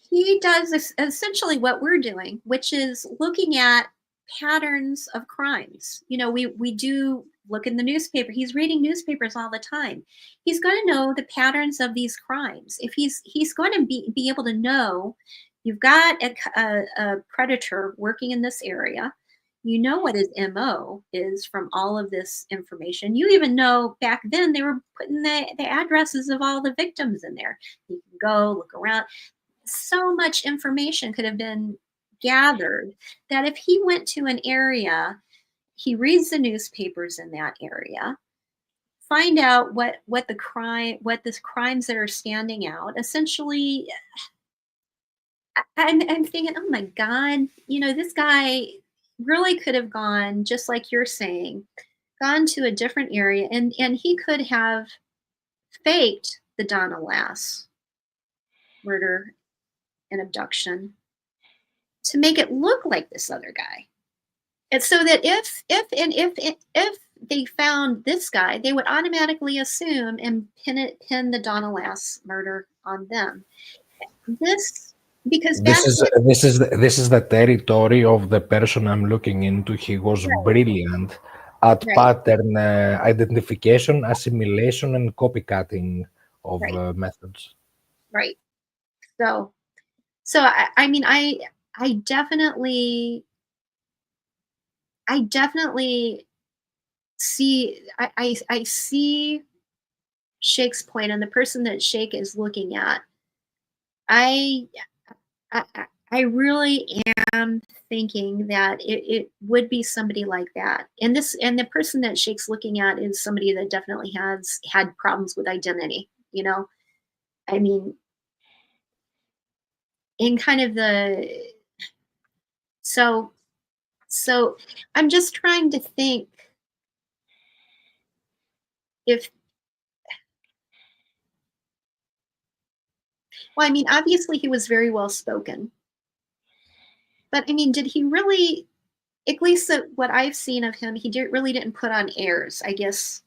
he does essentially what we're doing, which is looking at patterns of crimes. We do look in the newspaper. He's reading newspapers all the time. He's going to know the patterns of these crimes. If he's going to be able to know, you've got a predator working in this area. You know what his MO is from all of this information. You even know back then they were putting the addresses of all the victims in there. You can go look around. So much information could have been gathered that if he went to an area, he reads the newspapers in that area, find out what the crimes that are standing out. Essentially, I'm thinking, oh my God, this guy really could have gone, just like you're saying, gone to a different area, and he could have faked the Donna Lass murder and abduction to make it look like this other guy. And so that if they found this guy, they would automatically assume and pin the Donna Lass murder on them. This is the territory of the person I'm looking into. He was brilliant at pattern identification, assimilation, and copycatting of methods. Right. So I mean, I definitely see, I see Shake's point, and the person that Shake is looking at. I really am thinking that it would be somebody like that, and the person that Shake's looking at is somebody that definitely has had problems with identity. I mean, in kind of so I'm just trying to think if, well, I mean, obviously he was very well spoken, but I mean, did he really, at least what I've seen of him, he really didn't put on airs. I guess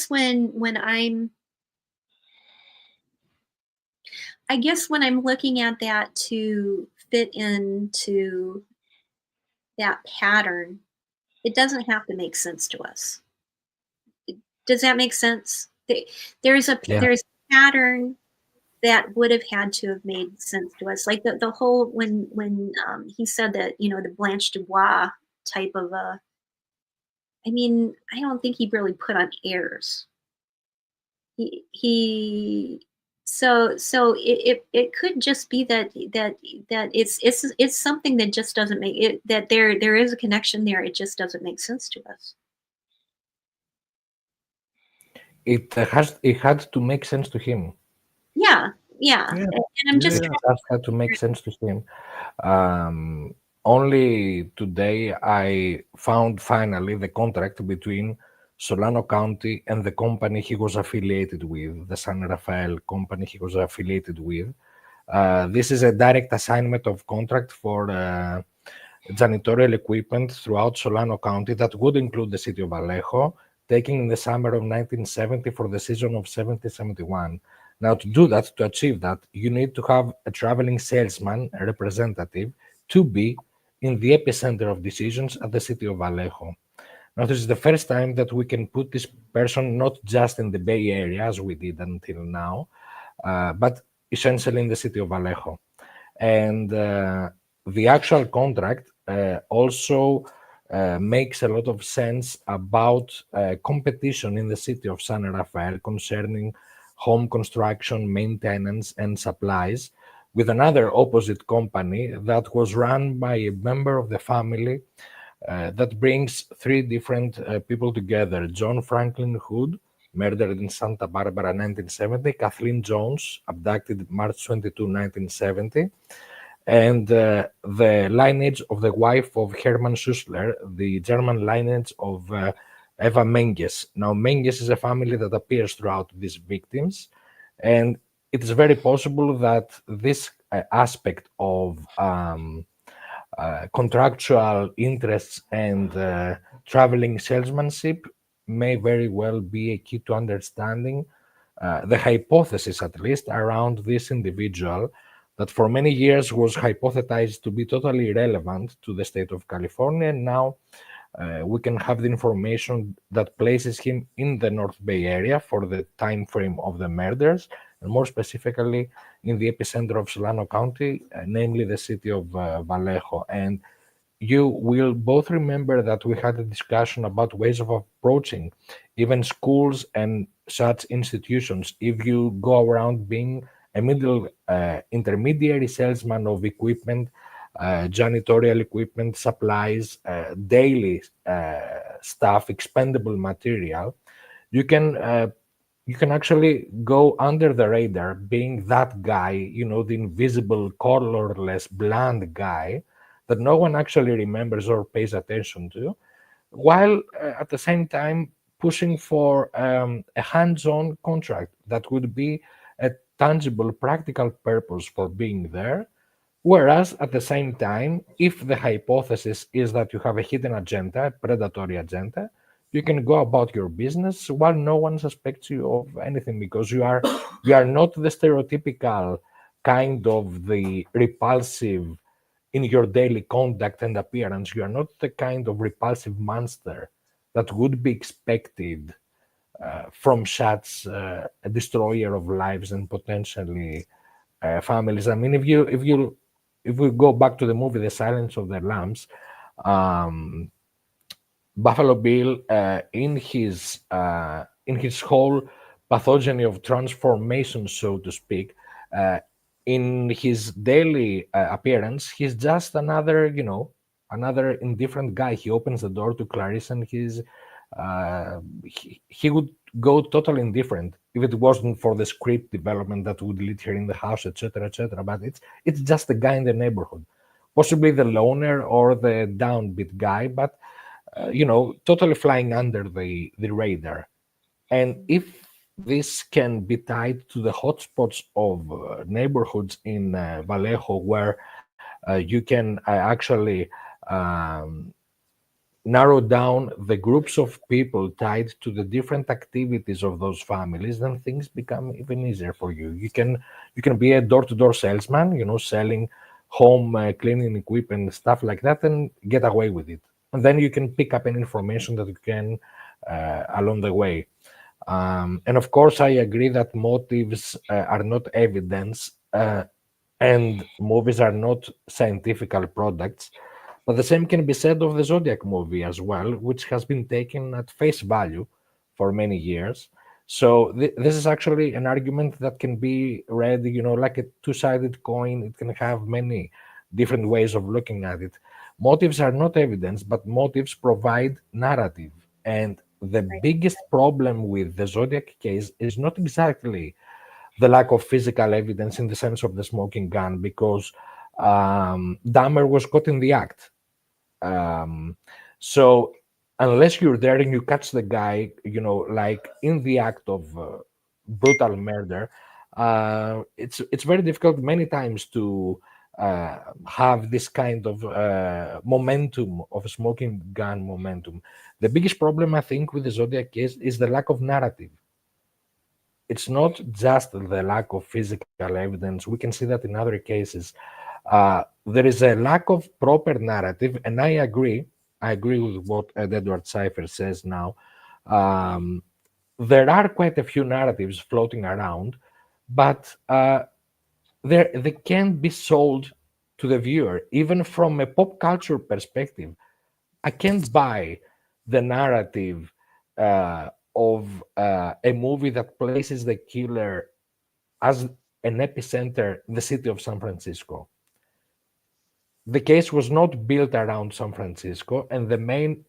when I'm looking at that to fit into that pattern, it doesn't have to make sense to us. Does that make sense? There's a pattern that would have had to have made sense to us. Like the whole, when he said that, the Blanche Dubois type of I mean, I don't think he really put on airs. So it could just be that it's something that just doesn't make it, that there is a connection there. It just doesn't make sense to us. It had to make sense to him. Yeah. And I'm just it had to make sense to him. only today I found finally the contract between Solano County and the company he was affiliated with, the San Rafael company he was affiliated with. This is a direct assignment of contract for janitorial equipment throughout Solano County that would include the city of Vallejo, taking in the summer of 1970 for the season of 70-71. Now, to do that, to achieve that, you need to have a traveling salesman, a representative, to be in the epicenter of decisions at the city of Vallejo. Now, this is the first time that we can put this person not just in the Bay Area, as we did until now, but essentially in the city of Vallejo. And the actual contract also makes a lot of sense about competition in the city of San Rafael concerning home construction, maintenance, and supplies, with another opposite company that was run by a member of the family that brings three different people together: John Franklin Hood, murdered in Santa Barbara 1970; Kathleen Jones, abducted March 22, 1970; and the lineage of the wife of Hermann Schussler, the German lineage of Eva Menges. Now, Menges is a family that appears throughout these victims, and it is very possible that this aspect of contractual interests and traveling salesmanship may very well be a key to understanding the hypothesis, at least, around this individual that for many years was hypothesized to be totally irrelevant to the state of California. And now we can have the information that places him in the North Bay area for the time frame of the murders, and more specifically in the epicenter of Solano County, namely the city of Vallejo. And you will both remember that we had a discussion about ways of approaching even schools and such institutions. If you go around being a middle intermediary salesman of equipment, janitorial equipment, supplies, daily stuff, expendable material, you can actually go under the radar, being that guy, the invisible, colorless, bland guy that no one actually remembers or pays attention to, while at the same time pushing for a hands-on contract that would be a tangible, practical purpose for being there. Whereas at the same time, if the hypothesis is that you have a hidden agenda, a predatory agenda, you can go about your business while no one suspects you of anything, because you are not the stereotypical kind of the repulsive in your daily conduct and appearance. You are not the kind of repulsive monster that would be expected from such a destroyer of lives and potentially families. I mean, if we go back to the movie The Silence of the Lambs, Buffalo Bill, in his whole pathogeny of transformation, so to speak, in his daily appearance, he's just another indifferent guy. He opens the door to Clarice, and he would go totally indifferent if it wasn't for the script development that would lead her in the house, etc., etc. But it's just a guy in the neighborhood, possibly the loner or the downbeat guy, but totally flying under the radar. And if this can be tied to the hotspots of neighborhoods in Vallejo, where you can actually narrow down the groups of people tied to the different activities of those families, then things become even easier for you. You can be a door-to-door salesman, selling home cleaning equipment, stuff like that, and get away with it. And then you can pick up any information that you can along the way. And of course, I agree that motives are not evidence, and movies are not scientific products. But the same can be said of the Zodiac movie as well, which has been taken at face value for many years. So this is actually an argument that can be read, like a two-sided coin. It can have many different ways of looking at it. Motives are not evidence, but motives provide narrative. And the biggest problem with the Zodiac case is not exactly the lack of physical evidence in the sense of the smoking gun, because Dahmer was caught in the act. So unless you're there and you catch the guy, like in the act of brutal murder, it's very difficult many times to have this kind of momentum of smoking gun momentum. The biggest problem I think with the Zodiac case is the lack of narrative. It's not just the lack of physical evidence. We can see that in other cases. There is a lack of proper narrative, and I agree. I agree with what Eduard Sepehr says now. There are quite a few narratives floating around, but they can't be sold to the viewer, even from a pop culture perspective. I can't buy the narrative of a movie that places the killer as an epicenter, the city of San Francisco. The case was not built around San Francisco, and the main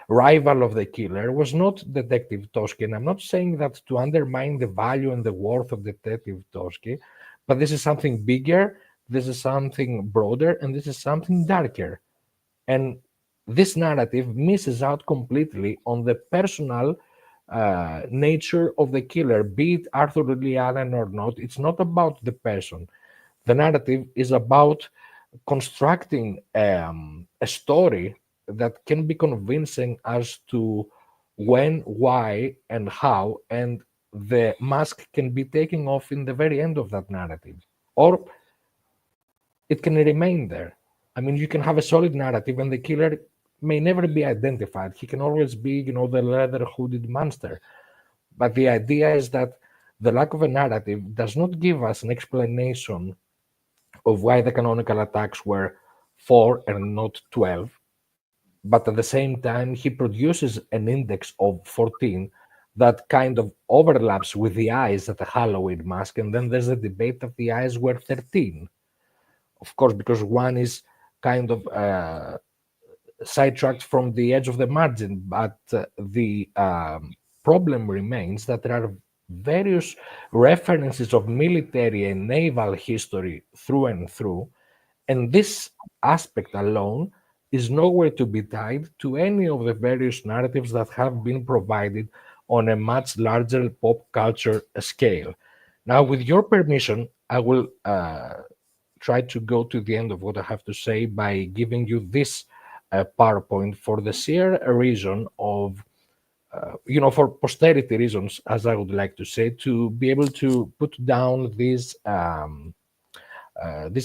rival of the killer was not Detective Toschi. And I'm not saying that to undermine the value and the worth of Detective Toschi, but this is something bigger, this is something broader, and this is something darker. And this narrative misses out completely on the personal nature of the killer, be it Arthur Lee Allen or not. It's not about the person. The narrative is about constructing a story that can be convincing as to when, why, and how, and the mask can be taken off in the very end of that narrative, or it can remain there. I mean, you can have a solid narrative, and the killer may never be identified. He can always be, the leather hooded monster. But the idea is that the lack of a narrative does not give us an explanation of why the canonical attacks were 4 and not 12. But at the same time, he produces an index of 14 that kind of overlaps with the eyes at the Halloween mask. And then there's a debate that the eyes were 13. Of course, because one is kind of sidetracked from the edge of the margin. But the problem remains that there are various references of military and naval history through and through, and this aspect alone is nowhere to be tied to any of the various narratives that have been provided on a much larger pop culture scale. Now, with your permission, I will try to go to the end of what I have to say by giving you this PowerPoint for the sheer reason of for posterity reasons, as I would like to say, to be able to put down these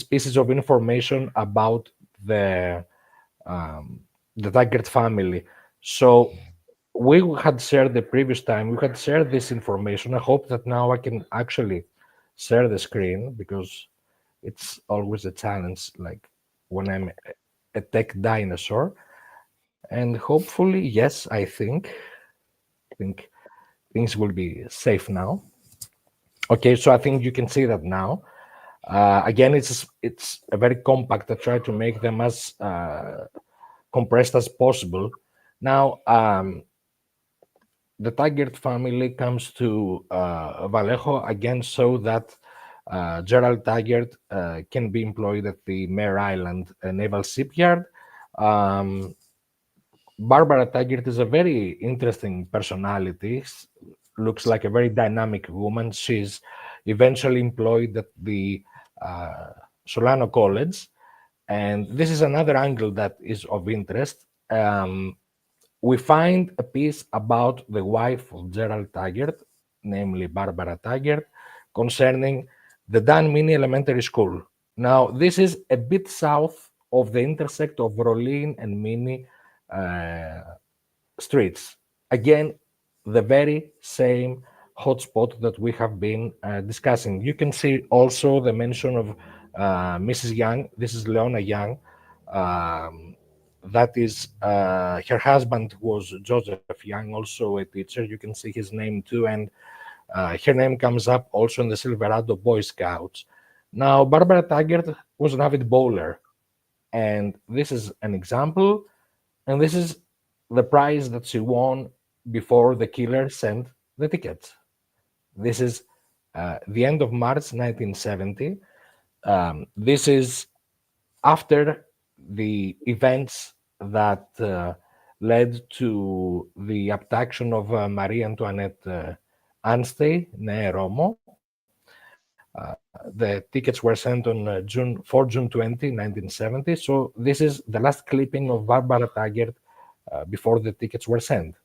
pieces of information about the Taggart family. So we had shared the previous time, we had shared this information. I hope that now I can actually share the screen, because it's always a challenge, like when I'm a tech dinosaur. And hopefully, yes, I think things will be safe now. Okay, so I think you can see that now. Again, it's a very compact. I try to make them as compressed as possible. Now, the Taggart family comes to Vallejo again so that Gerald Taggart can be employed at the Mare Island Naval Shipyard. Barbara Taggart is a very interesting personality. Looks like a very dynamic woman. She's eventually employed at the Solano College. And this is another angle that is of interest. We find a piece about the wife of Gerald Taggart, namely Barbara Taggart, concerning the Dan Mini Elementary School. Now, this is a bit south of the intersect of Rolin and Mini streets. Again, the very same hotspot that we have been discussing. You can see also the mention of Mrs. Young. This is Leona Young. That is, her husband was Joseph Young, also a teacher. You can see his name too, and her name comes up also in the Silverado Boy Scouts. Now, Barbara Taggart was an avid bowler, and this is an example, and this is the prize that she won before the killer sent the tickets. This is the end of March 1970. This is after the events that led to the abduction of Marie Antoinette Anstey, née Romo. The tickets were sent on June 20, 1970. So this is the last clipping of Barbara Taggart before the tickets were sent.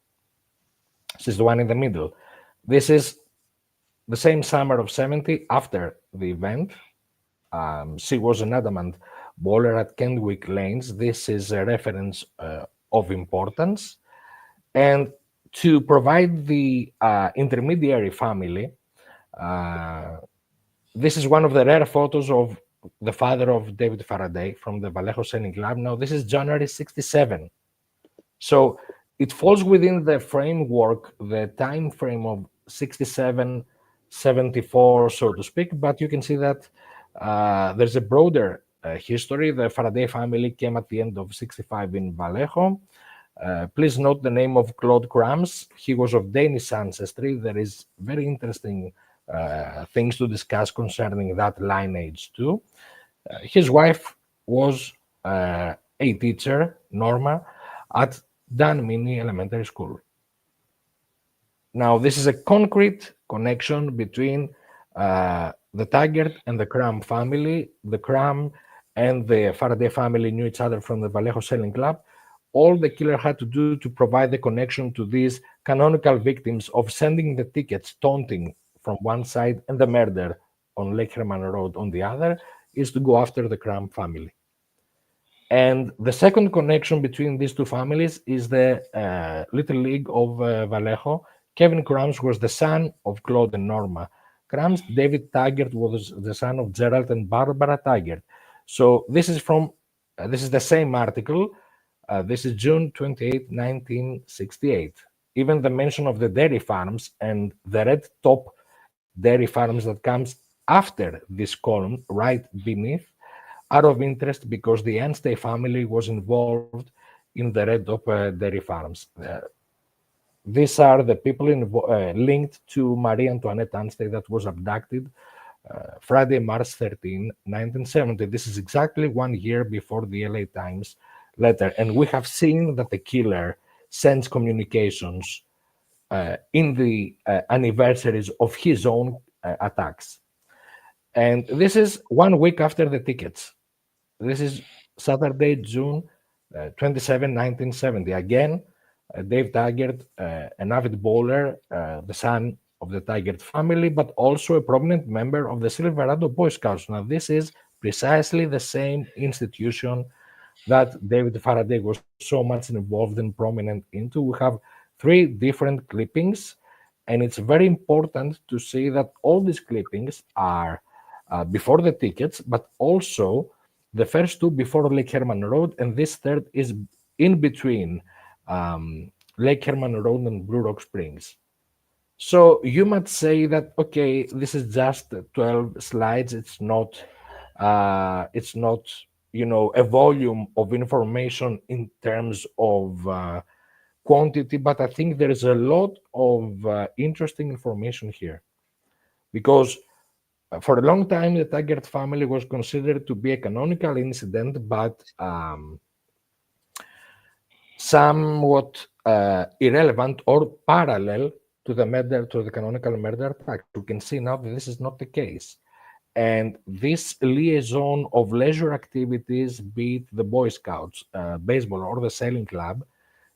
This is the one in the middle. This is the same summer of 70 after the event. She was an adamant bowler at Kenwick Lanes. This is a reference of importance. And to provide the intermediary family, this is one of the rare photos of the father of David Faraday from the Vallejo Sailing Club. Now, this is January 67. So it falls within the framework, the time frame of 67, 74, so to speak, but you can see that there's a broader history. The Faraday family came at the end of 65 in Vallejo. Please note the name of Claude Crams. He was of Danish ancestry. There is very interesting things to discuss concerning that lineage too. His wife was a teacher, Norma, at Dan Mini Elementary School. Now, this is a concrete connection between the Taggart and the Cram family. The Cram and the Faraday family knew each other from the Vallejo Sailing Club. All the killer had to do to provide the connection to these canonical victims of sending the tickets, taunting from one side, and the murder on Lake Herman Road on the other, is to go after the Cram family. And the second connection between these two families is the Little League of Vallejo. Kevin Crams was the son of Claude and Norma Crams. David Taggart was the son of Gerald and Barbara Taggart. So this is from, this is the same article. This is June 28, 1968. Even the mention of the dairy farms and the red top dairy farms that comes after this column, right beneath, are of interest because the Anstey family was involved in the red top dairy farms. These are the people linked to Marie Antoinette Anstey that was abducted Friday, March 13, 1970. This is exactly 1 year before the LA Times letter. And we have seen that the killer sends communications in the anniversaries of his own attacks. And this is 1 week after the tickets. This is Saturday, June 27, 1970. Again, Dave Taggart, an avid bowler, the son of the Taggart family, but also a prominent member of the Silverado Boy Scouts. Now, this is precisely the same institution that David Faraday was so much involved and prominent into. We have 3 different clippings, and it's very important to see that all these clippings are before the tickets, but also the first 2 before Lake Herman Road, and this third is in between Lake Herman Road and Blue Rock Springs. So you might say that, okay, this is just 12 slides. It's not, you know, a volume of information in terms of quantity, but I think there is a lot of interesting information here, because for a long time, the Taggart family was considered to be a canonical incident, but somewhat irrelevant or parallel to the murder, to the canonical murder attack. We can see now that this is not the case. And this liaison of leisure activities, be it the Boy Scouts, baseball, or the sailing club,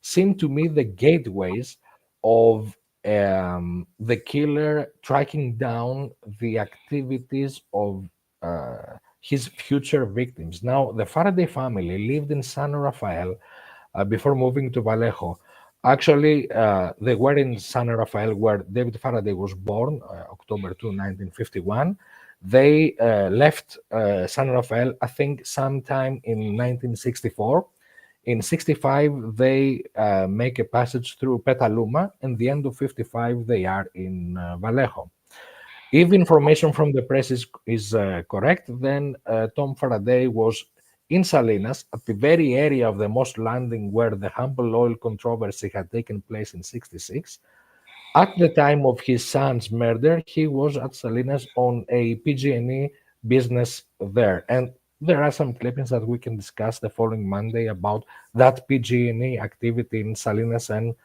seem to me the gateways of the killer tracking down the activities of his future victims. Now, the Faraday family lived in San Rafael before moving to Vallejo. Actually, they were in San Rafael, where David Faraday was born, October 2, 1951. They left San Rafael, I think, sometime in 1964. In 65, they make a passage through Petaluma, and the end of 55, they are in Vallejo. If information from the press is correct, then Tom Faraday was in Salinas, at the very area of the Moss Landing where the Humble Oil controversy had taken place in 66. At the time of his son's murder, he was at Salinas on a PG&E business there. And there are some clippings that we can discuss the following Monday about that PG&E activity in Salinas and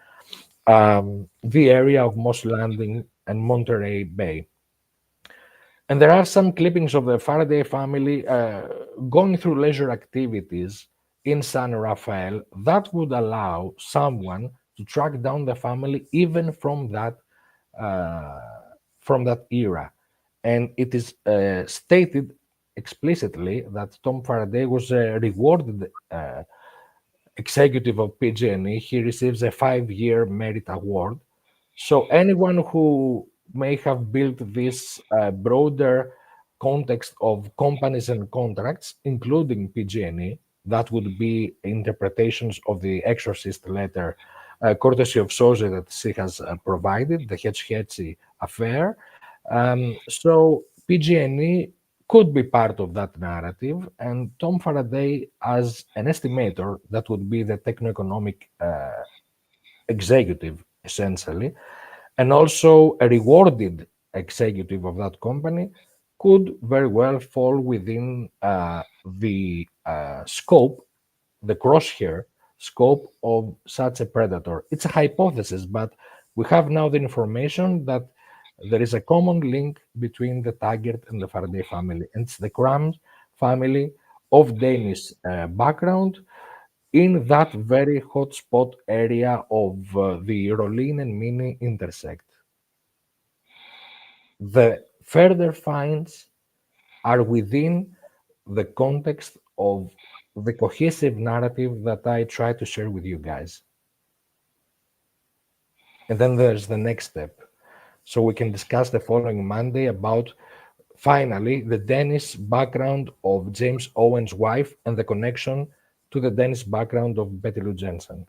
the area of Moss Landing and Monterey Bay. And there are some clippings of the Faraday family going through leisure activities in San Rafael that would allow someone to track down the family even from that era. And it is stated explicitly that Tom Faraday was a rewarded executive of PG&E. He receives a 5-year merit award. So anyone who may have built this broader context of companies and contracts, including PG&E, that would be interpretations of the Exorcist letter, courtesy of Soze that she has provided, the Hetch-Hetchy affair. So PG&E could be part of that narrative, and Tom Faraday, as an estimator, that would be the techno-economic executive, essentially, and also a rewarded executive of that company, could very well fall within the scope, the crosshair scope of such a predator. It's a hypothesis, but we have now the information that there is a common link between the Taggart and the Faraday family. And it's the Cram family of Danish background in that very hotspot area of the Rolin and Mini intersect. The further finds are within the context of the cohesive narrative that I try to share with you guys. And then there's the next step. So we can discuss the following Monday about, finally, the Danish background of James Owen's wife and the connection to the Danish background of Betty Lou Jensen.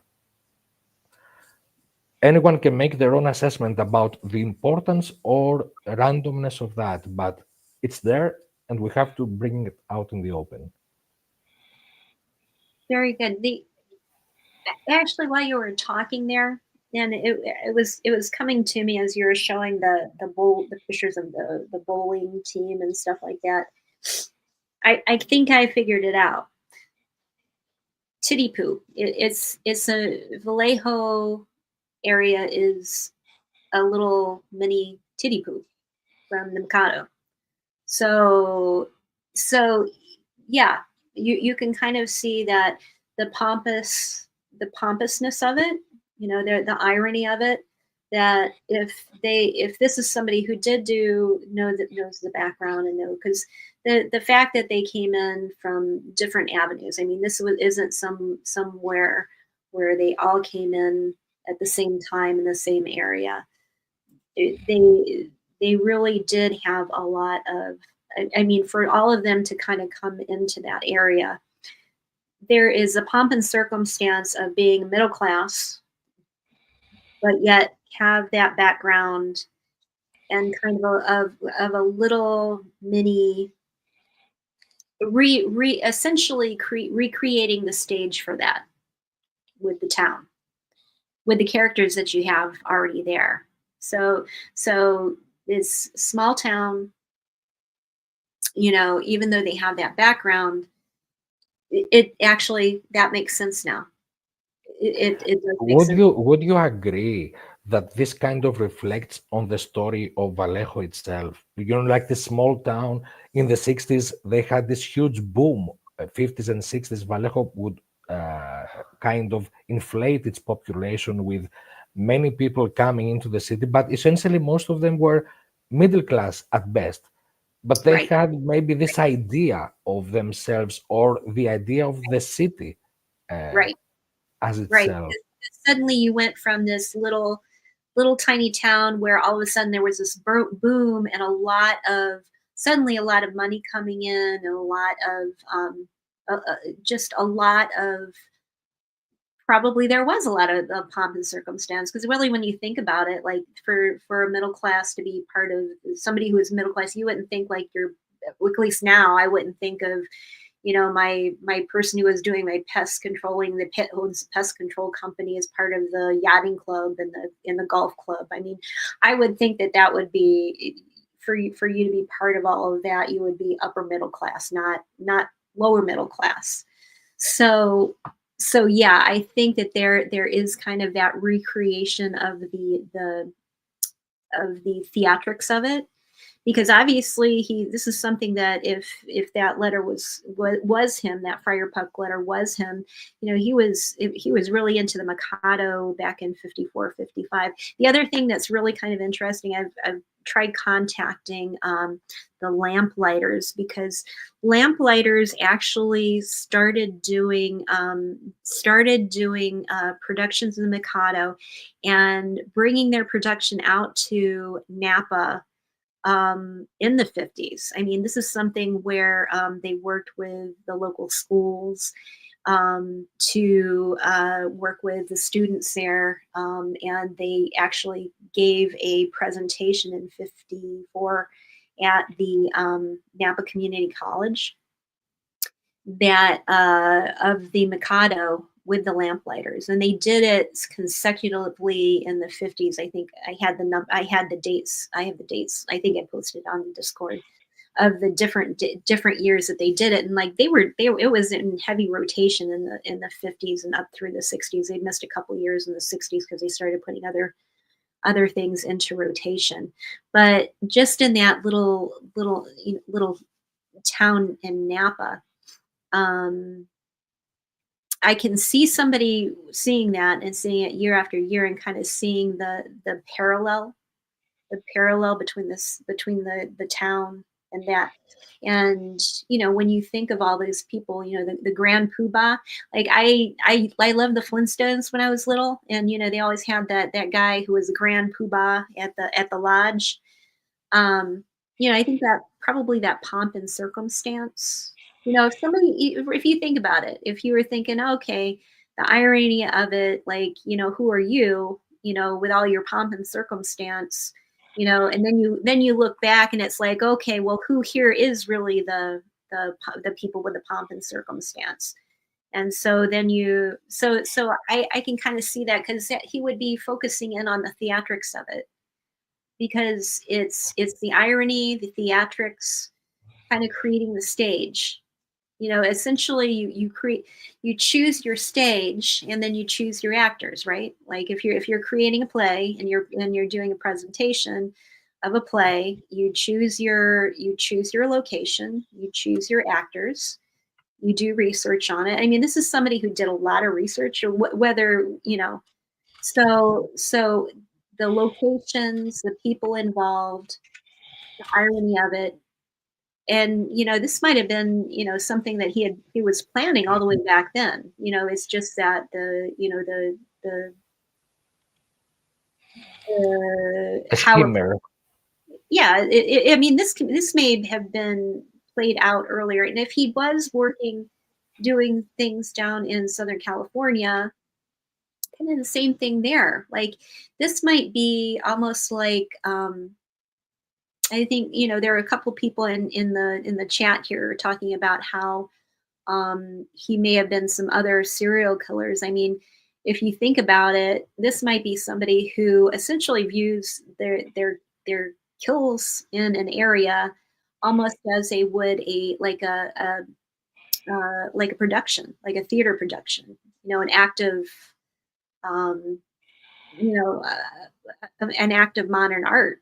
Anyone can make their own assessment about the importance or randomness of that, but it's there and we have to bring it out in the open. Very good. Actually, while you were talking there, and it was coming to me as you were showing the pictures of the bowling team and stuff like that. I think I figured it out. Titty poo. It's a Vallejo area is a little mini titty poo from the Mikado. So yeah, you can kind of see that the pompousness of it, the irony of it, that if this is somebody who did knows the background and know, because the fact that they came in from different avenues, I mean, this isn't somewhere where they all came in at the same time in the same area. They really did have a lot of, I mean, for all of them to kind of come into that area, there is a pomp and circumstance of being middle class, but yet have that background and kind of a little mini essentially recreating the stage for that with the town, with the characters that you have already there. So this small town, even though they have that background, it actually, that makes sense now. It does make sense. Would you agree that this kind of reflects on the story of Vallejo itself? Like the small town in the 60s, they had this huge boom. 50s and 60s, Vallejo would kind of inflate its population with many people coming into the city, but essentially most of them were middle class at best. But they had maybe this idea of themselves or the idea of the city as itself. Suddenly you went from this little tiny town where all of a sudden there was this boom and a lot of money coming in and a lot of probably there was a lot of pomp and circumstance, because really when you think about it, like for a middle class to be part of somebody who is middle class, you wouldn't think like at least now I wouldn't think of my person who was doing my pest controlling, owns the pest control company, as part of the yachting club and in the golf club. I mean, I would think that would be, for you to be part of all of that, you would be upper middle class, not lower middle class. So yeah, I think that there is kind of that recreation of the theatrics of it, because obviously this is something that if that letter was him, that Friar Puck letter was him, he was really into the Mikado back in 54, 55. The other thing that's really kind of interesting, I've tried contacting the Lamplighters, because Lamplighters actually started doing productions in the Mikado and bringing their production out to Napa in the 50s. I mean, this is something where they worked with the local schools to work with the students there, and they actually gave a presentation in 54 at the Napa Community College that of the Mikado with the Lamplighters, and they did it consecutively in the 50s. I think I had the dates. I have the dates. I think I posted on the Discord of the different years that they did it, and like it was in heavy rotation in the 50s and up through the 60s. They missed a couple years in the 60s because they started putting other things into rotation. But just in that little town in Napa, I can see somebody seeing that and seeing it year after year and kind of seeing the parallel between the town and that. And when you think of all these people, the Grand Poobah, like I loved the Flintstones when I was little, and they always had that guy who was the Grand Poobah at the lodge. I think that probably that pomp and circumstance. If you think about it, if you were thinking, okay, the irony of it, like, who are you, with all your pomp and circumstance, and then you look back and it's like, okay, well, who here is really the people with the pomp and circumstance? And so then I can kind of see that, because he would be focusing in on the theatrics of it, because it's the irony, the theatrics, kind of creating the stage. Essentially you choose your stage and then you choose your actors, right? Like if you're creating a play and you're doing a presentation of a play, you choose your location, you choose your actors, you do research on it. I mean, this is somebody who did a lot of research, or whether, so the locations, the people involved, the irony of it. And this might have been something that he was planning all the way back then. It's just that how, yeah, I mean, this may have been played out earlier, and if he was doing things down in Southern California, kind of the same thing there. Like, this might be almost like I think there are a couple people in the chat here talking about how he may have been some other serial killers. I mean, if you think about it, this might be somebody who essentially views their kills in an area almost as they would like a production, like a theater production. An active an act of modern art.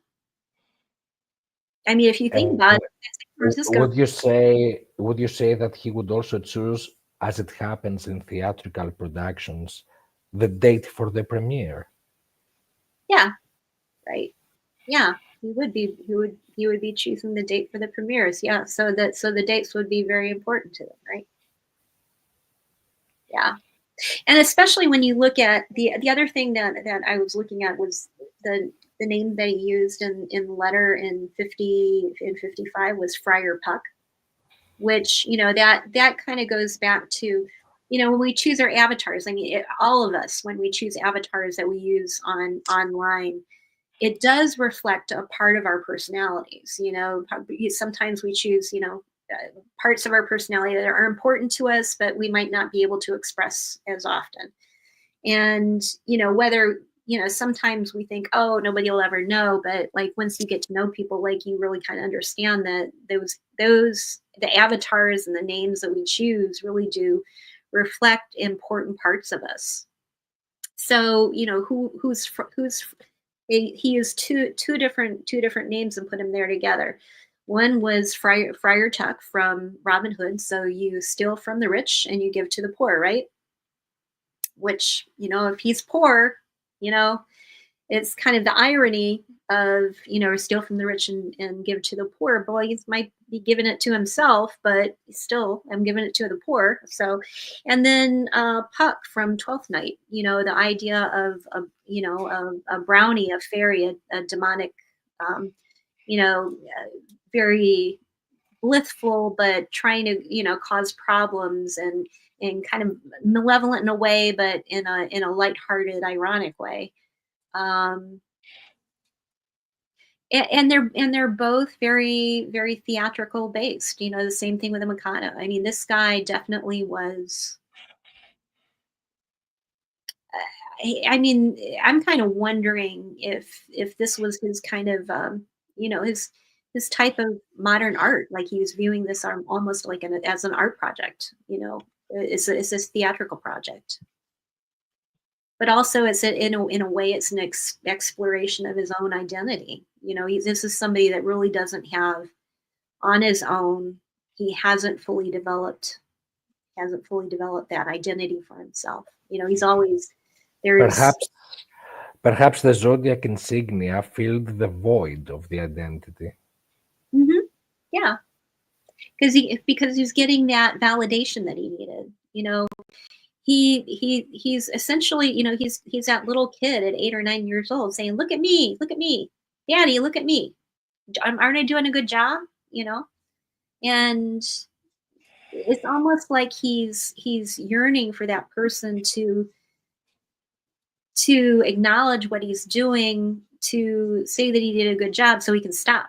I mean, if you think about it, would you say that he would also choose, as it happens in theatrical productions, the date for the premiere? Yeah, right. Yeah, he would be choosing the date for the premieres. Yeah, so the dates would be very important to them, right? Yeah, and especially when you look at the other thing that I was looking at was the name that he used in the letter in 55 was Friar Puck, which that kind of goes back to when we choose our avatars. I mean, all of us, when we choose avatars that we use online, it does reflect a part of our personalities. Sometimes we choose parts of our personality that are important to us, but we might not be able to express as often. And whether sometimes we think, oh, nobody will ever know, but like once you get to know people, like you really kind of understand that the avatars and the names that we choose really do reflect important parts of us. So he used two different names and put them there together. One was Friar Tuck from Robin Hood. So you steal from the rich and you give to the poor, right? Which, if he's poor, it's kind of the irony of, steal from the rich and give to the poor. Boy, he might be giving it to himself, but still, I'm giving it to the poor. So, and then Puck from Twelfth Night, the idea of, a brownie, a fairy, a demonic, very blissful, but trying to, cause problems and kind of malevolent in a way, but in a lighthearted, ironic way. And they're both very, very theatrical based. The same thing with the McConnell. I mean, this guy definitely was. I mean, I'm kind of wondering if this was his kind of his type of modern art. Like he was viewing this almost like as an art project. It's this theatrical project. But also, it's in a way, it's an exploration of his own identity. This is somebody that really doesn't have, on his own, he hasn't fully developed that identity for himself. He's always Perhaps the Zodiac insignia filled the void of the identity. Mm-hmm. Yeah, because he's getting that validation that he needed. He's essentially, he's that little kid at 8 or 9 years old saying, look at me, Daddy, look at me. Aren't I doing a good job? And it's almost like he's yearning for that person to acknowledge what he's doing, to say that he did a good job so he can stop.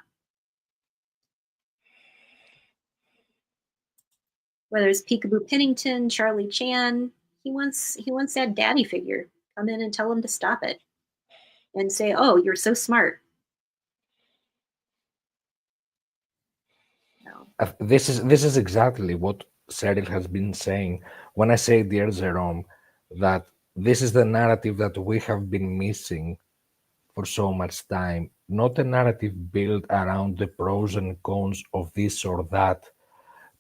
Whether it's Peekaboo Pennington, Charlie Chan, he wants that daddy figure. Come in and tell him to stop it. And say, oh, you're so smart. No. This is exactly what Cheryl has been saying when I say, dear Jerome, that this is the narrative that we have been missing for so much time. Not a narrative built around the pros and cons of this or that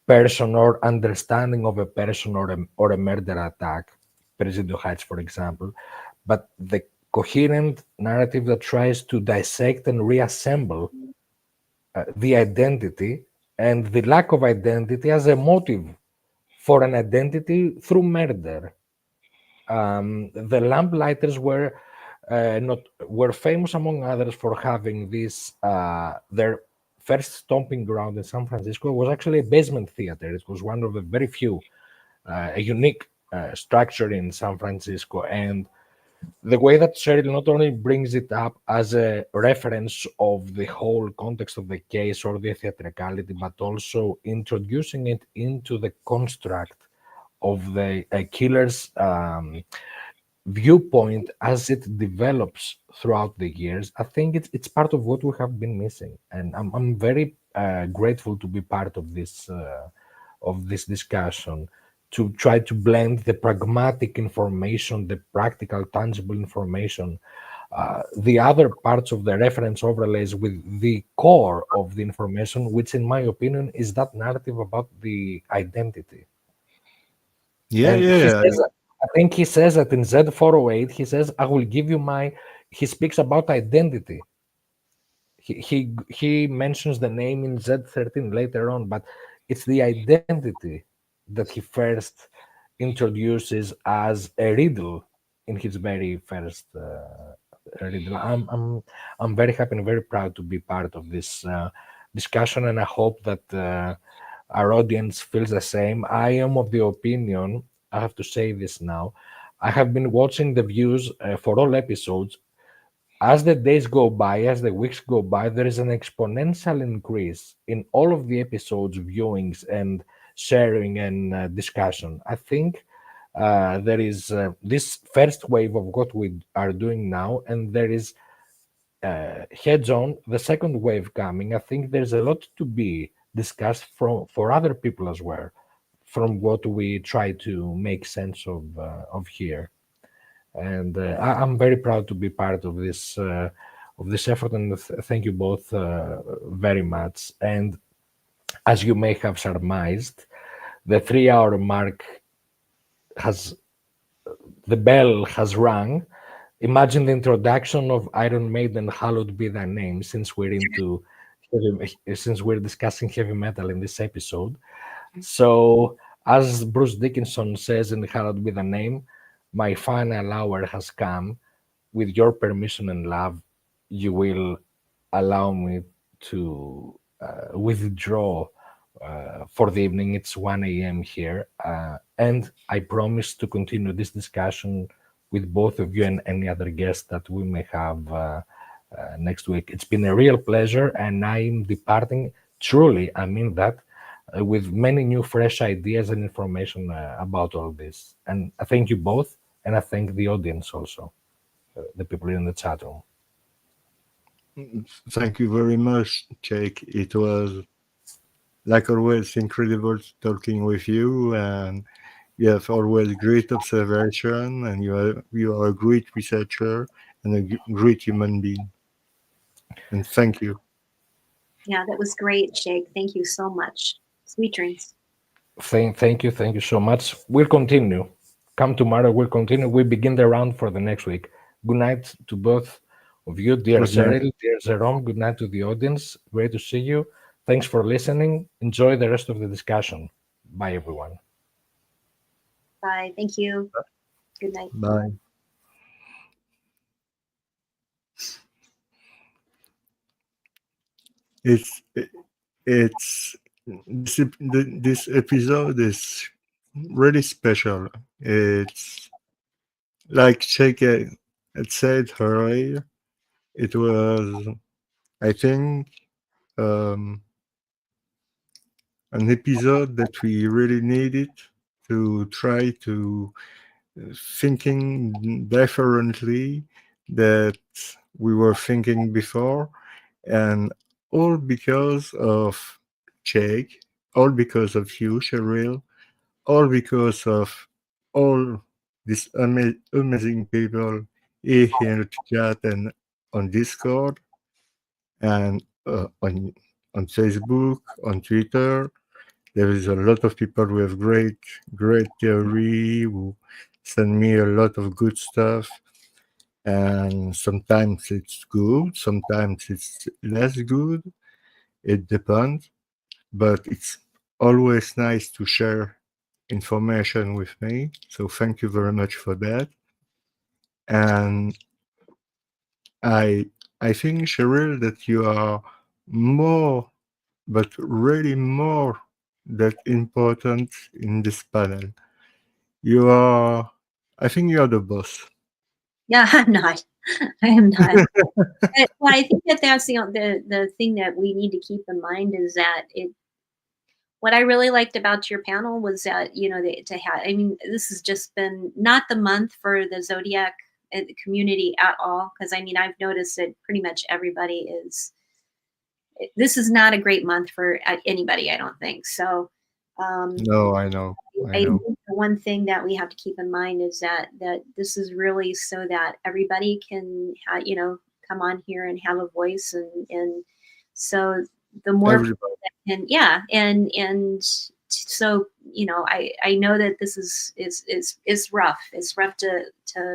person or understanding of a person or a murder attack, Presidio Heights, for example, but the coherent narrative that tries to dissect and reassemble the identity and the lack of identity as a motive for an identity through murder. The Lamplighters were famous, among others, for having this their first stomping ground in San Francisco was actually a basement theater. It was one of the very few, a unique structure in San Francisco. And the way that Cheryl not only brings it up as a reference of the whole context of the case or the theatricality, but also introducing it into the construct of the killer's viewpoint as it develops throughout the years, I think it's part of what we have been missing, and I'm very grateful to be part of this discussion, to try to blend the pragmatic information, the practical, tangible information, the other parts of the reference overlays with the core of the information, which, in my opinion, is that narrative about the identity. I think he says that in Z408, he says, I will give you he speaks about identity. He mentions the name in Z13 later on, but it's the identity that he first introduces as a riddle in his very first riddle. I'm very happy and very proud to be part of this discussion, and I hope that our audience feels the same. I am of the opinion, I have to say this now, I have been watching the views for all episodes. As the days go by, as the weeks go by, there is an exponential increase in all of the episodes, viewings and sharing and discussion. I think There is this first wave of what we are doing now, and there is heads on the second wave coming. I think there's a lot to be discussed for other people as well, from what we try to make sense of here. And I'm very proud to be part of this effort, and thank you both very much. And as you may have surmised, the 3 hour mark has the bell has rung. Imagine the introduction of Iron Maiden, "Hallowed Be Thy Name," since we're discussing heavy metal in this episode. So, as Bruce Dickinson says in "Hallowed Be Thy Name," my final hour has come. With your permission and love, you will allow me to withdraw for the evening. It's 1 a.m. here, and I promise to continue this discussion with both of you and any other guests that we may have next week. It's been a real pleasure, and I'm departing, truly, I mean that, with many new fresh ideas and information about all this. And I thank you both, and I thank the audience also, the people in the chat room. Thank you very much, Jake. It was, like always, incredible talking with you, and you have always great observation, and you are a great researcher and a great human being. And thank you. Yeah, that was great, Shake. Thank you so much. Sweet dreams. Thank you so much. We'll continue. Come tomorrow, we'll continue. We begin the round for the next week. Good night to both of you, dear Cheryl, dear Jerome. Good night to the audience. Great to see you. Thanks for listening. Enjoy the rest of the discussion. Bye, everyone. Bye. Thank you. Good night. Bye. It's this episode is really special. It's like Jake had said earlier. It was, I think, an episode that we really needed to try to thinking differently that we were thinking before, and all because of Jake, all because of you, Cheryl, all because of all these amazing people here in the chat and on Discord and on Facebook, on Twitter. There is a lot of people who have great theory, who send me a lot of good stuff. And sometimes it's good, sometimes it's less good. It depends. But it's always nice to share information with me. So thank you very much for that. And I think, Cheryl, that you are more, but really more that important in this panel. You are, I think you are the boss. Yeah, I'm not. I am not. Well, I think that's the thing that we need to keep in mind is that what I really liked about your panel was that, you know, to have, I mean, this has just been not the month for the Zodiac community at all. Cause I mean, I've noticed that pretty much everybody this is not a great month for anybody, I don't think. So, no, I know. I think the one thing that we have to keep in mind is that this is really so that everybody can, you know, come on here and have a voice, and so the more everybody. And yeah, and so, you know, I know that this is rough. It's rough to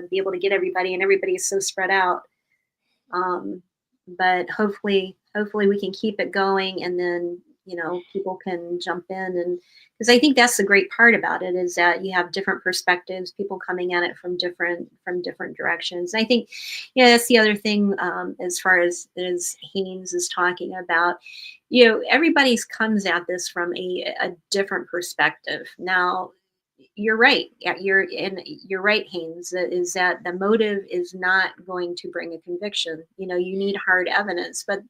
be able to get everybody, and everybody is so spread out. But hopefully we can keep it going, and then, you know, people can jump in, and because I think that's the great part about it is that you have different perspectives, people coming at it from different directions. And I think, yeah, that's the other thing, as far as Haynes is talking about, you know, everybody's comes at this from a different perspective. Now, you're right. Yeah, you're right, Haynes. Is that the motive is not going to bring a conviction. You know, you need hard evidence. But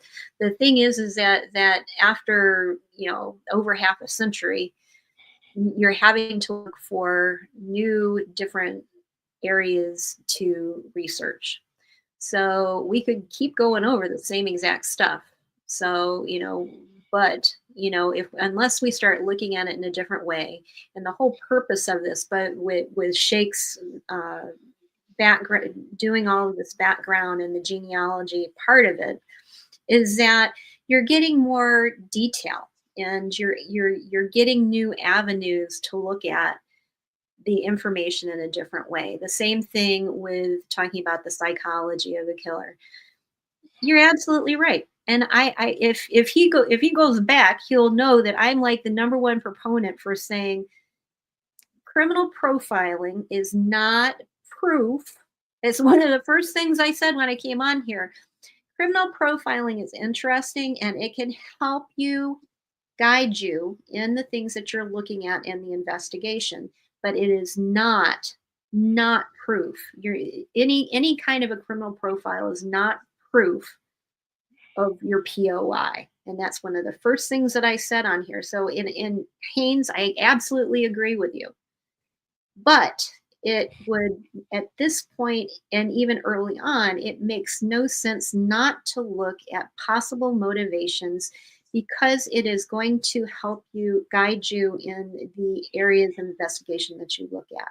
the thing is that after, you know, over half a century, you're having to look for new, different areas to research. So we could keep going over the same exact stuff. So, but, if unless we start looking at it in a different way, and the whole purpose of this, but with Shake's background, doing all of this background and the genealogy part of it, is that you're getting more detail and you're getting new avenues to look at the information in a different way. The same thing with talking about the psychology of the killer. You're absolutely right. And if he goes back, he'll know that I'm like the number one proponent for saying criminal profiling is not proof. It's one of the first things I said when I came on here. Criminal profiling is interesting and it can help you guide you in the things that you're looking at in the investigation, but it is not proof. Any kind of a criminal profile is not proof of your POI. And that's one of the first things that I said on here. So in Haynes, I absolutely agree with you. But it would, at this point, and even early on, it makes no sense not to look at possible motivations, because it is going to help you, guide you in the areas of investigation that you look at,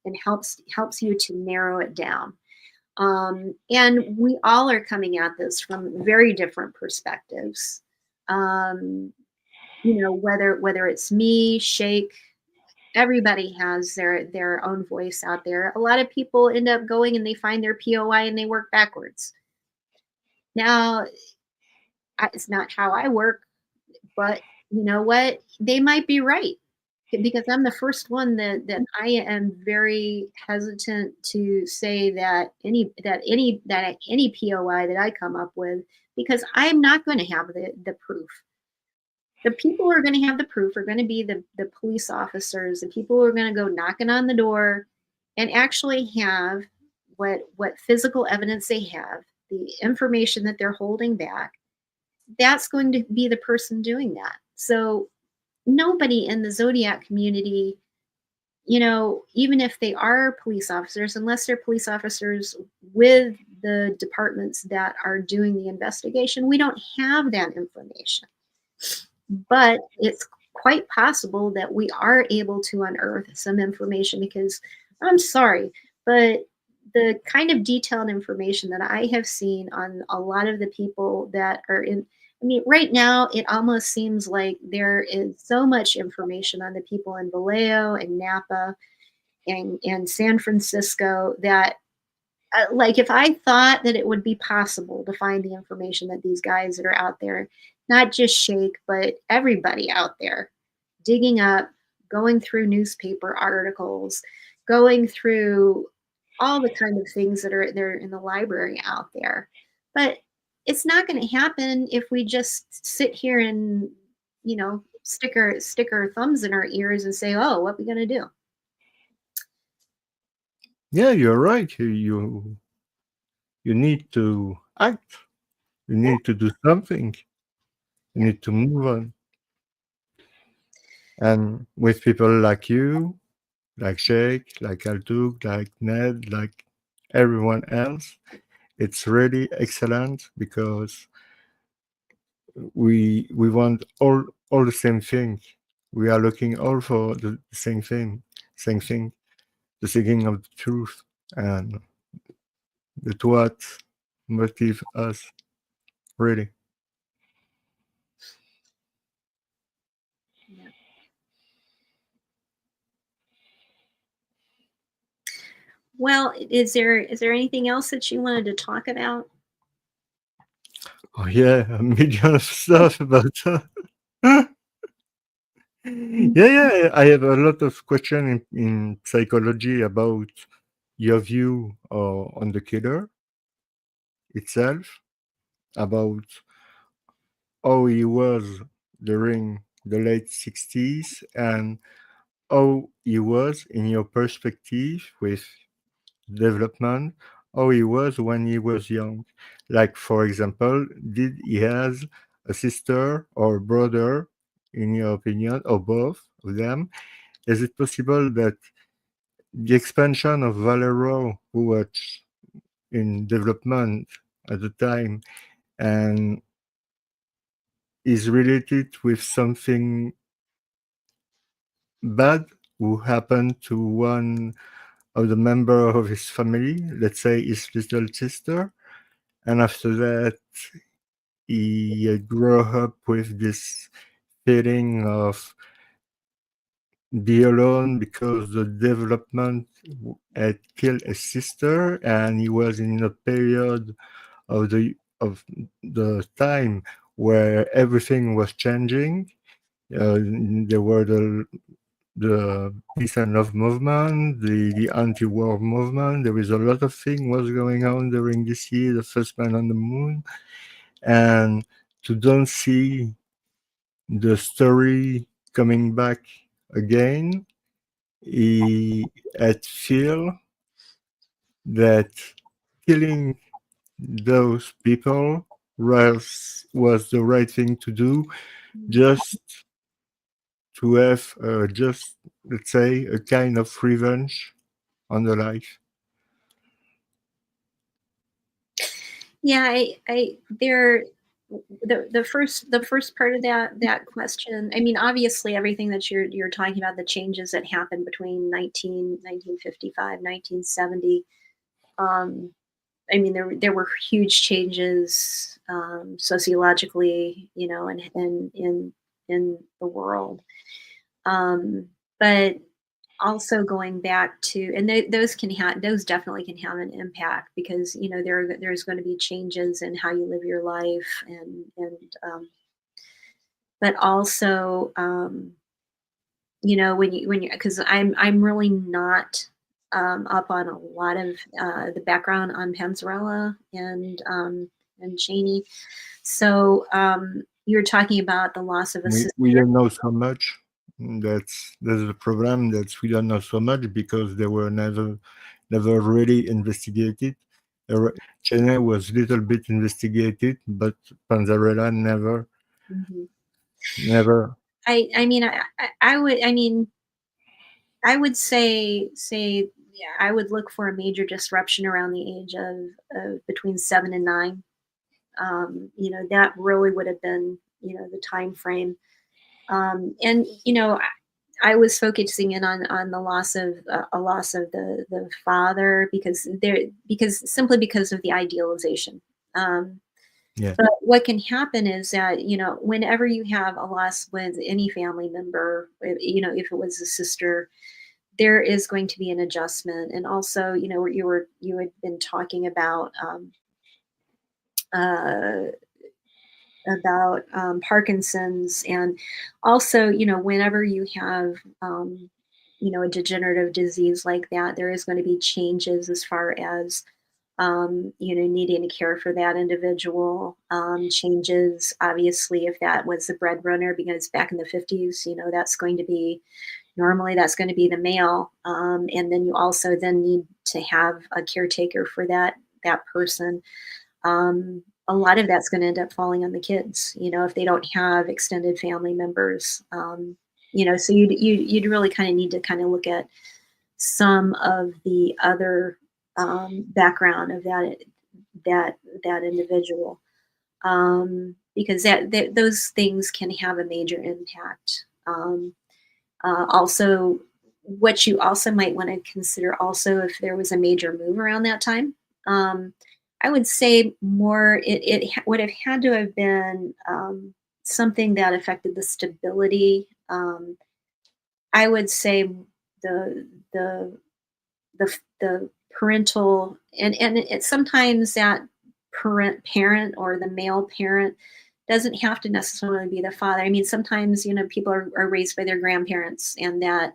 and helps you to narrow it down. And we all are coming at this from very different perspectives. Whether it's me, Shake, everybody has their own voice out there. A lot of people end up going and they find their POI and they work backwards. Now, it's not how I work, but you know what? They might be right, because I'm the first one that I am very hesitant to say that any POI that I come up with, because I'm not going to have the proof. The people who are going to have the proof are going to be the police officers, the people who are going to go knocking on the door and actually have what physical evidence they have, the information that they're holding back. That's going to be the person doing that. So nobody in the Zodiac community, even if they are police officers, unless they're police officers with the departments that are doing the investigation, we don't have that information. But it's quite possible that we are able to unearth some information, because I'm sorry, but the kind of detailed information that I have seen on a lot of the people that are in, right now, it almost seems like there is so much information on the people in Vallejo and Napa and San Francisco that, like, if I thought that it would be possible to find the information that these guys that are out there, not just Shake, but everybody out there, digging up, going through newspaper articles, going through all the kind of things that are there in the library out there. But it's not going to happen if we just sit here and, stick our thumbs in our ears and say, oh, what are we going to do? Yeah, you're right. You need to act. You need to do something. You need to move on. And with people like you, like Shake, like Altug, like Ned, like everyone else, it's really excellent, because we want all the same thing. We are looking all for the same thing, the seeking of the truth, and that's what motivates us, really. Yeah. Well, is there anything else that you wanted to talk about? Oh yeah, a million of stuff about that. Yeah, I have a lot of questions in psychology about your view on the killer itself, about how he was during the late 60s, and how he was, in your perspective, with development, how he was when he was young. Like, for example, did he has a sister or brother, in your opinion, or both of them? is it possible that the expansion of Valero, who was in development at the time, and is related with something bad who happened to one of the member of his family, let's say his little sister, and after that he grew up with this feeling of be alone because the development had killed his sister, and he was in a period of the time where everything was changing. There were the peace and love movement, the anti-war movement. There was a lot of things was going on during this year, the first man on the moon, and to don't see the story coming back again, he had feel that killing those people was the right thing to do, just to have just, let's say, a kind of revenge on the life. Yeah, the first part of that question. I mean, obviously, everything that you're talking about, the changes that happened between 1955, 1970. I mean, there were huge changes sociologically, you know, and in the world. But also going back to, and those definitely can have an impact, because you know there's going to be changes in how you live your life, and but also you know when you because I'm really not up on a lot of the background on Panzarella and Cheney, so you're talking about the loss of a sister. We don't know so much. That's the problem, that we don't know so much because they were never really investigated. Cheney was a little bit investigated, but Panzarella never. Mm-hmm. Never. I mean, I would say yeah, I would look for a major disruption around the age of between 7 and 9. You know, that really would have been, you know, the time frame. And you know, I was focusing in on the loss of a loss of the father, because simply because of the idealization. Yeah. But what can happen is that, you know, whenever you have a loss with any family member, you know, if it was a sister, there is going to be an adjustment. And also, you know, you had been talking uh, about Parkinson's, and also, you know, whenever you have you know, a degenerative disease like that, there is going to be changes as far as you know, needing to care for that individual. Changes, obviously, if that was the breadwinner, because back in the 50s, you know, that's going to be that's going to be the male, and then you also then need to have a caretaker for that person. A lot of that's going to end up falling on the kids, you know, if they don't have extended family members. You know, so you'd really kind of need to kind of look at some of the other background of that individual, because those things can have a major impact. Also, what you also might want to consider, also, if there was a major move around that time, I would say more it would have had to have been something that affected the stability. I would say the the the parental, and sometimes that parent or the male parent doesn't have to necessarily be the father. I mean, sometimes, you know, people are raised by their grandparents, and that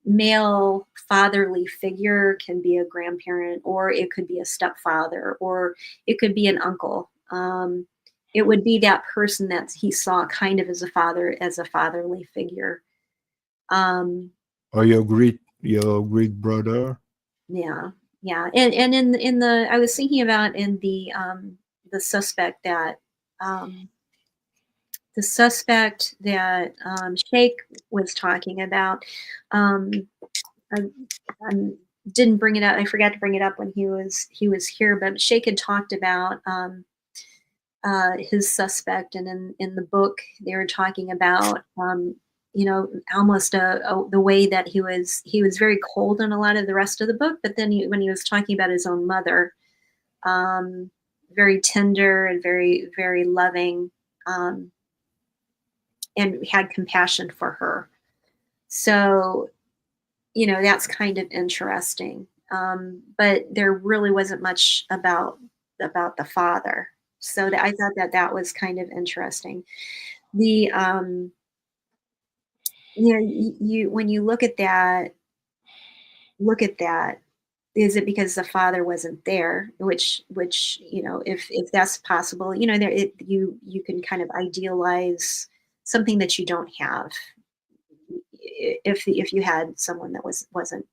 male fatherly figure can be a grandparent, or it could be a stepfather, or it could be an uncle. It would be that person that he saw kind of as a father, as a fatherly figure. Or your great brother. Yeah, yeah, and in the I was thinking about in the suspect that suspect that Shake was talking about, I, I didn't bring it up. I forgot to bring it up when he was here. But Shake had talked about his suspect, and in the book they were talking about almost the way that he was very cold in a lot of the rest of the book. But then when he was talking about his own mother, very tender and very, very loving. And had compassion for her. So, that's kind of interesting. But there really wasn't much about the father. So I thought that was kind of interesting. The you when you look at that, is it because the father wasn't there? Which if that's possible, there you can kind of idealize something that you don't have. If you had someone that wasn't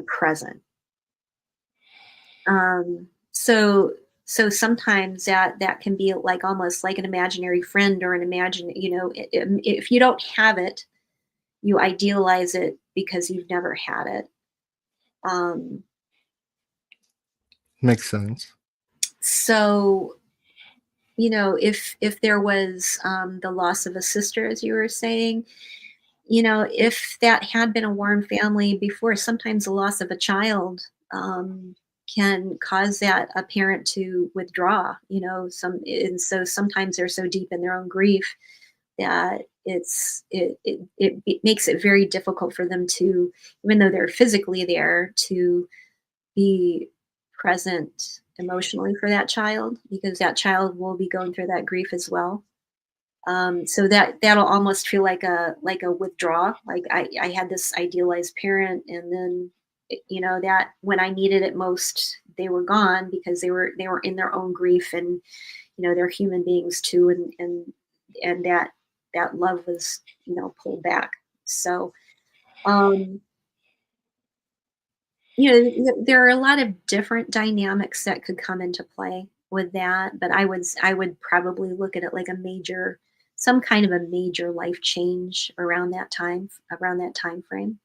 present, so sometimes that can be like almost like an imaginary friend or if you don't have it, you idealize it because you've never had it. Makes sense. So, if there was the loss of a sister, as you were saying, if that had been a warm family before, sometimes the loss of a child can cause that a parent to withdraw. And so sometimes they're so deep in their own grief that it makes it very difficult for them to, even though they're physically there, to be present emotionally for that child, because that child will be going through that grief as well. So that'll almost feel like a withdrawal. Like I had this idealized parent, and then that when I needed it most, they were gone because they were in their own grief, and they're human beings too, and that love was pulled back. So there are a lot of different dynamics that could come into play with that, but I would probably look at it like some kind of a major life change around that time frame.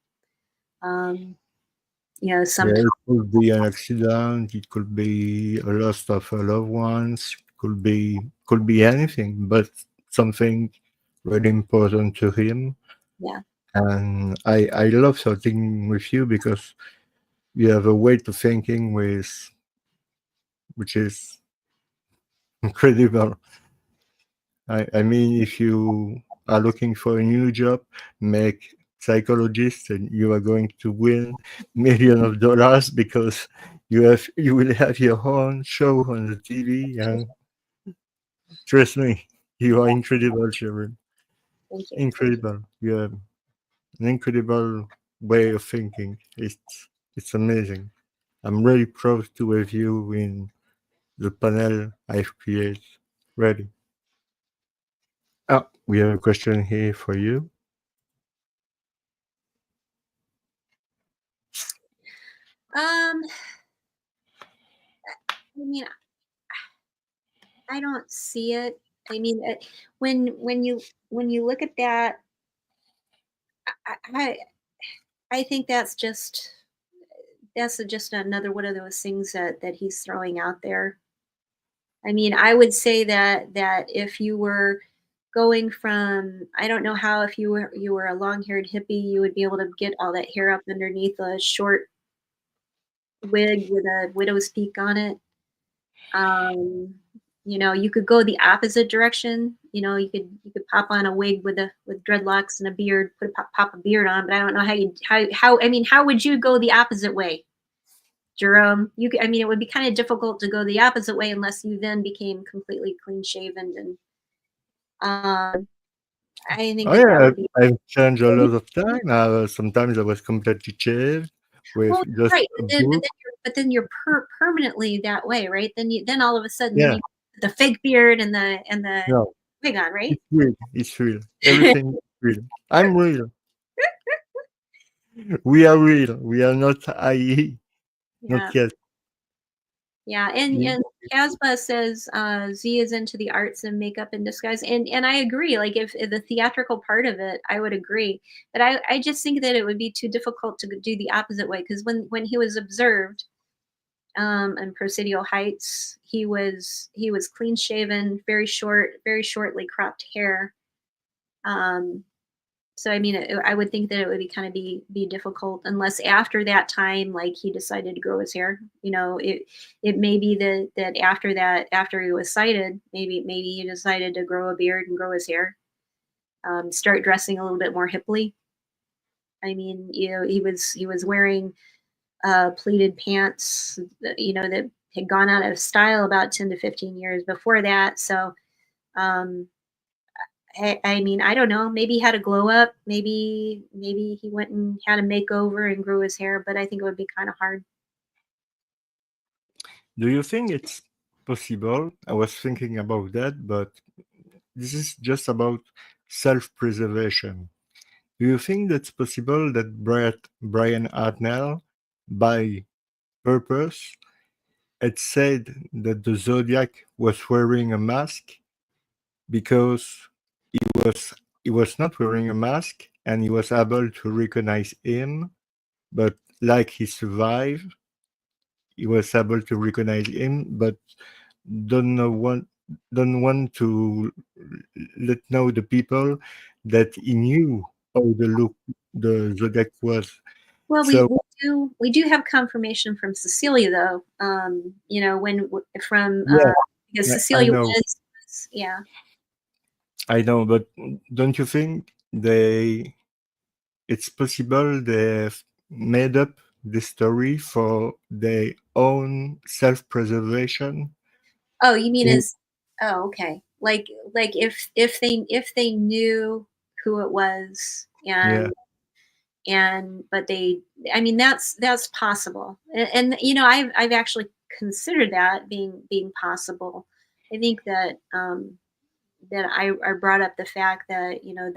It could be an accident. It could be a loss of loved ones. Could be anything, but something really important to him. Yeah. And I love talking with you because you have a way to thinking which is incredible. I mean, if you are looking for a new job, make psychologist, and you are going to win millions of dollars because you will have your own show on the TV. And trust me, you are incredible, Cheryl. Thank you. Incredible. You have an incredible way of thinking. It's amazing. I'm really proud to have you in the panel I've created. Ready. Oh, we have a question here for you. I mean, I don't see it. I mean, when you look at that, I think that's just another one of those things that he's throwing out there. I mean, I would say that if you were going from, I don't know how, if you were a long-haired hippie, you would be able to get all that hair up underneath a short wig with a widow's peak on it. You could go the opposite direction. You could pop on a wig with dreadlocks and a beard, pop a beard on. But I don't know how would you go the opposite way, Jerome? It would be kind of difficult to go the opposite way unless you then became completely clean shaven. And I think that would be. I've changed a lot of time. Sometimes I was completely shaved with just right, a book. but then you're permanently that way, right? Then all of a sudden, Yeah. the fake beard and the No, wig on, right? it's real. Everything is real. I'm real. We are real. We are not IE. Yeah. Not yet. Yeah, and Casbah says Z is into the arts and makeup and disguise, and I agree. Like if the theatrical part of it, I would agree. But I just think that it would be too difficult to do the opposite way, because when he was observed in Presidio Heights, he was clean shaven, very shortly cropped hair. So I mean, I would think that it would be kind of be difficult, unless after that time, like he decided to grow his hair. You know, it may be that after he was cited, maybe he decided to grow a beard and grow his hair, start dressing a little bit more hippily. I mean, you know, he was wearing pleated pants, you know, that had gone out of style about 10 to 15 years before that. So um, I mean, I don't know. Maybe he had a glow up. Maybe he went and had a makeover and grew his hair. But I think it would be kind of hard. Do you think it's possible? I was thinking about that, but this is just about self-preservation. Do you think that's possible that Brian Hartnell, by purpose, had said that the Zodiac was wearing a mask because he was not wearing a mask and he was able to recognize him, but like he survived, he was able to recognize him, but don't know want don't want to let know the people that he knew how the Zodiac was. Well, So we do have confirmation from Cecilia, though. You know, from yeah, because I Cecilia know, was, yeah. I know, but don't you think it's possible they've made up this story for their own self-preservation? Oh, you mean Mm. as, oh, okay. Like if they knew who it was, Yeah, but they, I mean, that's possible. And you know, I've actually considered that being possible. I think that that I brought up the fact that, you know,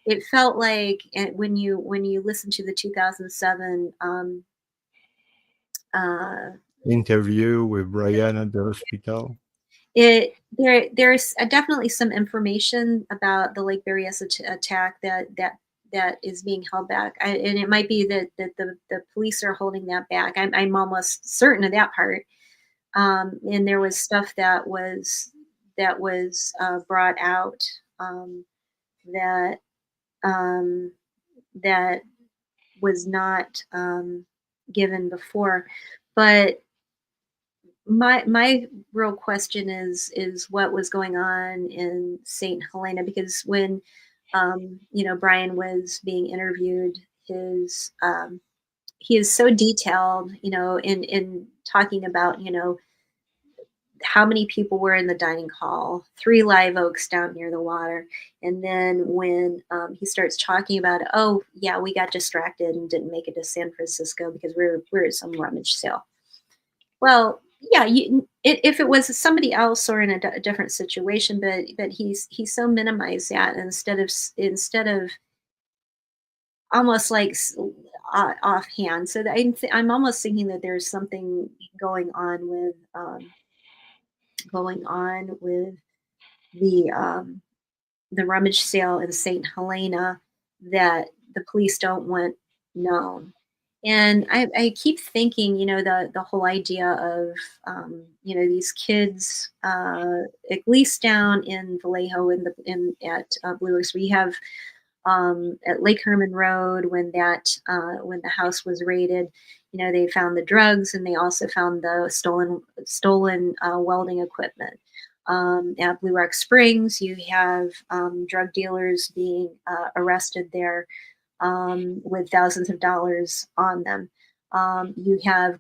it felt like when you listen to the 2007 uh, interview with Brian at the hospital. there's definitely some information about the Lake Berryessa attack that is being held back, and it might be that the police are holding that back. I'm almost certain of that part. And there was stuff that was brought out, that um, that was not given before. But my real question is what was going on in St. Helena, because when you know, Brian was being interviewed, his he is so detailed, you know, in talking about, you know, how many people were in the dining hall, 3 live oaks down near the water. And then when he starts talking about, oh, yeah, we got distracted and didn't make it to San Francisco because we're at some rummage sale. Well, yeah, if it was somebody else or in a different situation, but he's so minimized that, instead of almost like offhand. So that I'm almost thinking that there's something going on with the rummage sale in St. Helena that the police don't want known. And I keep thinking, you know, the whole idea of, you know, these kids, at least down in Vallejo at Blue Oaks, we have at Lake Herman Road, when the house was raided, you know, they found the drugs and they also found the stolen welding equipment. At Blue Rock Springs, you have drug dealers being arrested there, with thousands of dollars on them. You have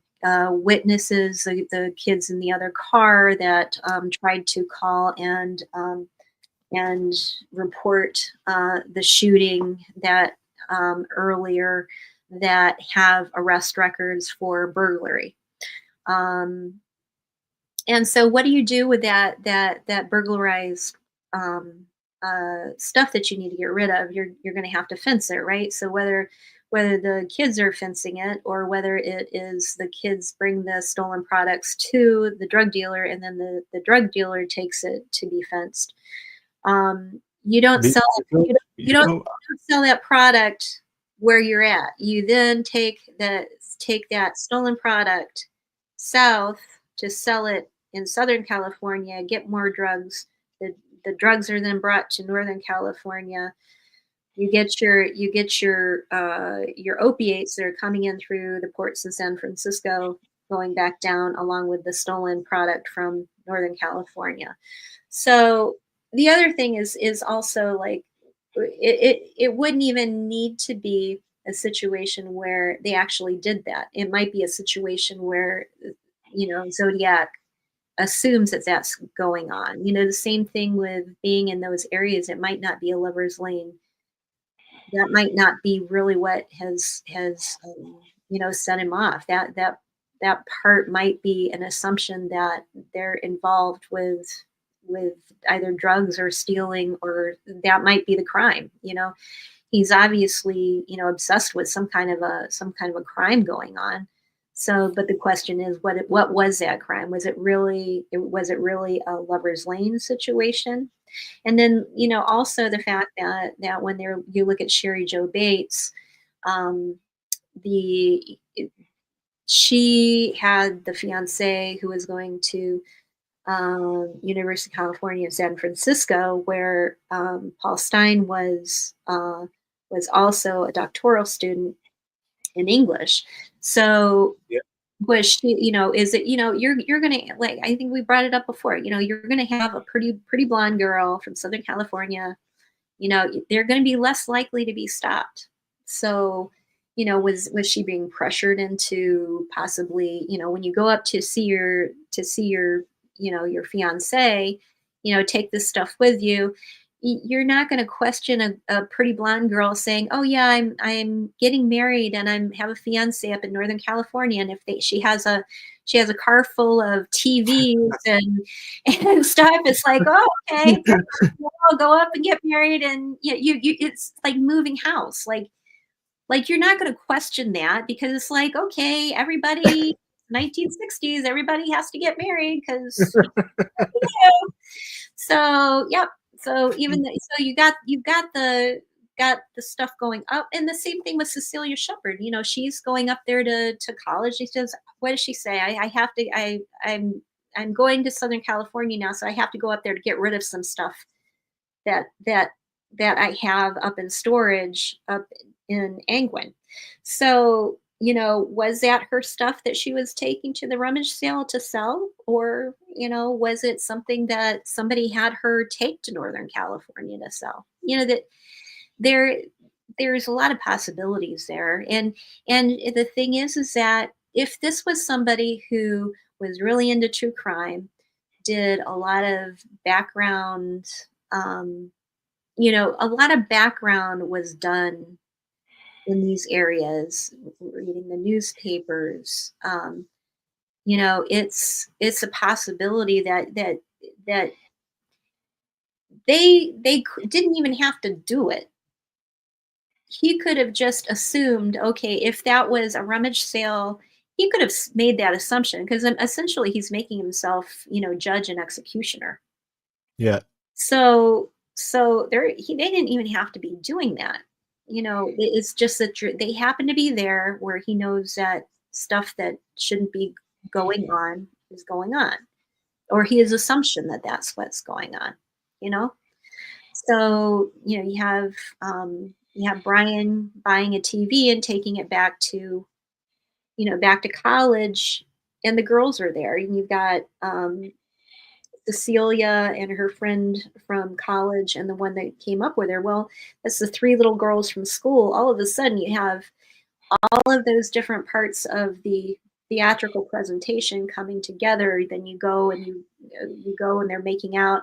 witnesses, the kids in the other car that tried to call and report the shooting that earlier, that have arrest records for burglary. And so what do you do with that burglarized stuff that you need to get rid of? You're going to have to fence it, right? So whether whether the kids are fencing it or whether it is the kids bring the stolen products to the drug dealer and then the drug dealer takes it to be fenced. You don't sell you don't sell that product where you're at. You then take that stolen product south to sell it in Southern California, get more drugs. The drugs are then brought to Northern California. You get your opiates that are coming in through the ports in San Francisco, going back down along with the stolen product from Northern California. So the other thing is also like it wouldn't even need to be a situation where they actually did that. It might be a situation where, Zodiac assumes that that's going on. The same thing with being in those areas. It might not be a lover's lane. That might not be really what has set him off. That part might be an assumption that they're involved with either drugs or stealing, or that might be the crime. He's obviously obsessed with some kind of a crime going on. So, but the question is, what was that crime? Was it really a lover's lane situation? And then, also the fact that when you look at Sherry Jo Bates, she had the fiance who was going to University of California in San Francisco, where Paul Stein was also a doctoral student in English. So was she, is it, you're gonna, like, I think we brought it up before, you're gonna have a pretty blonde girl from Southern California, they're gonna be less likely to be stopped. So, was she being pressured into possibly, when you go up to see your your fiance, take this stuff with you, you're not going to question a pretty blonde girl saying, "Oh yeah, I'm getting married and I have a fiance up in Northern California, and if she has a car full of TVs and stuff, it's like, oh, okay, I'll go up and get married, and you it's like moving house, like you're not going to question that, because it's like, okay, everybody, 1960s, everybody has to get married because so yep. So you got the stuff going up, and the same thing with Cecilia Shepard. She's going up there to college. She says, what does she say? I have to. I'm going to Southern California now, so I have to go up there to get rid of some stuff that I have up in storage up in Angwin. So, was that her stuff that she was taking to the rummage sale to sell? Or, was it something that somebody had her take to Northern California to sell? That there's a lot of possibilities there. And the thing is that if this was somebody who was really into true crime, did a lot of background, a lot of background was done in these areas, reading the newspapers. It's a possibility that they didn't even have to do it. He could have just assumed, okay, if that was a rummage sale, he could have made that assumption, because essentially he's making himself, judge and executioner. Yeah. So they didn't even have to be doing that. It's just that they happen to be there where he knows that stuff that shouldn't be going on is going on, or his assumption that that's what's going on. So you have Brian buying a TV and taking it back to college, and the girls are there, and you've got Cecilia and her friend from college and the one that came up with her. Well, that's the three little girls from school. All of a sudden you have all of those different parts of the theatrical presentation coming together. Then you go and they're making out,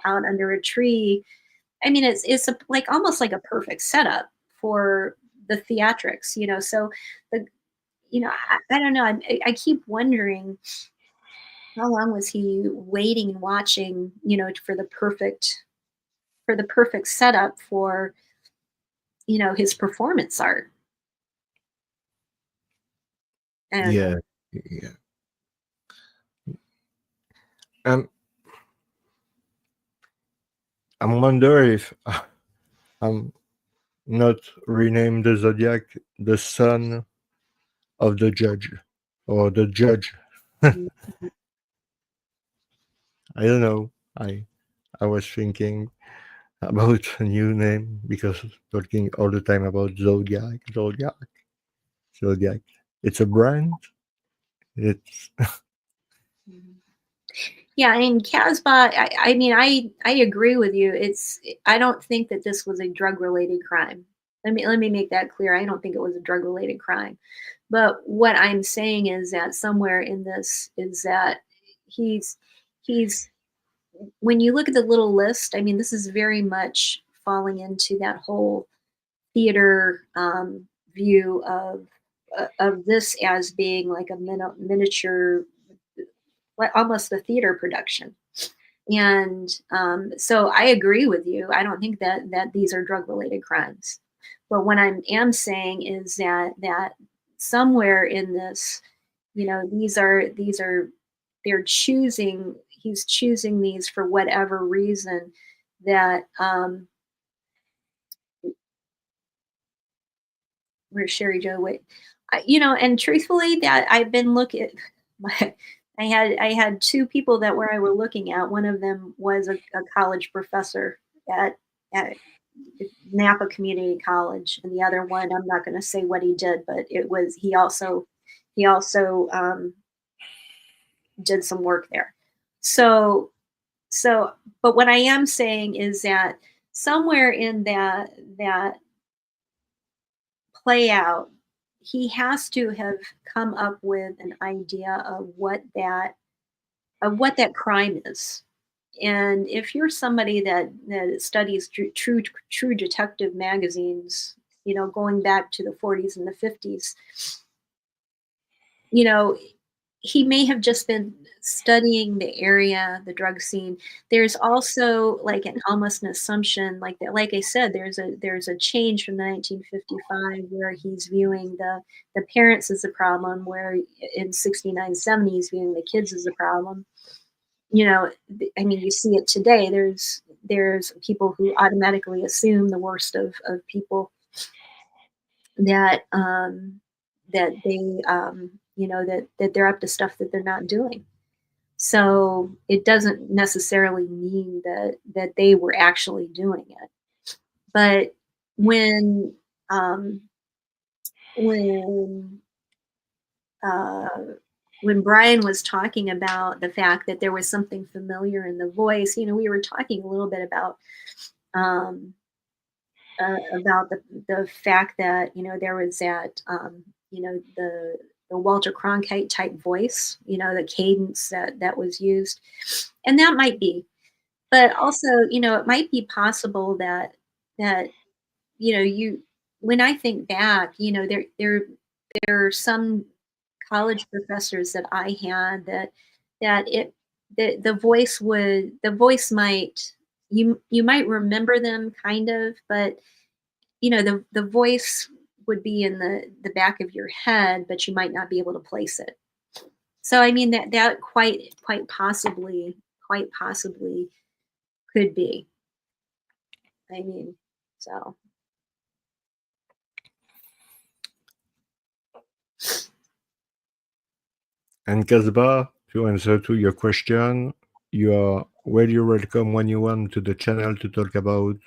out under a tree. I mean, it's like almost like a perfect setup for the theatrics, so I don't know. I keep wondering, how long was he waiting and watching, for the perfect setup for, his performance art? Yeah. Um, I wonder if I'm not rename the Zodiac the son of the judge or the judge. I don't know. I was thinking about a new name because talking all the time about Zodiac. It's a brand. It's Yeah, I mean, Casbah, I mean, I agree with you. I don't think that this was a drug-related crime. Let me make that clear. I don't think it was a drug-related crime. But what I'm saying is that somewhere in this is that he's when you look at the little list, I mean, this is very much falling into that whole theater view of this as being like a miniature, almost a theater production. And so I agree with you. I don't think that these are drug related crimes. But what I am saying is that somewhere in this, you know, he's choosing these for whatever reason that where's Sherry Joe? Wait, you know, and truthfully, that I've been looking. I had two people that where I were looking at. One of them was a college professor at Napa Community College, and the other one, I'm not going to say what he did, but it was he also did some work there. So, but what I am saying is that somewhere in that play out, he has to have come up with an idea of what that crime is. And if you're somebody that studies true detective magazines, you know, going back to the 40s and the 50s, you know, he may have just been studying the area, the drug scene. There's also like almost an assumption, like that. Like I said, there's a change from the 1955 where he's viewing the parents as a problem, where in 69, 70 he's viewing the kids as a problem. You know, I mean, you see it today. There's people who automatically assume the worst of people, that that they you know, that they're up to stuff that they're not doing. So it doesn't necessarily mean that they were actually doing it. But when um, when uh, when Brian was talking about the fact that there was something familiar in the voice, you know, we were talking a little bit um, about the fact that, you know, there was that you know, the Walter Cronkite type voice, you know, the cadence that was used, and that might be, but also, you know, it might be possible that you know, when I think back, you know, there are some college professors that I had that it the voice might, you might remember them kind of, but you know, the voice would be in the back of your head, but you might not be able to place it. So I mean, that quite possibly could be. I mean, so. And Casbah, to answer to your question, you are very welcome when you want to the channel to talk about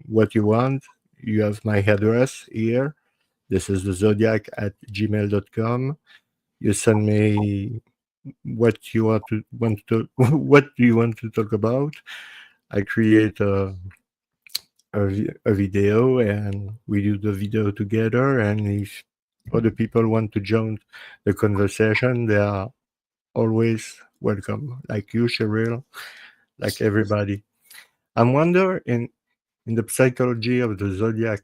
what you want. You have my address here. This is the zodiac@gmail.com. You send me what you want to what do you want to talk about. I create a video and we do the video together. And if other people want to join the conversation, they are always welcome. Like you, Cheryl, like everybody. I wonder in the psychology of the Zodiac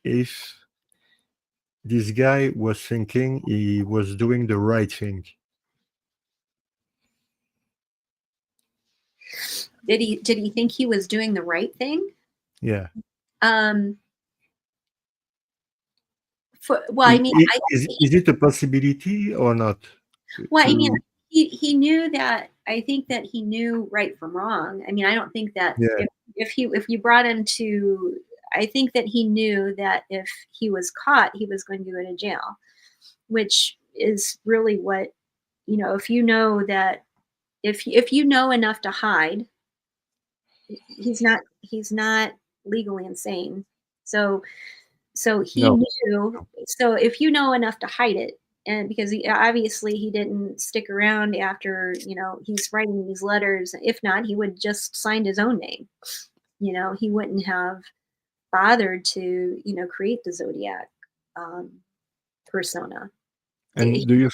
if this guy was thinking he was doing the right thing. Did he think he was doing the right thing? Yeah. well, I mean, Is it a possibility or not? well, I mean, he knew that. I think that he knew right from wrong. I mean, I don't think that Yeah. if you brought him to, I think that he knew that if he was caught, he was going to go to jail, which is really what, if you know that, if you know enough to hide, he's not legally insane. So he No. knew. So if you know enough to hide it, and because obviously he didn't stick around after, he's writing these letters. If not, he would just signed his own name. He wouldn't have bothered to, create the Zodiac persona. And do you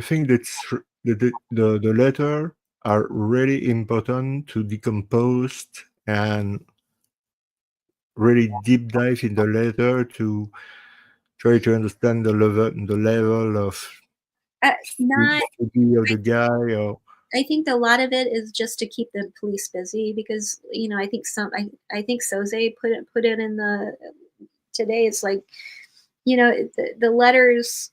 think the letter are really important to decompose and really deep dive in the letter to try to understand the level of Not. study of the guy? Or I think a lot of it is just to keep the police busy because I think I think Soze put it in the today. It's like the letters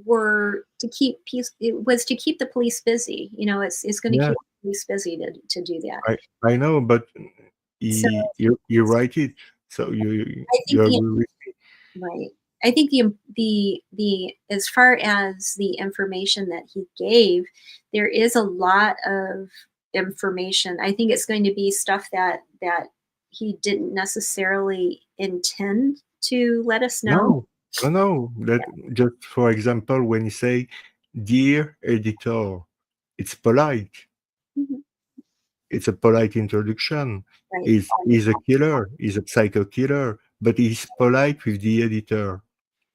were to keep peace. It was to keep the police busy. It's going to yeah, keep the police busy to do that. I know, but So you write it, so you I you think the agree with me. right. I think the as far as the information that he gave, there is a lot of information. I think it's going to be stuff that he didn't necessarily intend to let us know. No, no. That just for example, when you say "Dear Editor," it's polite. Mhm. It's a polite introduction. Right. He's a killer. He's a psycho killer, but he's polite with the editor.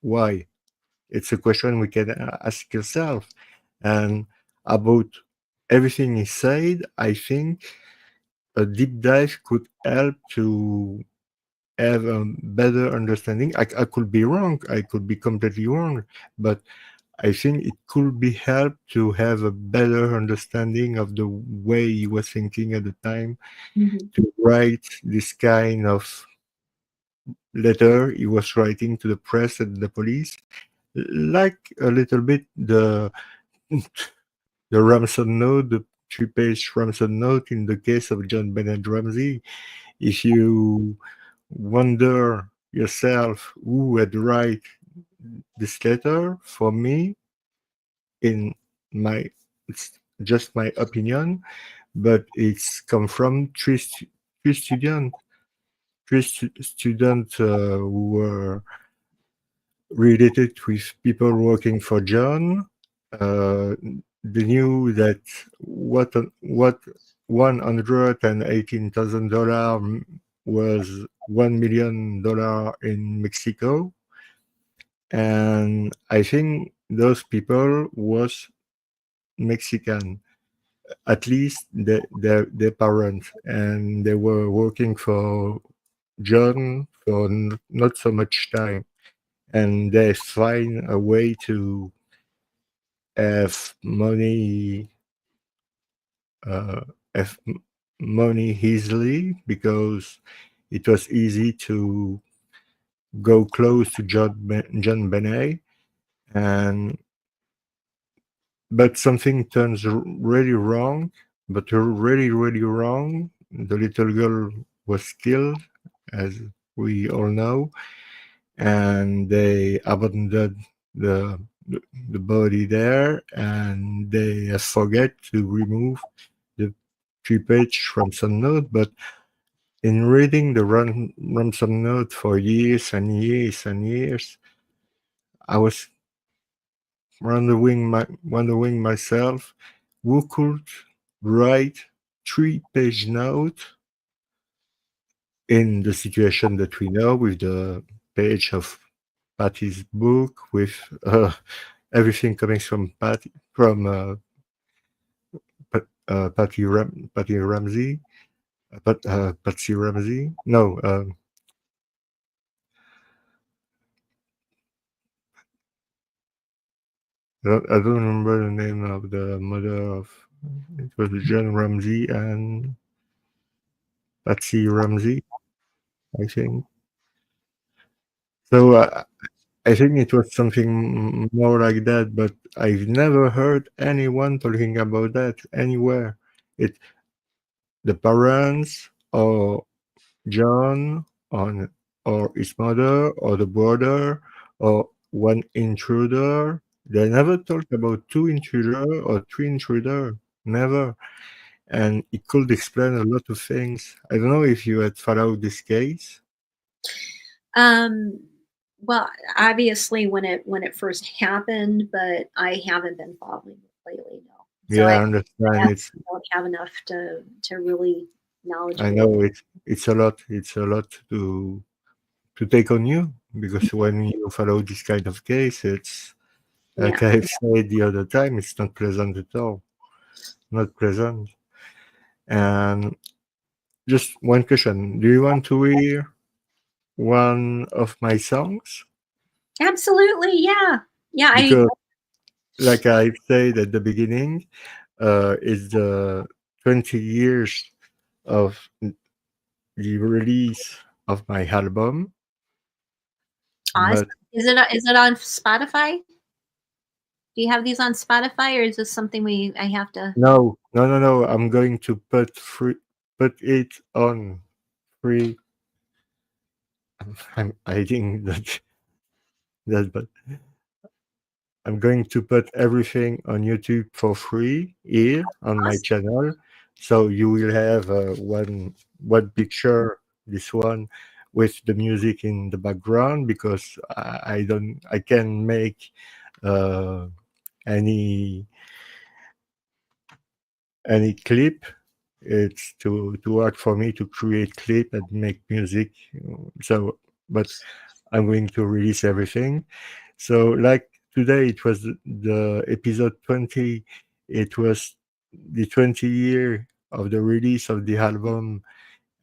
Why? It's a question we can ask yourself. And about everything he said, I think a deep dive could help to have a better understanding. I could be wrong. I could be completely wrong, but I think it could be helped to have a better understanding of the way he was thinking at the time Mhm. to write this kind of letter he was writing to the press and the police, like a little bit the Ramson note, the 3-page Ramson note in the case of John Bennett Ramsey. If you wonder yourself who had write this letter, for me, in my it's just my opinion, but it's come from three students, who were related with people working for John. They knew that what $118,000 was $1 million in Mexico, and I think those people was Mexican, at least their parents, and they were working for John for not so much time, and they find a way to have money, have money easily because it was easy to go close to John Benet, and but something turns really wrong. But really, really wrong. The little girl was killed, as we all know, and they abandoned the the body there, and they forget to remove the 3-page from some note. But in reading the ransom note for years and years and years, I was wondering myself who could write 3-page note in the situation that we know, with the page of Patty's book, with everything coming from Patty Ramsey, Patsy Ramsey. No, I don't remember the name of the mother of. It was John Ramsey and Patsy Ramsey, I think. So I think it was something more like that, but I've never heard anyone talking about that anywhere. It the parents or John on or his mother or the brother or one intruder. They never talk about two intruder or three intruder. Never. And it could explain a lot of things. I don't know if you had followed this case. Well, obviously when it first happened, but I haven't been following it lately. No. So Yeah, I I understand. It's don't have enough to really knowledge. I know it's a lot. It's a lot to take on you because when you follow this kind of case, it's like Yeah. I've said the other time, it's not pleasant at all. Not pleasant. And just one question: do you want to hear one of my songs? Absolutely. Yeah. Yeah. Because, like I said at the beginning, it's the 20 years of the release of my album. Awesome. But Is it on Spotify? Do you have these on Spotify, or is this something I have to? no. I'm going to put it on free. I'm hiding that, but I'm going to put everything on YouTube for free here on my Awesome. channel. So you will have one picture, this one, with the music in the background because I can make uh, any clip. It's too hard for me to create clip and make music. So, but I'm going to release everything. So, like today, it was the episode 20. It was the 20 year of the release of the album,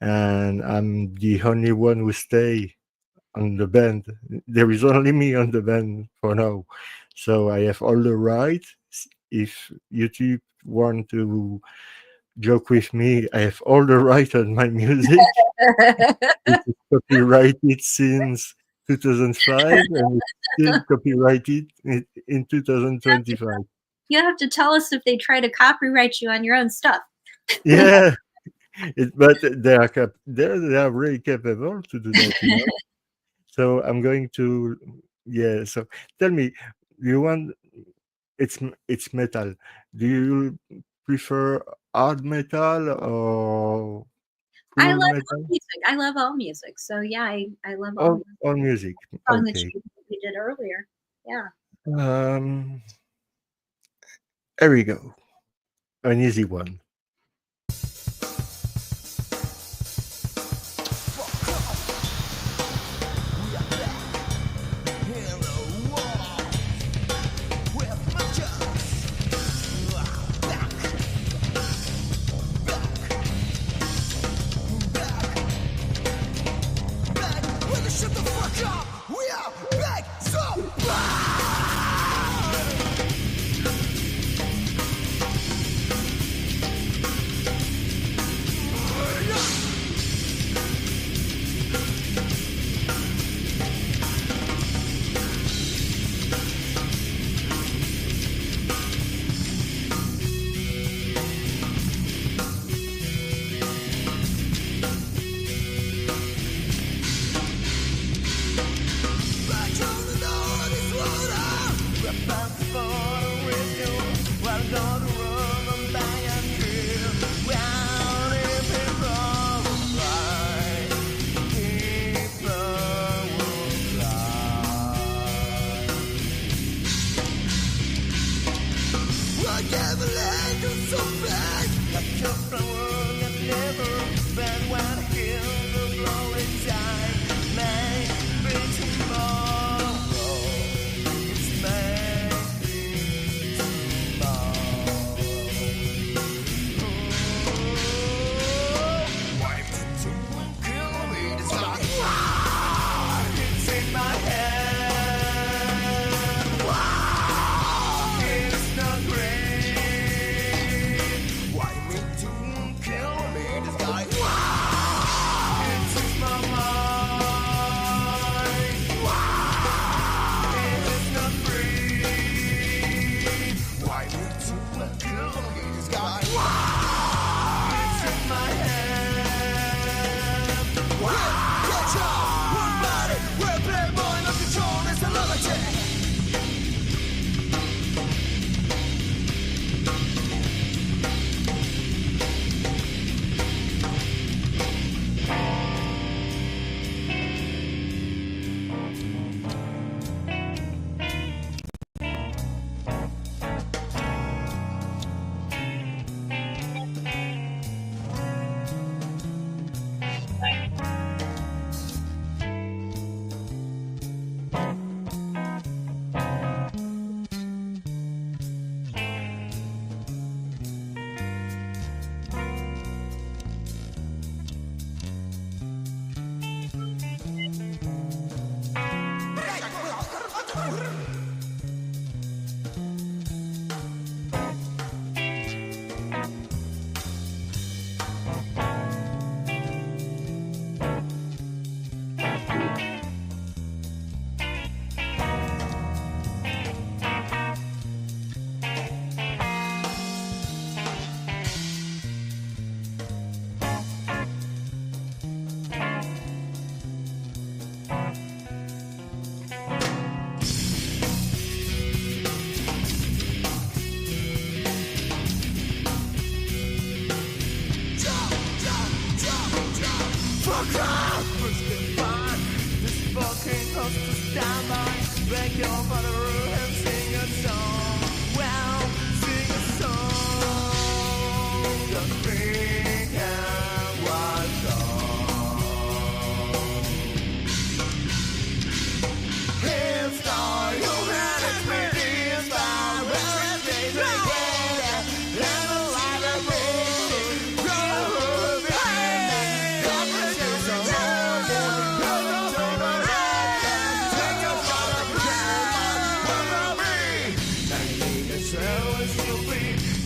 and I'm the only one who stay on the band. There is only me on the band for now, so I have all the rights. If YouTube want to joke with me, I have all the right on my music. It is copyrighted since 2005 and it's still copyrighted in 2025. You have to tell us if they try to copyright you on your own stuff. Yeah, but they are really capable to do that, you know. So I'm going to, yeah. So tell me, you want it's metal. Do you prefer hard metal or I cool love all metal? music. I love all music. So yeah, I love all the All music. song that Okay. you did earlier. Yeah. Um, here we go. An easy one.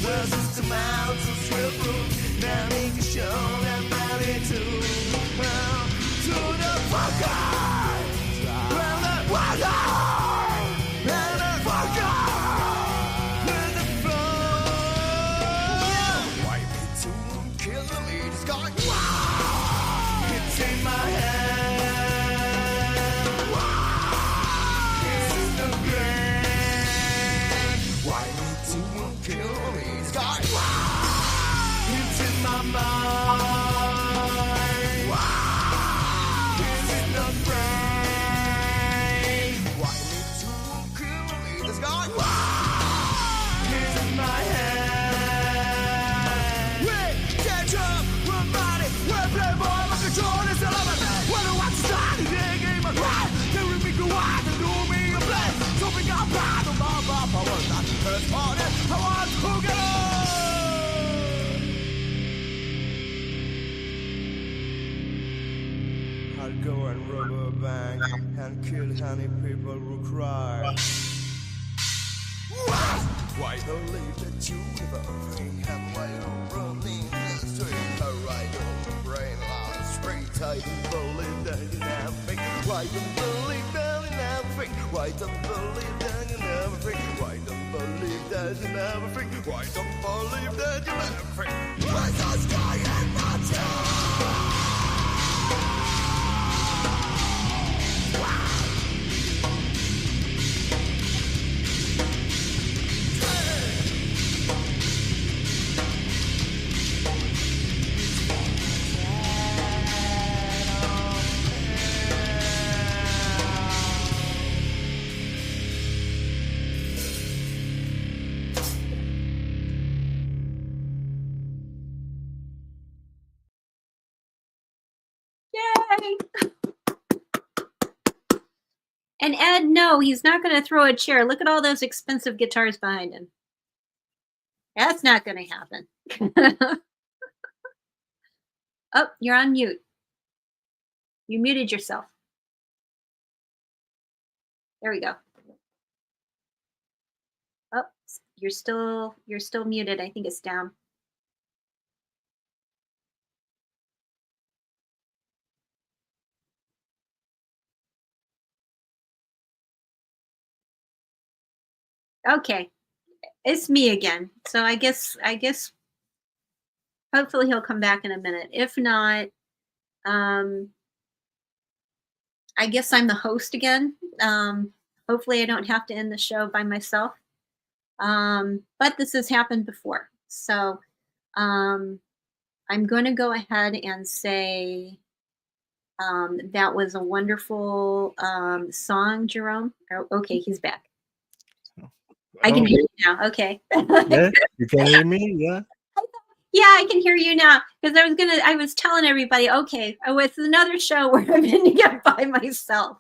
Well, just a mountains real through. Now need to show that money to the fucker. Well, the fucker. And the fucker. And the floor. Why me to kill the lead? It's got it's in my hand. It's in the grand. Why me to kill me? It's got it's in my mind. It's in the brain. Why me to kill me? It's got it's in my hand. We get up, we're money, we're playboy, my control is the love of that. When I watch the time, they gave my cry. They will make me wild and do me a play. So we got proud of my papa was that first party. I want to get on. I'll go and rob a bank and kill honey people who cry. Why believe that you never think and why don't running the street? I ride on the brain last straight. I don't believe that you never think. Why don't believe that you never think? Why don't believe that you never think? Why don't believe that you never think? Why don't believe that you never think? Why don't sky and not you? Yay! And Ed, no, he's not going to throw a chair. Look at all those expensive guitars behind him. That's not going to happen. Oh, you're on mute. You muted yourself. There we go. Oh, you're still muted. I think it's down. Okay, it's me again. So I guess hopefully he'll come back in a minute. If not, I guess I'm the host again. Hopefully I don't have to end the show by myself. But this has happened before. So I'm going to go ahead and say that was a wonderful song, Jerome. Oh, okay, he's back. I can hear you now. Okay. Yeah, you can hear me. Yeah. Yeah, I can hear you now because I was telling everybody, okay, oh, it's another show where I'm ending up by myself.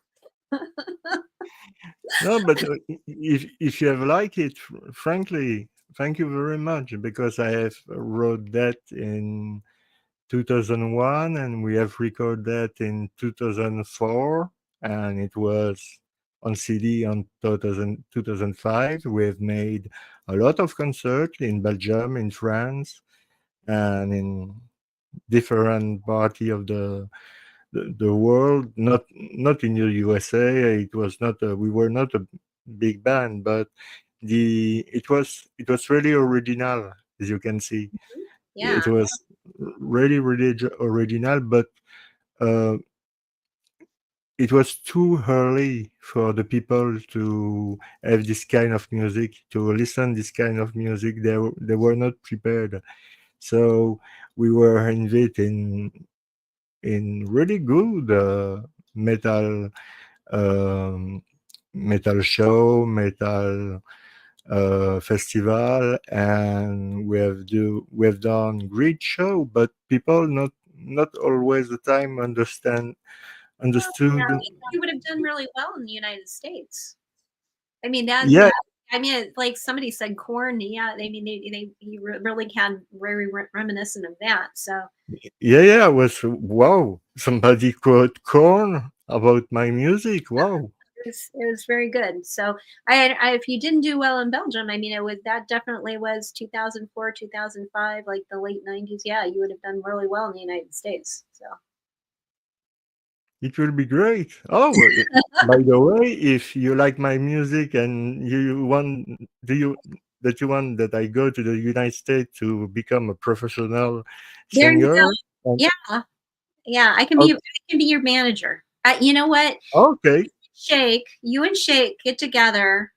No, but if you have liked it, frankly, thank you very much, because I have wrote that in 2001 and we have recorded that in 2004, and it was on CD on 2005. We have made a lot of concerts in Belgium, in France, and in different parts of the world. Not in the USA. It was not. We were not a big band, but it was really original, as you can see. Yeah. It was really original, but it was too early for the people to have this kind of music, to listen this kind of music. They were not prepared. So we were invited in really good metal show, metal festival, and we have done great show, but people not always the time understood. You would have done really well in the United States. I mean like somebody said, Korn. Yeah, I mean they really had very reminiscent of that. So yeah, I was wow. Somebody quote Korn about my music. Wow. it was very good. So if you didn't do well in Belgium, I mean, that definitely was 2004, 2005, like the late 90s. Yeah, you would have done really well in the United States. So It will be great. Oh, by the way, if you like my music and you want, you want that I go to the United States to become a professional there you singer? go. Yeah, yeah, I can be your manager. You know what? Okay. You and Shake get together,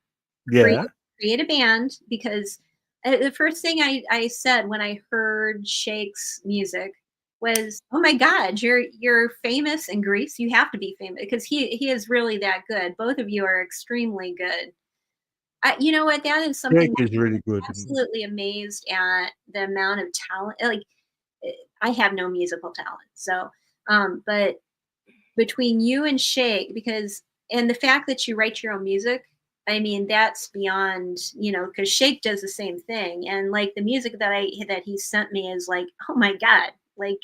Yeah. create a band, because the first thing I said when I heard Shake's music was, "Oh my God, you're famous in Greece. You have to be famous," because he is really that good. Both of you are extremely good. You know what? That is something Jake is really good. I'm absolutely amazed at, the amount of talent. Like, I have no musical talent, so but between you and Shake, and the fact that you write your own music, I mean, that's beyond, because Shake does the same thing. And like the music that he sent me is like, oh my God, like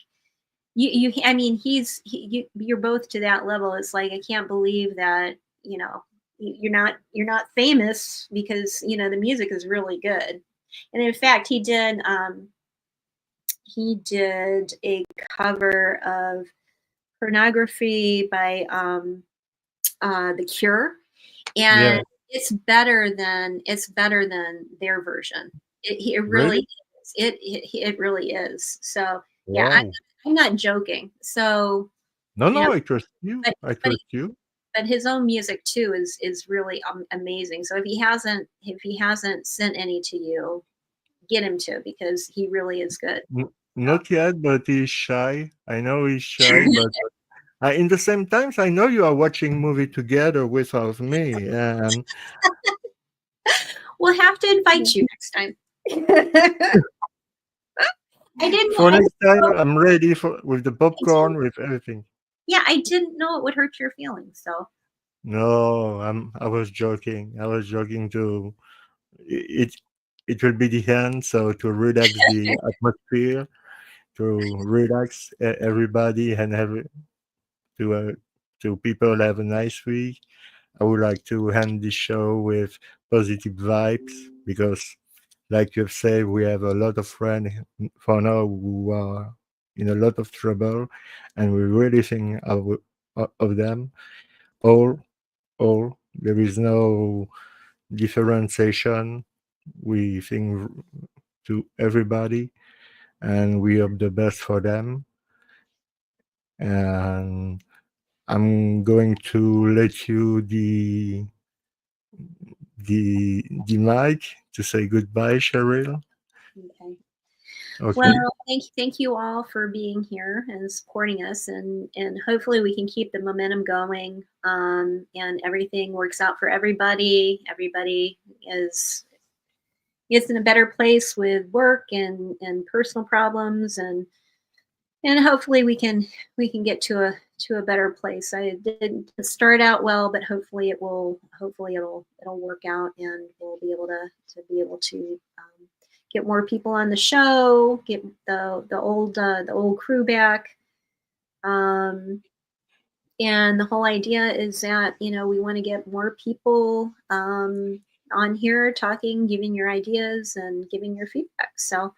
I mean, you're both to that level. It's like, I can't believe that, you're not famous, because, the music is really good. And in fact, he did a cover of Pornography by The Cure, and Yeah. it's better than their version. It really Really? is. It really is. So yeah, Wow. I'm not joking. So No, yeah, I trust you. but I but trust you. but his own music too is really amazing. So if he hasn't sent any to you, get him to, because he really is good. Not yet, but he's shy. I know he's shy, but in the same times, I know you are watching movie together without me, and We'll have to invite you next time. I didn't for know. next time, I'm ready with the popcorn, with everything. Yeah, I didn't know it would hurt your feelings. So No, I was joking. I was joking to it. It will be the end, so to relax the atmosphere, to relax everybody, and to uh, to people have a nice week. I would like to end this show with positive vibes because, like you've said, we have a lot of friends for now who are in a lot of trouble, and we really think of them. All, all. There is no differentiation. We think to everybody, and we hope the best for them. And I'm going to let you the mic to say goodbye, Cheryl. okay. Okay. Well, thank you all for being here and supporting us, and hopefully we can keep the momentum going, and everything works out for everybody. Everybody is in a better place with work and personal problems, and hopefully we can get to a better place. I didn't start out well, but hopefully it'll work out, and we'll be able to get more people on the show, get the old crew back, and the whole idea is that we want to get more people on here talking, giving your ideas and giving your feedback. So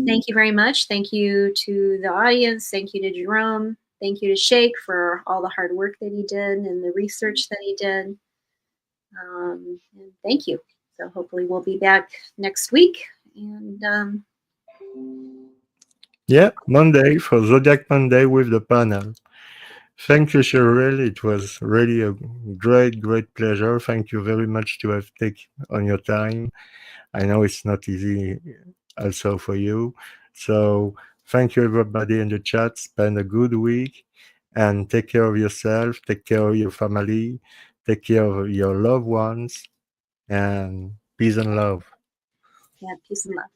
thank you very much. Thank you to the audience. Thank you to Jerome. Thank you to Shake for all the hard work that he did and the research that he did. And thank you. So hopefully we'll be back next week. And Yeah, Monday for Zodiac Monday with the panel. Thank you, Cheryl. It was really a great pleasure. Thank you very much to have taken on your time. I know it's not easy also for you. So thank you everybody in the chat. Spend a good week and take care of yourself, take care of your family, take care of your loved ones, and peace and love. yeah, peace and love.